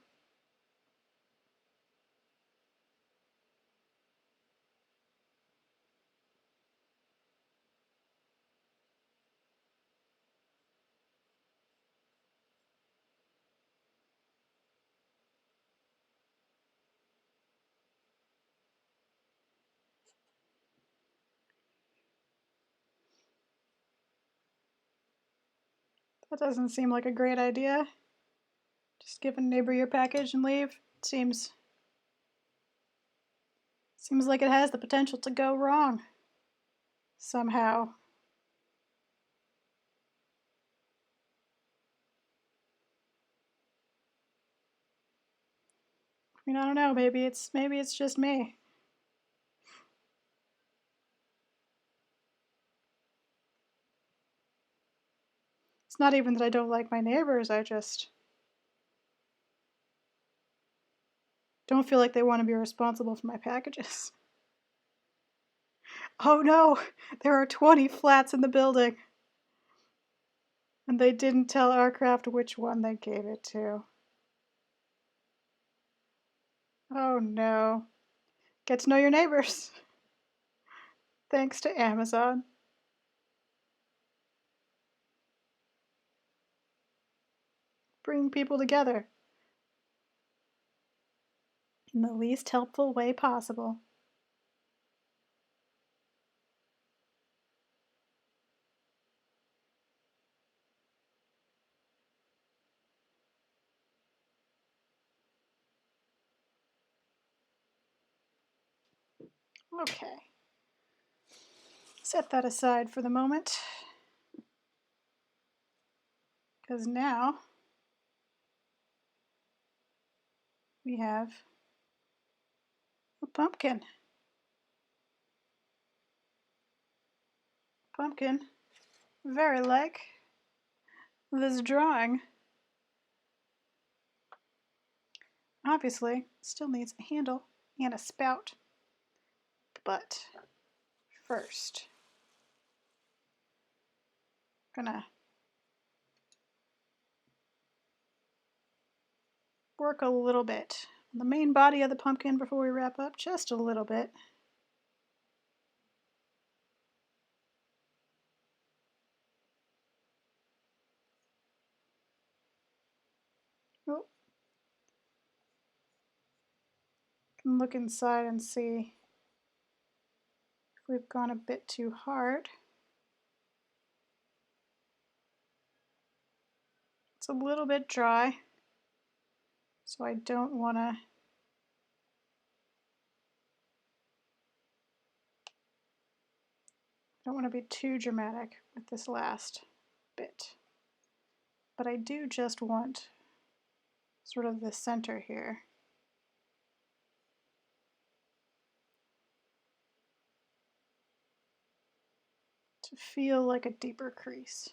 [SPEAKER 1] That doesn't seem like a great idea. Just give a neighbor your package and leave. Seems like it has the potential to go wrong. Somehow. I mean, I don't know, maybe it's just me. It's not even that I don't like my neighbors, I just don't feel like they want to be responsible for my packages. Oh no, there are 20 flats in the building. And they didn't tell Aircraft which one they gave it to. Oh no. Get to know your neighbors. Thanks to Amazon. Bring people together in the least helpful way possible. Okay. Set that aside for the moment. Because now we have a pumpkin. Pumpkin, very like this drawing. Obviously, still needs a handle and a spout. But first, gonna work a little bit on the main body of the pumpkin before we wrap up, just a little bit. Oh, can look inside and see if we've gone a bit too hard. It's a little bit dry, so I don't want to be too dramatic with this last bit. But I do just want sort of the center here to feel like a deeper crease.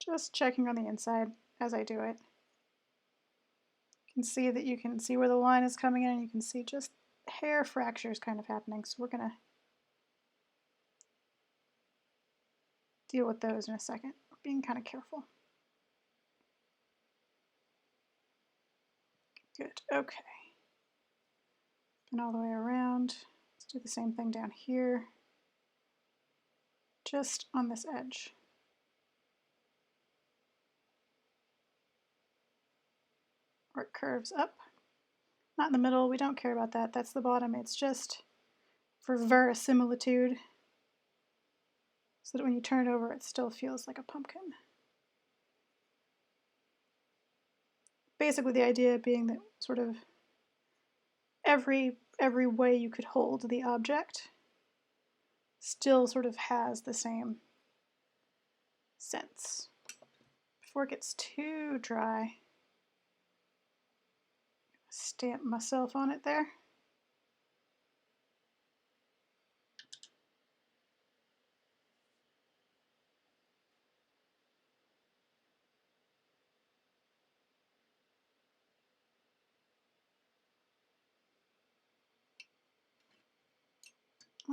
[SPEAKER 1] Just checking on the inside as I do it. You can see that you can see where the line is coming in, and you can see just hair fractures kind of happening. So we're gonna deal with those in a second. Being kind of careful. Good, okay. And all the way around. Let's do the same thing down here. Just on this edge. Where it curves up. Not in the middle, we don't care about that. That's the bottom. It's just for verisimilitude, so that when you turn it over, it still feels like a pumpkin. Basically, the idea being that sort of every way you could hold the object still sort of has the same sense. Before it gets too dry, stamp myself on it there.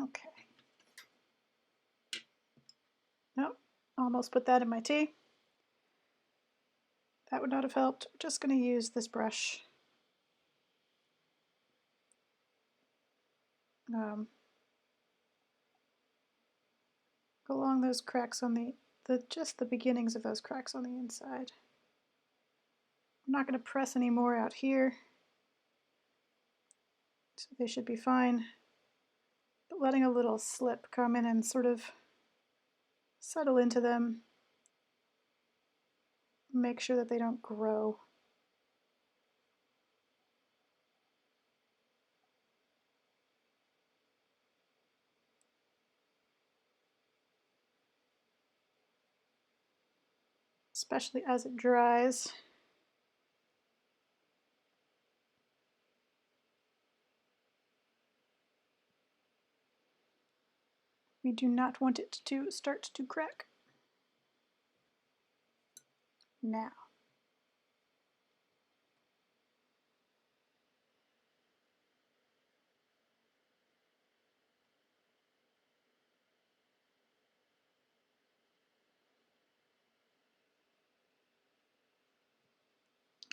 [SPEAKER 1] Okay. Nope, almost put that in my tea. That would not have helped. I'm just going to use this brush. Go along those cracks on just the beginnings of those cracks on the inside. I'm not going to press any more out here, so they should be fine. But letting a little slip come in and sort of settle into them. Make sure that they don't grow. Especially as it dries. We do not want it to start to crack. Now.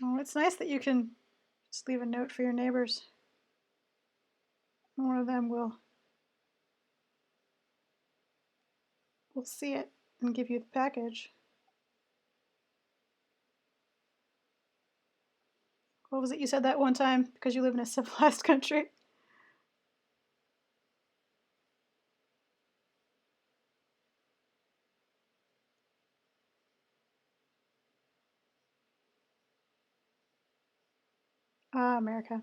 [SPEAKER 1] Oh, it's nice that you can just leave a note for your neighbors. One of them will see it and give you the package. What was it you said that one time because you live in a civilized country? Ah, America.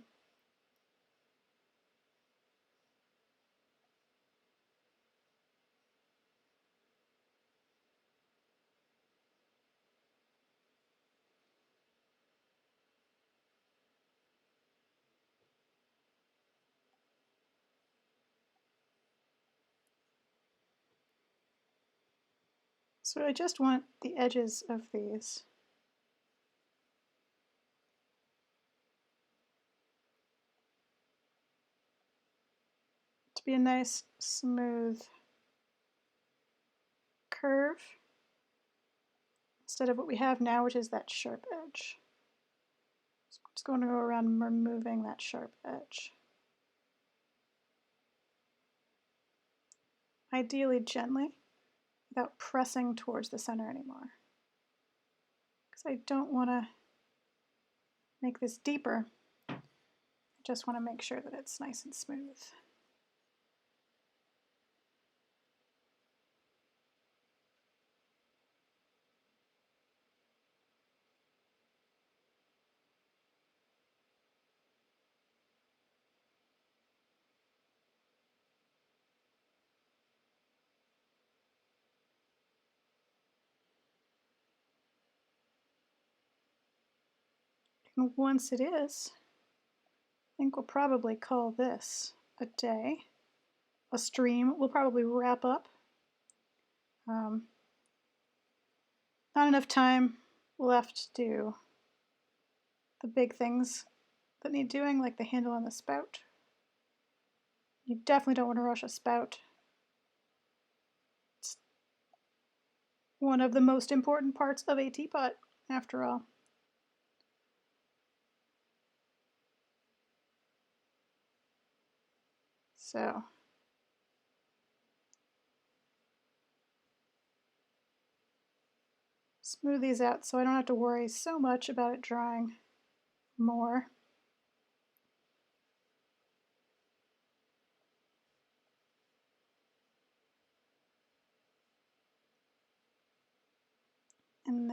[SPEAKER 1] So I just want the edges of these to be a nice smooth curve instead of what we have now, which is that sharp edge. So I'm just going to go around removing that sharp edge. Ideally gently, without pressing towards the center anymore. Because I don't want to make this deeper. I just want to make sure that it's nice and smooth. And once it is, I think we'll probably call this a day. A stream. We'll probably wrap up. Not enough time left to do the big things that need doing, like the handle on the spout. You definitely don't want to rush a spout. One of the most important parts of a teapot, after all. So, smooth these out so I don't have to worry so much about it drying more. And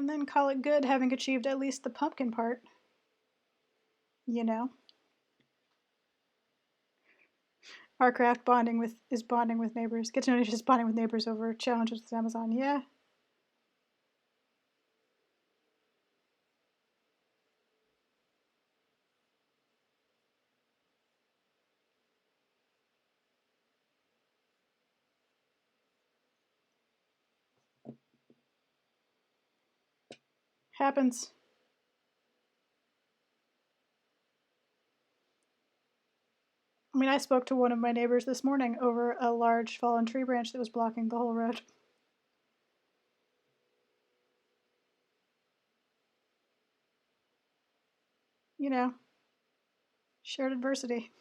[SPEAKER 1] then call it good, having achieved at least the pumpkin part. You know, our craft bonding with neighbors. Get to know is bonding with neighbors over challenges with Amazon. Yeah. Happens. I mean, I spoke to one of my neighbors this morning over a large fallen tree branch that was blocking the whole road. You know, shared adversity.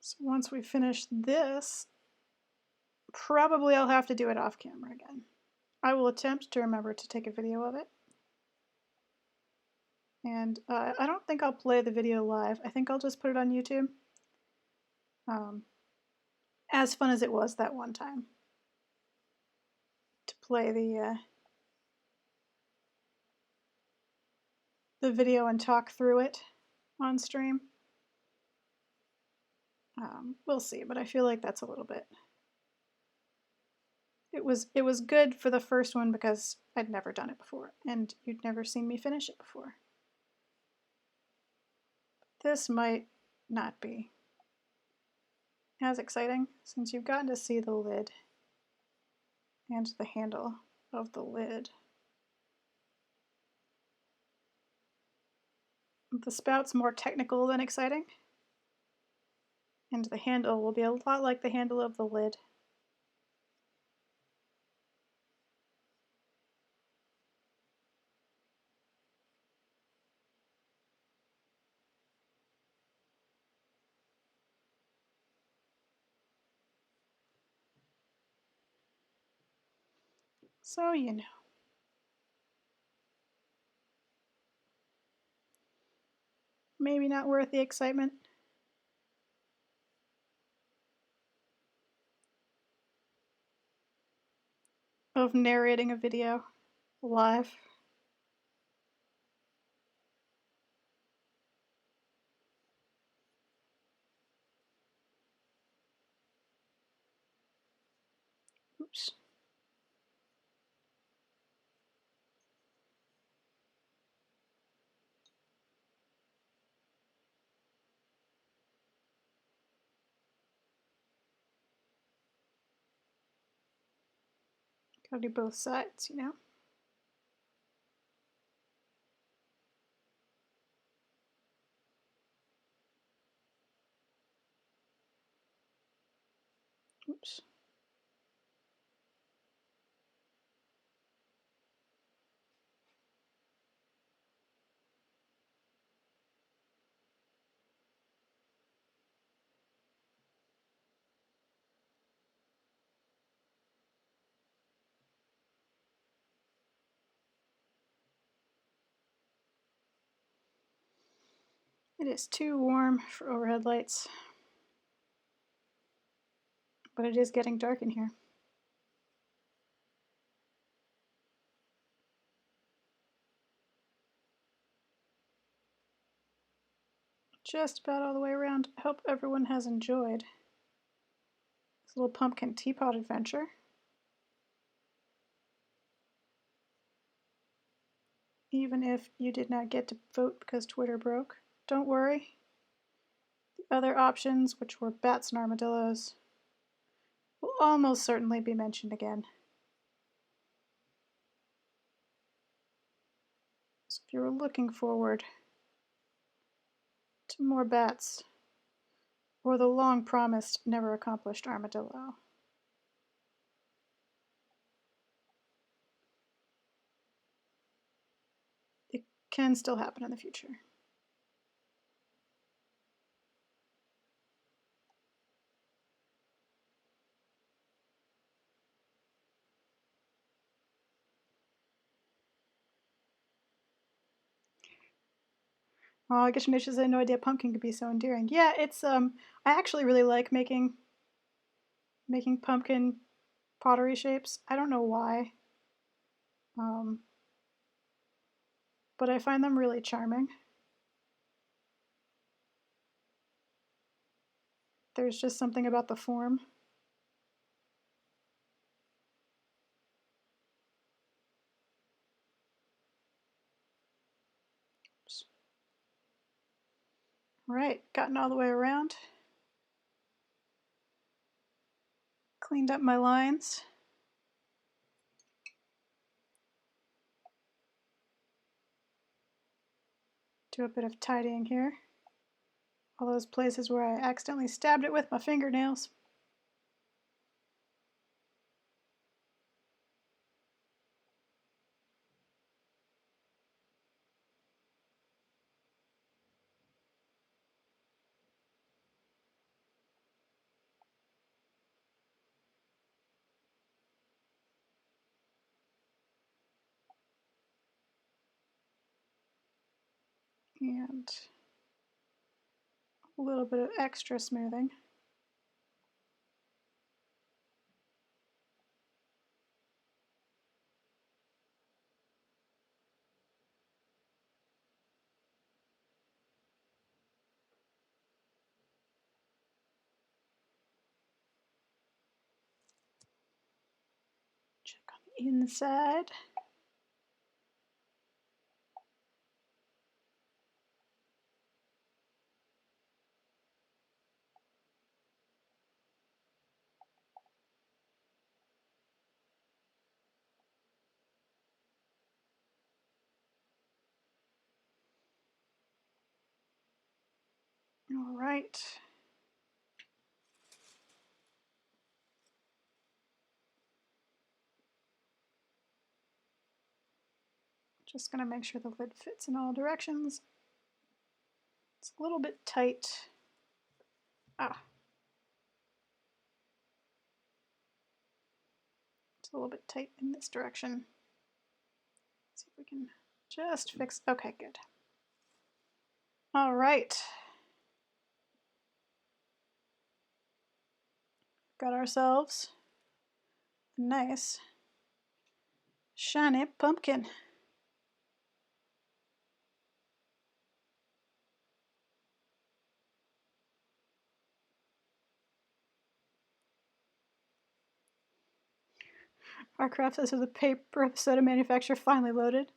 [SPEAKER 1] So once we finish this, probably I'll have to do it off camera again. I will attempt to remember to take a video of it. And I don't think I'll play the video live. I think I'll just put it on YouTube. As fun as it was that one time to play the video and talk through it on stream. We'll see, but I feel like that's a little bit. It was good for the first one because I'd never done it before, and you'd never seen me finish it before. This might not be as exciting since you've gotten to see the lid and the handle of the lid. The spout's more technical than exciting, and the handle will be a lot like the handle of the lid. So, you know. Maybe not worth the excitement. Of narrating a video live. Oops. Gotta do both sides, you know? Oops. It is too warm for overhead lights, but it is getting dark in here. Just about all the way around. I hope everyone has enjoyed This little pumpkin teapot adventure. Even if you did not get to vote because Twitter broke, don't worry. The other options, which were bats and armadillos, will almost certainly be mentioned again. So if you were looking forward to more bats or the long-promised, never-accomplished armadillo, it can still happen in the future. Oh, I guess Mitch has had no idea pumpkin could be so endearing. Yeah, it's I actually really like making pumpkin pottery shapes. I don't know why. Um, but I find them really charming. There's just something about the form. Oops. Right, gotten all the way around. Cleaned up my lines. Do a bit of tidying here. All those places where I accidentally stabbed it with my fingernails. And a little bit of extra smoothing. Check on the inside. All right. Just gonna make sure the lid fits in all directions. It's a little bit tight. Ah. It's a little bit tight in this direction. Let's see if we can just fix, okay, good. All right. Got ourselves a nice shiny pumpkin. Our craft says the paper soda manufacturer finally loaded.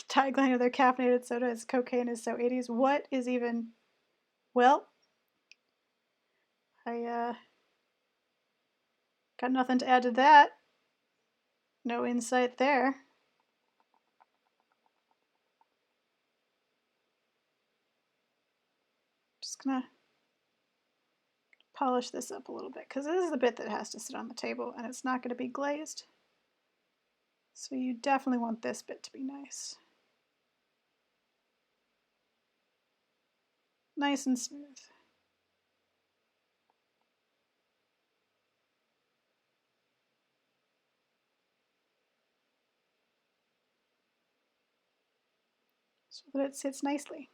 [SPEAKER 1] Tagline of their caffeinated soda is cocaine is so 80s. What is even, well, I got nothing to add to that. No insight there. Just gonna polish this up a little bit because this is the bit that has to sit on the table and it's not going to be glazed. So you definitely want this bit to be nice. Nice and smooth. So that it sits nicely.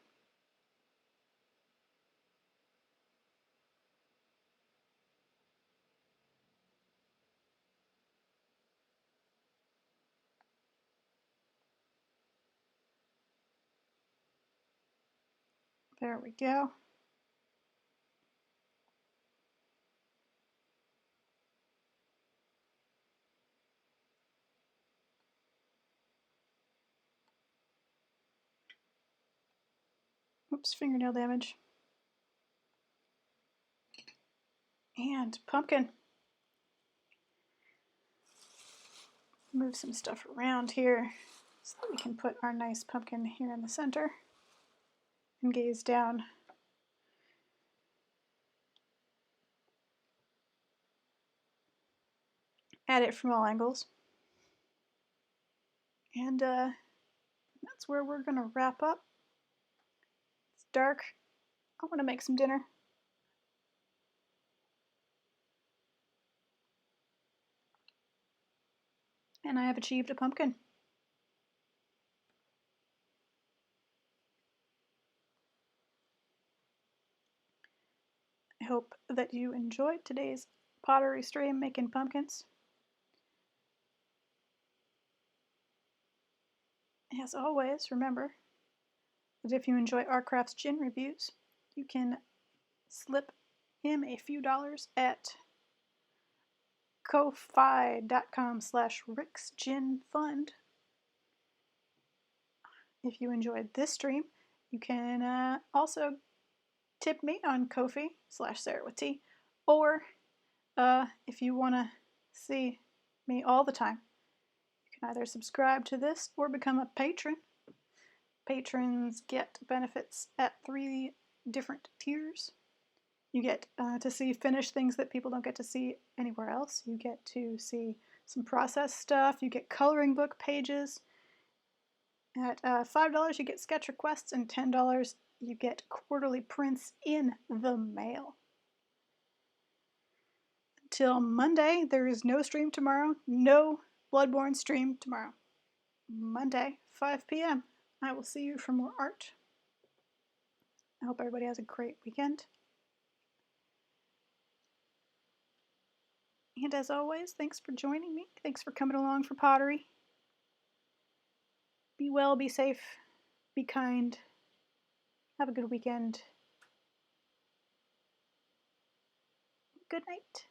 [SPEAKER 1] There we go. Oops, fingernail damage. And pumpkin. Move some stuff around here so that we can put our nice pumpkin here in the center and gaze down. At it from all angles. And that's where we're gonna wrap up. It's dark. I want to make some dinner. And I have achieved a pumpkin. I hope that you enjoyed today's pottery stream making pumpkins. As always, remember that if you enjoy Artcraft's gin reviews, you can slip him a few dollars at ko-fi.com/ricksginfund. If you enjoyed this stream, you can also tip me on Ko-fi/SarahWithT, or if you want to see me all the time, you can either subscribe to this or become a patron. Patrons get benefits at 3 different tiers. You get to see finished things that people don't get to see anywhere else. You get to see some process stuff. You get coloring book pages. At $5, you get sketch requests, and $10, you get quarterly prints in the mail. Until Monday, there is no stream tomorrow. No Bloodborne stream tomorrow. Monday, 5 p.m. I will see you for more art. I hope everybody has a great weekend. And as always, thanks for joining me. Thanks for coming along for pottery. Be well, be safe, be kind. Have a good weekend. Good night.